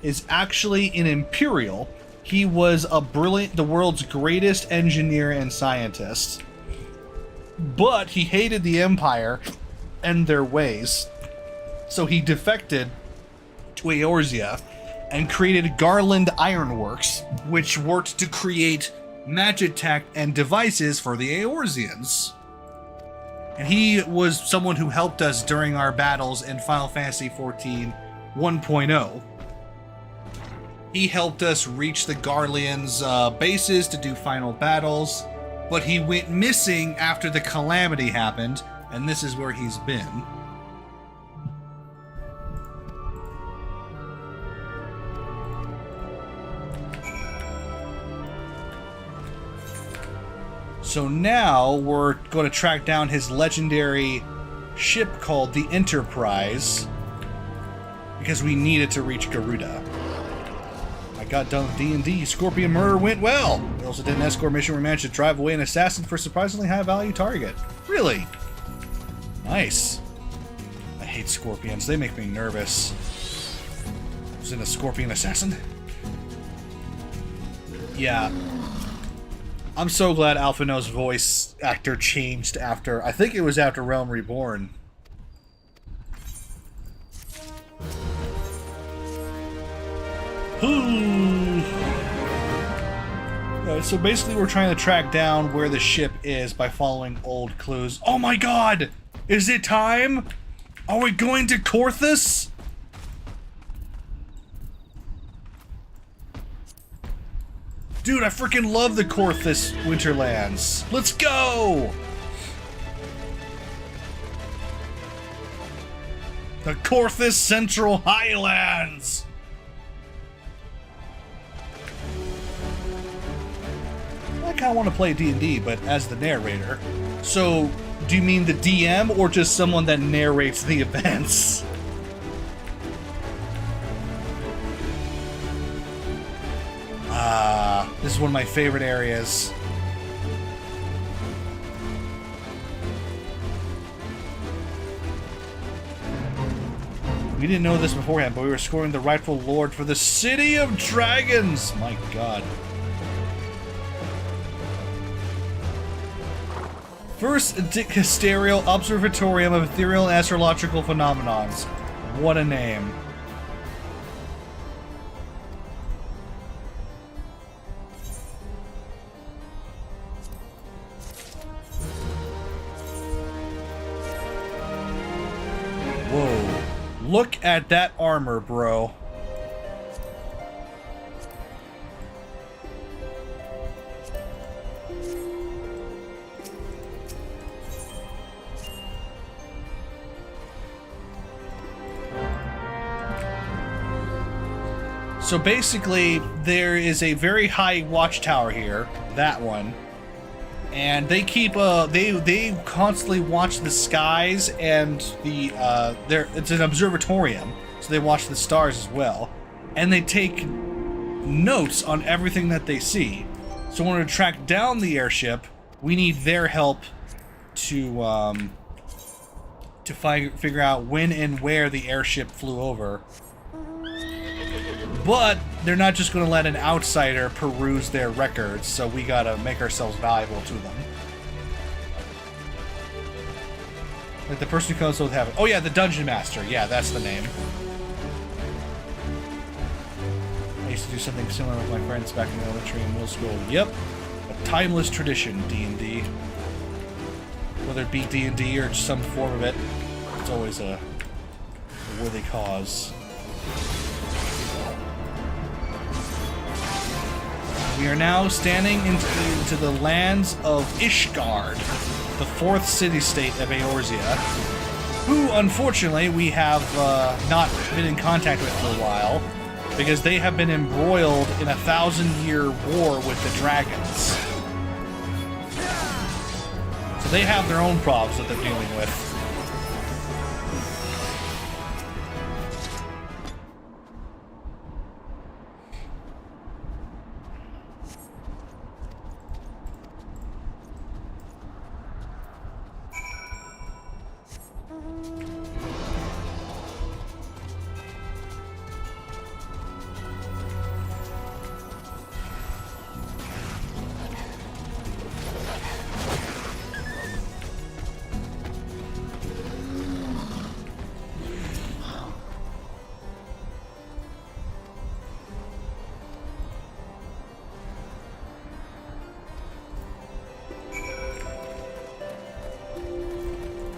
is actually an Imperial. He was the world's greatest engineer and scientist. But he hated the Empire and their ways. So he defected to Eorzea and created Garland Ironworks, which worked to create magitech and devices for the Eorzeans. And he was someone who helped us during our battles in Final Fantasy XIV 1.0. He helped us reach the Garleans' bases to do final battles, but he went missing after the calamity happened, and this is where he's been. So now we're going to track down his legendary ship called the Enterprise, because we needed to reach Garuda. I got done with D&D. Scorpion murder went well. We also did an escort mission where we managed to drive away an assassin for a surprisingly high value target. Really? Nice. I hate scorpions. They make me nervous. Was it a scorpion assassin? Yeah. I'm so glad Alphino's voice actor changed after, I think it was after Realm Reborn. Alright, so basically we're trying to track down where the ship is by following old clues. Oh my god! Is it time? Are we going to Korthus? Dude, I freaking love the Korthus Winterlands. Let's go! The Korthus Central Highlands! I kinda want to play D&D, but as the narrator. So, do you mean the DM or just someone that narrates the events? This is one of my favorite areas. We didn't know this beforehand, but we were scoring the rightful lord for the City of Dragons! My god. First Dicasterial Observatorium of Ethereal and Astrological Phenomenons. What a name. Whoa. Look at that armor, bro. So basically, there is a very high watchtower here, that one, and they keep they constantly watch the skies and the it's an observatorium, so they watch the stars as well, and they take notes on everything that they see. So in order to track down the airship, we need their help to to figure out when and where the airship flew over. But they're not just going to let an outsider peruse their records, so we gotta make ourselves valuable to them. Like the person who comes with having... Oh yeah, the Dungeon Master. Yeah, that's the name. I used to do something similar with my friends back in elementary and middle school. Yep. A timeless tradition, D&D. Whether it be D&D or just some form of it, it's always a worthy cause. We are now standing into the lands of Ishgard, the fourth city-state of Eorzea, who, unfortunately, we have not been in contact with for a while, because they have been embroiled in a 1,000-year war with the dragons. So they have their own problems that they're dealing with.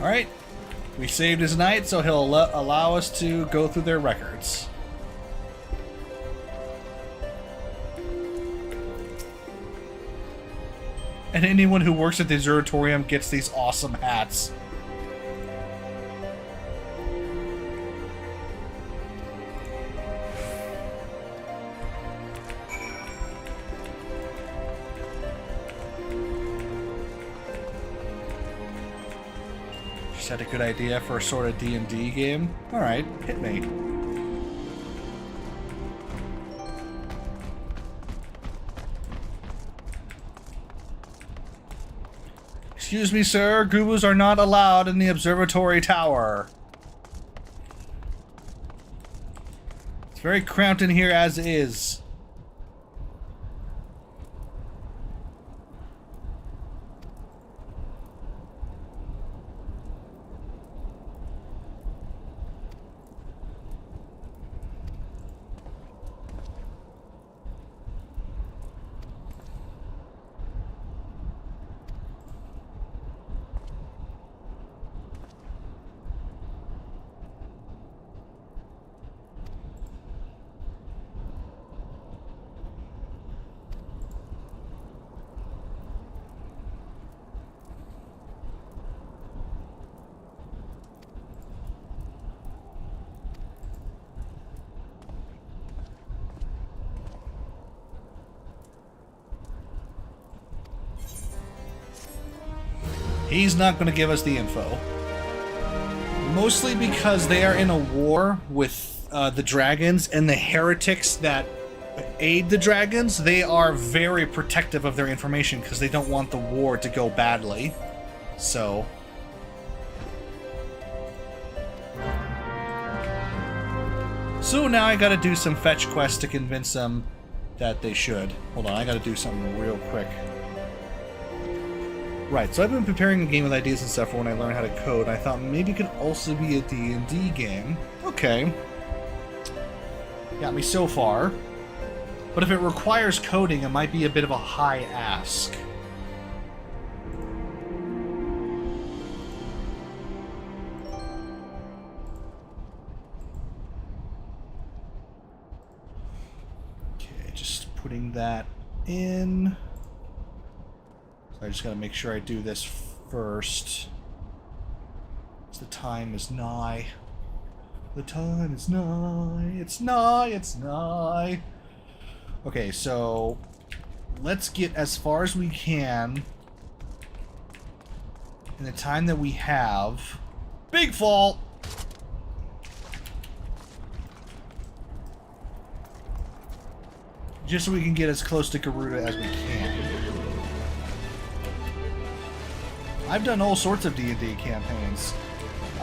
Alright, we saved his night, so he'll allow us to go through their records. And anyone who works at the observatorium gets these awesome hats. Had a good idea for a sort of D&D game. Alright, hit me. Excuse me, sir. Gubus are not allowed in the observatory tower. It's very cramped in here as is. He's not going to give us the info. Mostly because they are in a war with the dragons, and the heretics that aid the dragons, they are very protective of their information because they don't want the war to go badly. So... So now I gotta do some fetch quests to convince them that they should. Hold on, I gotta do something real quick. Right, so I've been preparing a game with ideas and stuff for when I learn how to code, and I thought maybe it could also be a D&D game. Okay. Got me so far. But if it requires coding, it might be a bit of a high ask. Okay, just putting that in. I just gotta make sure I do this first. The time is nigh. The time is nigh. It's nigh. It's nigh. Okay, so let's get as far as we can in the time that we have. Big fault. Just so we can get as close to Garuda as we can. I've done all sorts of D&D campaigns.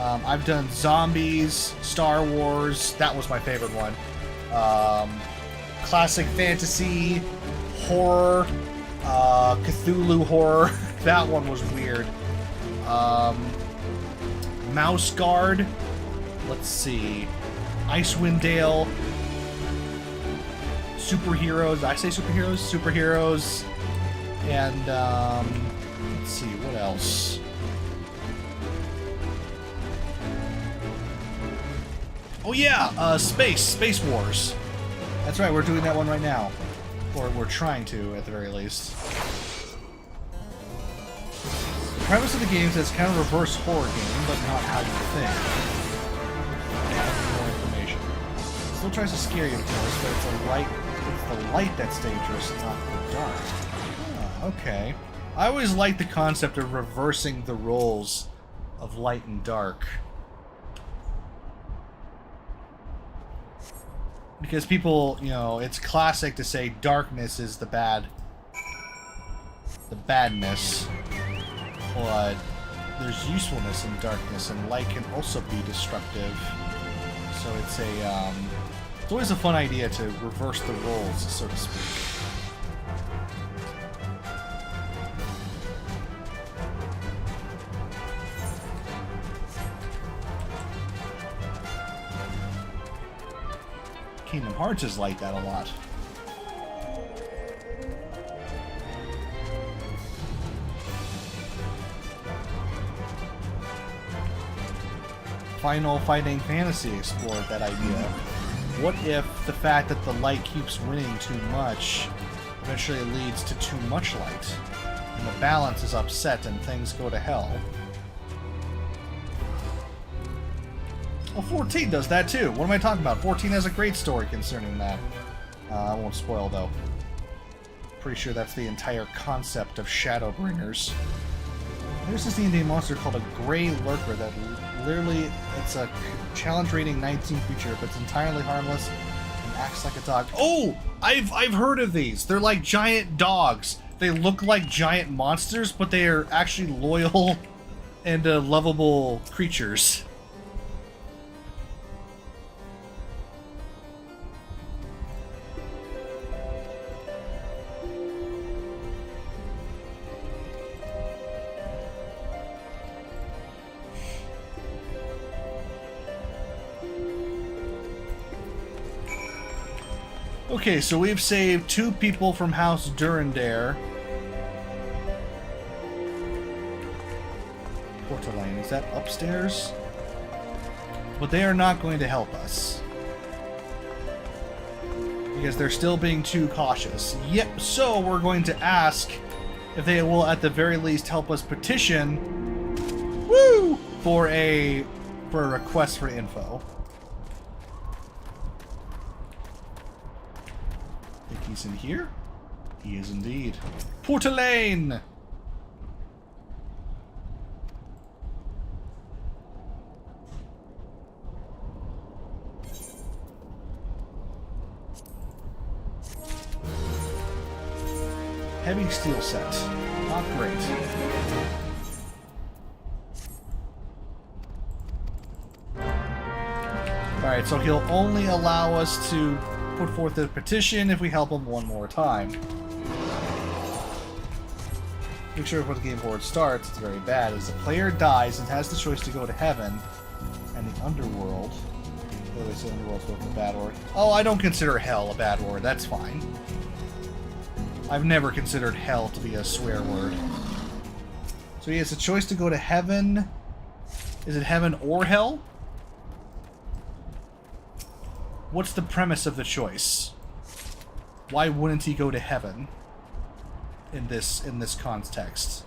I've done zombies, Star Wars. That was my favorite one. Classic fantasy, horror, Cthulhu horror. That one was weird. Mouse Guard. Let's see. Icewind Dale. Superheroes. Did I say superheroes? Superheroes. And, let's see, what else? Oh yeah, Space Wars. That's right, we're doing that one right now. Or we're trying to, at the very least. The premise of the game is it's kind of a reverse horror game, but not how you think. More information. It still tries to scare you, of course, but it's the light that's dangerous, not the dark. Ah, okay. I always like the concept of reversing the roles of light and dark. Because people, you know, it's classic to say darkness is the badness, but there's usefulness in darkness, and light can also be destructive. So it's it's always a fun idea to reverse the roles, so to speak. Kingdom Hearts is like that a lot. Final Fighting Fantasy explored that idea. What if the fact that the light keeps winning too much eventually leads to too much light, and the balance is upset and things go to hell? Well, 14 does that too. What am I talking about? 14 has a great story concerning that. I won't spoil, though. Pretty sure that's the entire concept of Shadowbringers. There's this D&D monster called a Grey Lurker that literally, it's a challenge rating 19 creature, but it's entirely harmless and acts like a dog. Oh! I've heard of these. They're like giant dogs. They look like giant monsters, but they are actually loyal and lovable creatures. Okay, so we've saved 2 people from House Durandare. Portalane, is that upstairs? But they are not going to help us. Because they're still being too cautious. Yep, so we're going to ask if they will at the very least help us petition for a request for info. He's in here? He is indeed. Portalane! Heavy steel set. Not great. Alright, so he'll only allow us to put forth a petition if we help him one more time. Make sure before the game board starts, it's very bad, as the player dies and has the choice to go to heaven and the underworld. Oh, they say underworld's both a bad word. Oh, I don't consider hell a bad word, that's fine. I've never considered hell to be a swear word. So he has a choice to go to heaven. Is it heaven or hell? What's the premise of the choice? Why wouldn't he go to heaven in this context?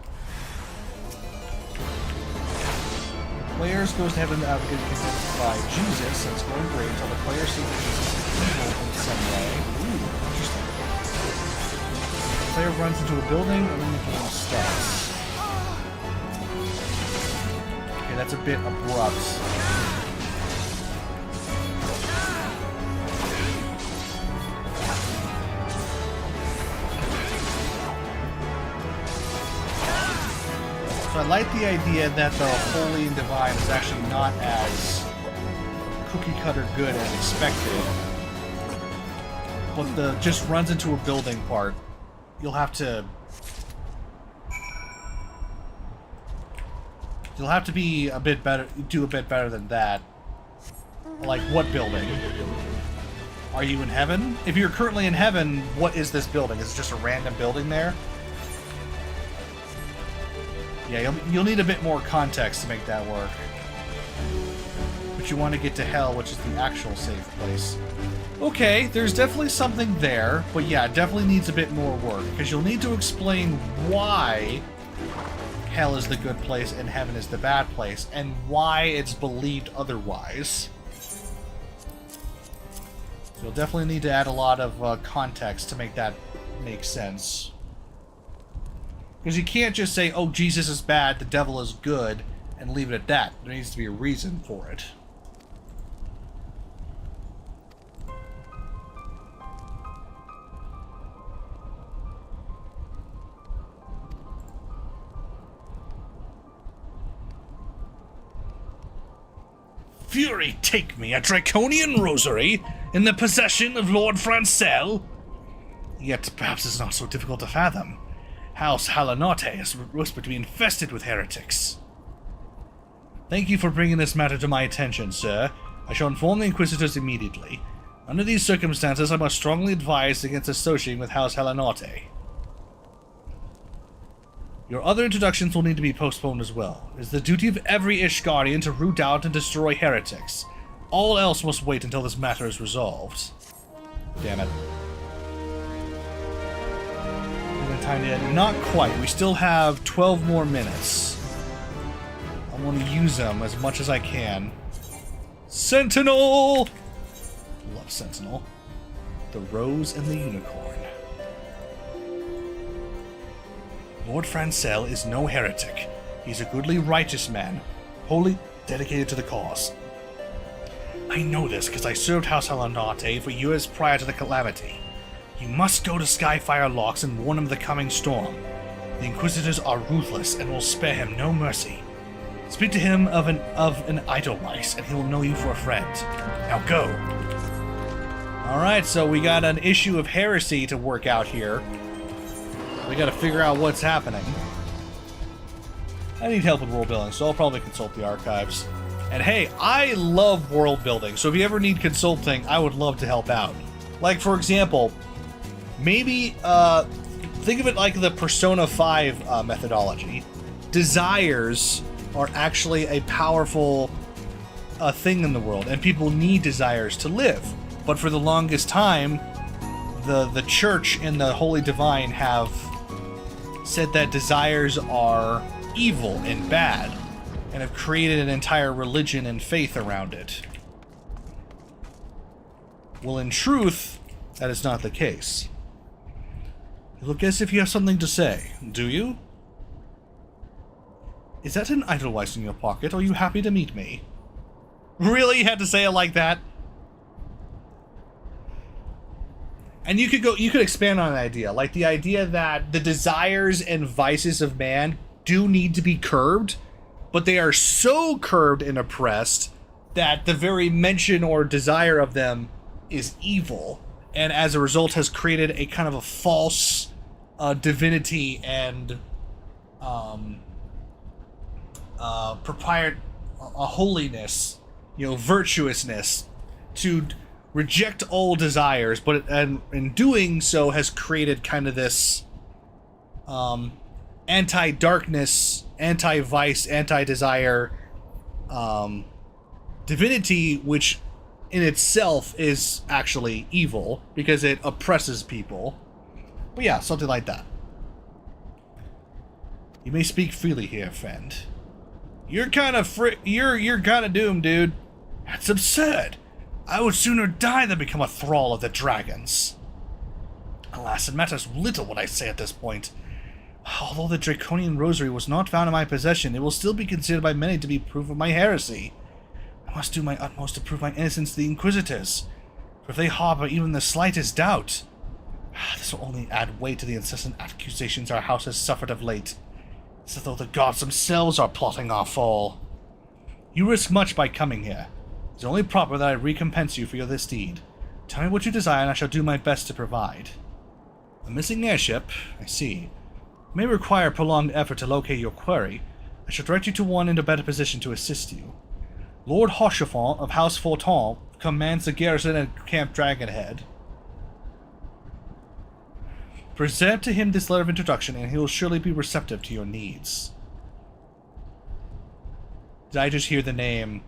Players goes to heaven after getting convinced by Jesus, and it's going great until the player sees that he's evil in some way. Ooh, interesting. The player runs into a building, and then the game starts. Okay, that's a bit abrupt. So I like the idea that the Holy and Divine is actually not as cookie-cutter good as expected. But the just runs into a building part. You'll have to be a bit better, do a bit better than that. Like, what building? Are you in heaven? If you're currently in heaven, what is this building? Is it just a random building there? Yeah, you'll need a bit more context to make that work. But you want to get to hell, which is the actual safe place. Okay, there's definitely something there, but yeah, it definitely needs a bit more work, because you'll need to explain why hell is the good place and heaven is the bad place, and why it's believed otherwise. So you'll definitely need to add a lot of context to make that make sense. Because you can't just say, oh, Jesus is bad, the devil is good, and leave it at that. There needs to be a reason for it. Fury take me, a draconian rosary, in the possession of Lord Francel? Yet perhaps it's not so difficult to fathom. House Halanote is whispered to be infested with heretics. Thank you for bringing this matter to my attention, sir. I shall inform the Inquisitors immediately. Under these circumstances, I must strongly advise against associating with House Halanote. Your other introductions will need to be postponed as well. It is the duty of every Ishgarian to root out and destroy heretics. All else must wait until this matter is resolved. Damn it. Time to end. Not quite. We still have 12 more minutes. I want to use them as much as I can. Sentinel! Love Sentinel. The Rose and the Unicorn. Lord Francel is no heretic. He's a goodly, righteous man, wholly dedicated to the cause. I know this because I served House Halanote for years prior to the calamity. You must go to Skyfire Locks and warn him of the coming storm. The Inquisitors are ruthless and will spare him no mercy. Speak to him of an Edelweiss, and he will know you for a friend. Now go. Alright, so we got an issue of heresy to work out here. We gotta figure out what's happening. I need help with world building, so I'll probably consult the archives. And hey, I love world building, so if you ever need consulting, I would love to help out. Like, for example, maybe, think of it like the Persona 5 methodology. Desires are actually a powerful thing in the world, and people need desires to live. But for the longest time, the Church and the Holy Divine have said that desires are evil and bad, and have created an entire religion and faith around it. Well, in truth, that is not the case. You look as if you have something to say, do you? Is that an Edelweiss in your pocket? Are you happy to meet me? Really? You had to say it like that? And you could expand on an idea, like the idea that the desires and vices of man do need to be curbed, but they are so curbed and oppressed that the very mention or desire of them is evil, and as a result has created a kind of a false divinity and a holiness, virtuousness to reject all desires, but in doing so has created kind of this anti-darkness, anti-vice, anti-desire divinity, which in itself is actually evil because it oppresses people. But yeah, something like that. You may speak freely here, friend. You're kind of you're kind of doomed, dude. That's absurd. I would sooner die than become a thrall of the dragons. Alas, it matters little what I say at this point. Although the Draconian Rosary was not found in my possession, it will still be considered by many to be proof of my heresy. I must do my utmost to prove my innocence to the Inquisitors, for if they harbor even the slightest doubt, this will only add weight to the incessant accusations our house has suffered of late. It's as though the gods themselves are plotting our fall. You risk much by coming here. It's only proper that I recompense you for this deed. Tell me what you desire, and I shall do my best to provide. A missing airship, I see. It may require prolonged effort to locate your quarry. I shall direct you to one in a better position to assist you. Lord Hochefort of House Forton commands the garrison at Camp Dragonhead. Present to him this letter of introduction, and he will surely be receptive to your needs. Did I just hear the name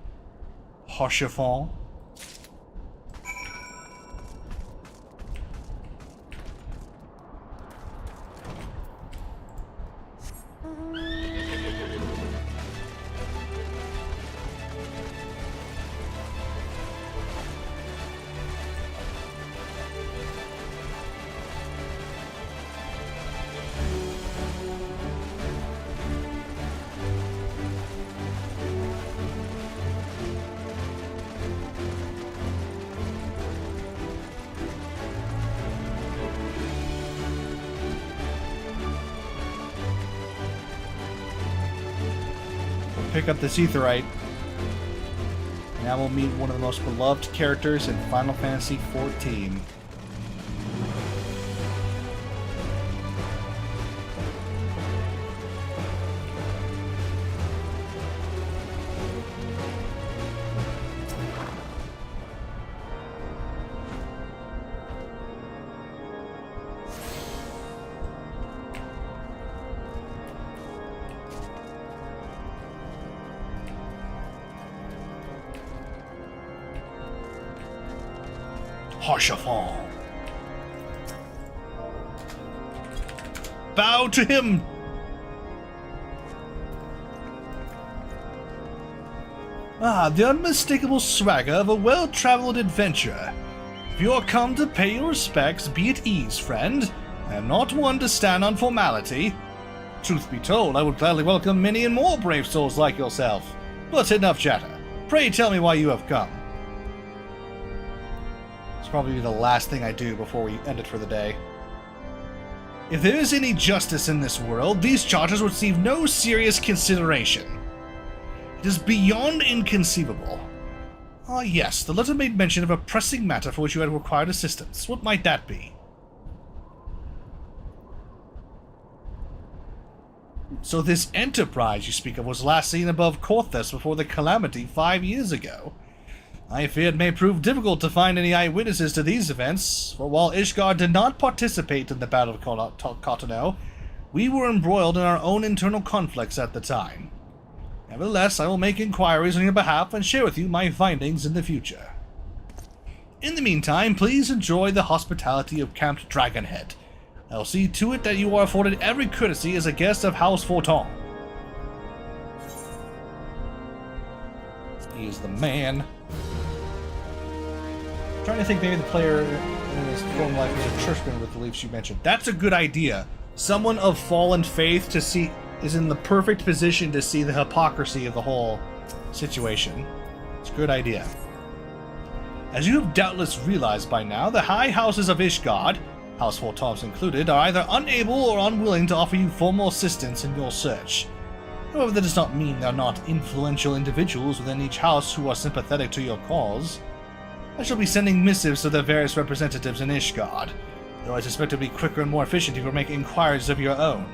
Hochefort? Pick up this Aetheryte. Now we'll meet one of the most beloved characters in Final Fantasy XIV. Hochefort. Bow to him! Ah, the unmistakable swagger of a well-traveled adventurer. If you are come to pay your respects, be at ease, friend. I am not one to stand on formality. Truth be told, I would gladly welcome many and more brave souls like yourself. But enough chatter. Pray tell me why you have come. It's probably the last thing I do before we end it for the day. If there is any justice in this world, these charges would receive no serious consideration. It is beyond inconceivable. Ah yes, the letter made mention of a pressing matter for which you had required assistance. What might that be? So this enterprise you speak of was last seen above Korthus before the calamity 5 years ago. I fear it may prove difficult to find any eyewitnesses to these events, for while Ishgard did not participate in the Battle of Cotonou, we were embroiled in our own internal conflicts at the time. Nevertheless, I will make inquiries on your behalf and share with you my findings in the future. In the meantime, please enjoy the hospitality of Camp Dragonhead. I will see to it that you are afforded every courtesy as a guest of House Forton. He is the man. I'm trying to think maybe the player in his former life was a churchman with the beliefs you mentioned. That's a good idea. Someone of fallen faith to see is in the perfect position to see the hypocrisy of the whole situation. It's a good idea. As you have doubtless realized by now, the high houses of Ishgard, House Forton included, are either unable or unwilling to offer you formal assistance in your search. However, that does not mean there are not influential individuals within each house who are sympathetic to your cause. I shall be sending missives to the various representatives in Ishgard, though I suspect it will be quicker and more efficient if you make inquiries of your own.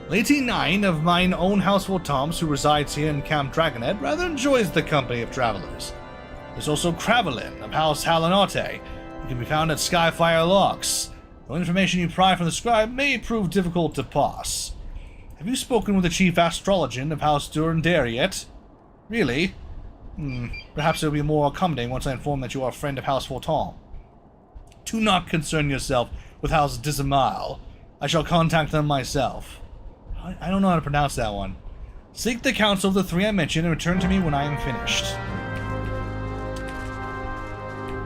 Lady Nine of mine own House Forton, who resides here in Camp Dragonhead, rather enjoys the company of travelers. There's also Cravelin of House Halinate, who can be found at Skyfire Locks. The information you pry from the scribe may prove difficult to pass. Have you spoken with the chief astrologian of House Durandare yet? Really? Perhaps it will be more accommodating once I inform that you are a friend of House Forton. Do not concern yourself with House Dizimal. I shall contact them myself. I don't know how to pronounce that one. Seek the counsel of the three I mentioned and return to me when I am finished.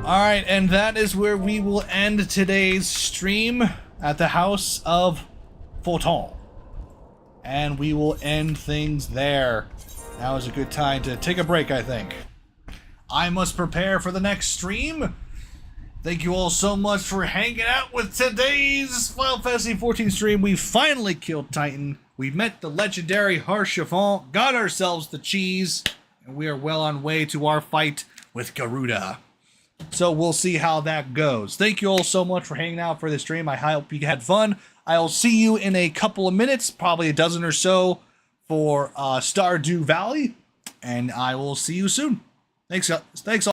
Alright, and that is where we will end today's stream at the House of Forton. And we will end things there. Now is a good time to take a break, I think. I must prepare for the next stream. Thank you all so much for hanging out with today's Final Fantasy XIV stream. We finally killed Titan. We met the legendary Harshafon, got ourselves the cheese, and we are well on way to our fight with Garuda. So we'll see how that goes. Thank you all so much for hanging out for this stream. I hope you had fun. I'll see you in a couple of minutes, probably a dozen or so, for Stardew Valley, and I will see you soon. Thanks all.